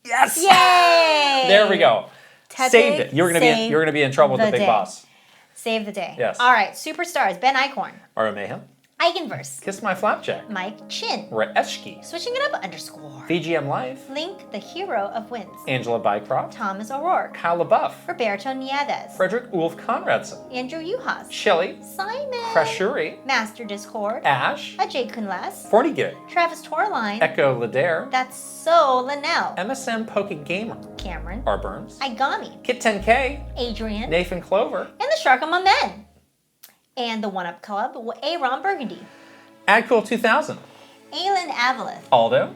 Yes! Yay! There we go. Tepig, Saved it. You're gonna be in trouble with the big boss. Save the day. Yes. All right, superstars: Ben Eichhorn, Aura Mayhem, Eigenverse, Kiss My Flapjack, Mike Chin, Reeshki, Switching It Up _ VGM Life, Link, the hero of wins, Angela Bycroft, Thomas O'Rourke, Kyle LaBeouf, Roberto Nieves, Frederick Ulf Conradson, Andrew Uhas, Chili, Simon, Crashuri, Master Discord, Ash, Ajay Kunles, Fornigig, Travis Torline, Echo Ledare, That's So Linnell, MSM Poke Gamer, Cameron, R. Burns, Igami, Kit 10K, Adrian, Nathan Clover, and the Shark Among Men. And the One Up Club, A. Ron Burgundy, Adcool 2000, Aylin Avalith, Aldo,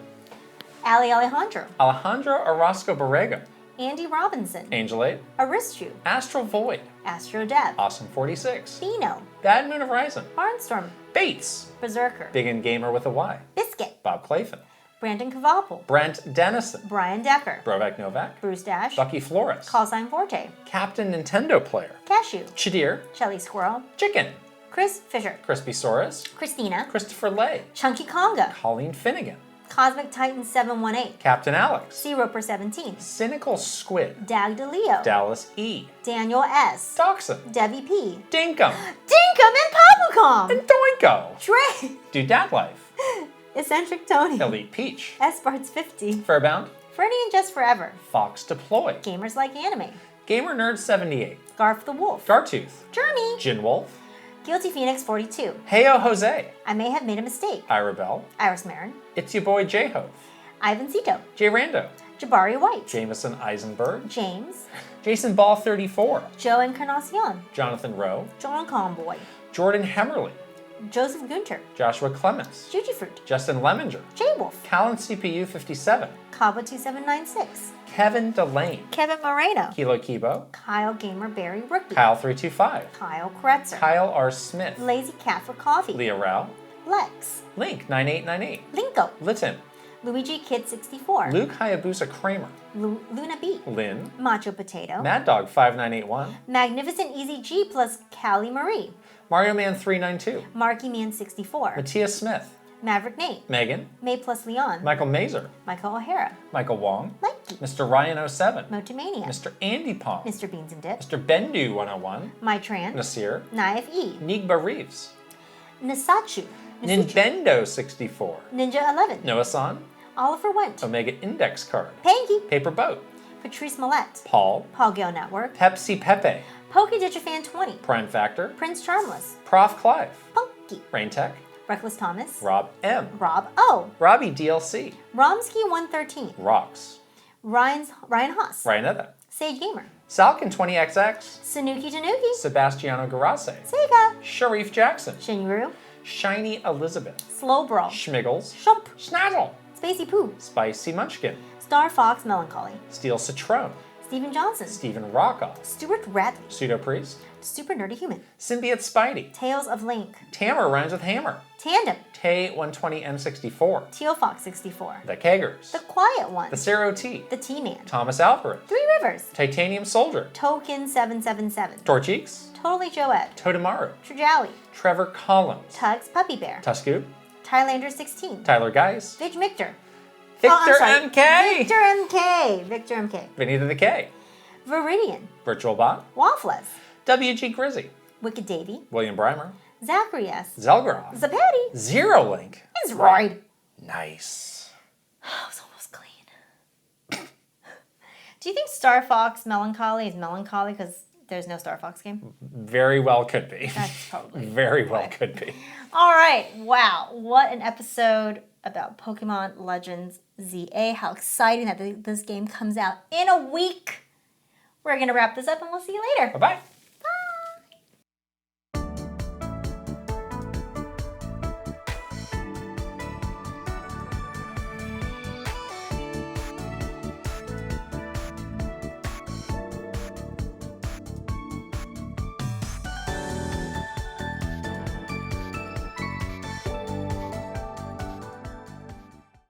Ali Alejandro, Alejandro Orozco Borrego, Andy Robinson, Angel 8, Aristu, Astral Void, Astro Dev, Awesome 46, Bino, Bad Moon Horizon, Barnstorm, Bates, Berserker, Big and Gamer with a Y, Biscuit, Bob Clayton, Brandon Cavalpal, Brent Dennison, Brian Decker, Brovak Novak, Bruce Dash, Bucky Flores, Callsign Forte, Captain Nintendo Player, Cashew, Chadir, Shelly Squirrel, Chicken, Chris Fisher, Crispy Saurus, Christina, Christopher Lay, Chunky Conga, Colleen Finnegan, Cosmic Titan 718, Captain Alex, Sea Roper 17, Cynical Squid, Dag DeLeo, Dallas E, Daniel S, Dachshund, Debbie P, Dinkum, Dinkum and Papucom, and Doinko, Dre, Dudad Life, Eccentric Tony, Elite Peach, Sparts 50, Fairbound, Freddy and Just Forever, Fox Deploy, Gamers Like Anime, Gamer Nerd 78, Garf the Wolf, Gartooth, Jeremy, Jin Wolf, Guilty Phoenix 42, Heyo Jose, I May Have Made a Mistake, Ira Bell, Iris Marin, It's Your Boy J-Hove, Ivan Cito, Jay Rando, Jabari White, Jameson Eisenberg, James, Jason Ball 34, Joe Encarnacion, Jonathan Rowe, John Conboy, Jordan Hemmerly, Joseph Gunter, Joshua Clements, Juji Fruit, Justin Lemminger, Jay Wolf, Callan CPU 57, Kaba 2796, Kevin Delane, Kevin Moreno, Kilo Kibo, Kyle Gamer Berry Rookie, Kyle 325, Kyle Kretzer, Kyle R. Smith, Lazy Cat for Coffee, Leah Rao, Lex, Link 9898, Linko, Litton, Luigi Kid 64, Luke Hayabusa Kramer, Luna B, Lynn, Macho Potato, Mad Dog 5981, Magnificent Easy G plus Callie Marie, Mario Man 392, Marky Man 64, Matthias Smith, Maverick Nate, Megan, May plus Leon, Michael Mazer, Michael O'Hara, Michael Wong, Mikey, Mr. Ryan 07, Motomania, Mr. Andy Pong, Mr. Beans and Dip, Mr. Bendu 101, Mytran, Nasir, Naif E, Nigba Reeves, Nasachu, Nintendo 64, Ninja 11, Noah-san, Oliver Went, Omega Index Card, Panky, Paper Boat, Patrice Millette, Paul, Paul Gale Network, Pepsi Pepe, PokeDigifan 20. Prime Factor. Prince Charmless. Prof. Clive. Punky. Rain Tech. Reckless Thomas. Rob M. Rob O. Robbie DLC. Romsky 113. Rocks. Ryan Haas. Ryanetta. Sage Gamer. Salkin 20XX. Sanuki Tanuki. Sebastiano Garase. Sega. Sharif Jackson. Shinru. Shiny Elizabeth. Slow Brawl. Schmiggles. Shump. Schnazzle. Spacey Poo. Spicy Munchkin. Star Fox Melancholy. Steel Citrone. Stephen Johnson. Stephen Rockoff. Stuart Radley. Pseudo Priest. Super Nerdy Human. Symbiote Spidey. Tales of Link. Tammer rhymes with hammer. Tandem. Tay 120M64. Teal Fox 64. The Keggers. The Quiet One. The Zero T. The T-Man. Thomas Alvarez. Three Rivers. Titanium Soldier. Token 777. Torcheeks. Totally Joette. Totemaru. Trajowie. Trevor Collins. Tugs Puppy Bear. Tuscoop. Tylander 16. Tyler Geis. Vig Victor. Victor MK. Victor MK. Victor MK. Benita the K. Viridian. Virtual Bot. Waffles. WG Grizzy. Wicked Davy. William Breimer. Zachary S. Zelgaroff. Zapati. Zero Link. Zroid. Nice. I was almost clean. Do you think Star Fox Melancholy is melancholy because there's no Star Fox game? Very well could be. That's probably Very well could be. All right. Wow. What an episode about Pokemon Legends ZA. How exciting that this game comes out in a week. We're going to wrap this up and we'll see you later. Bye-bye.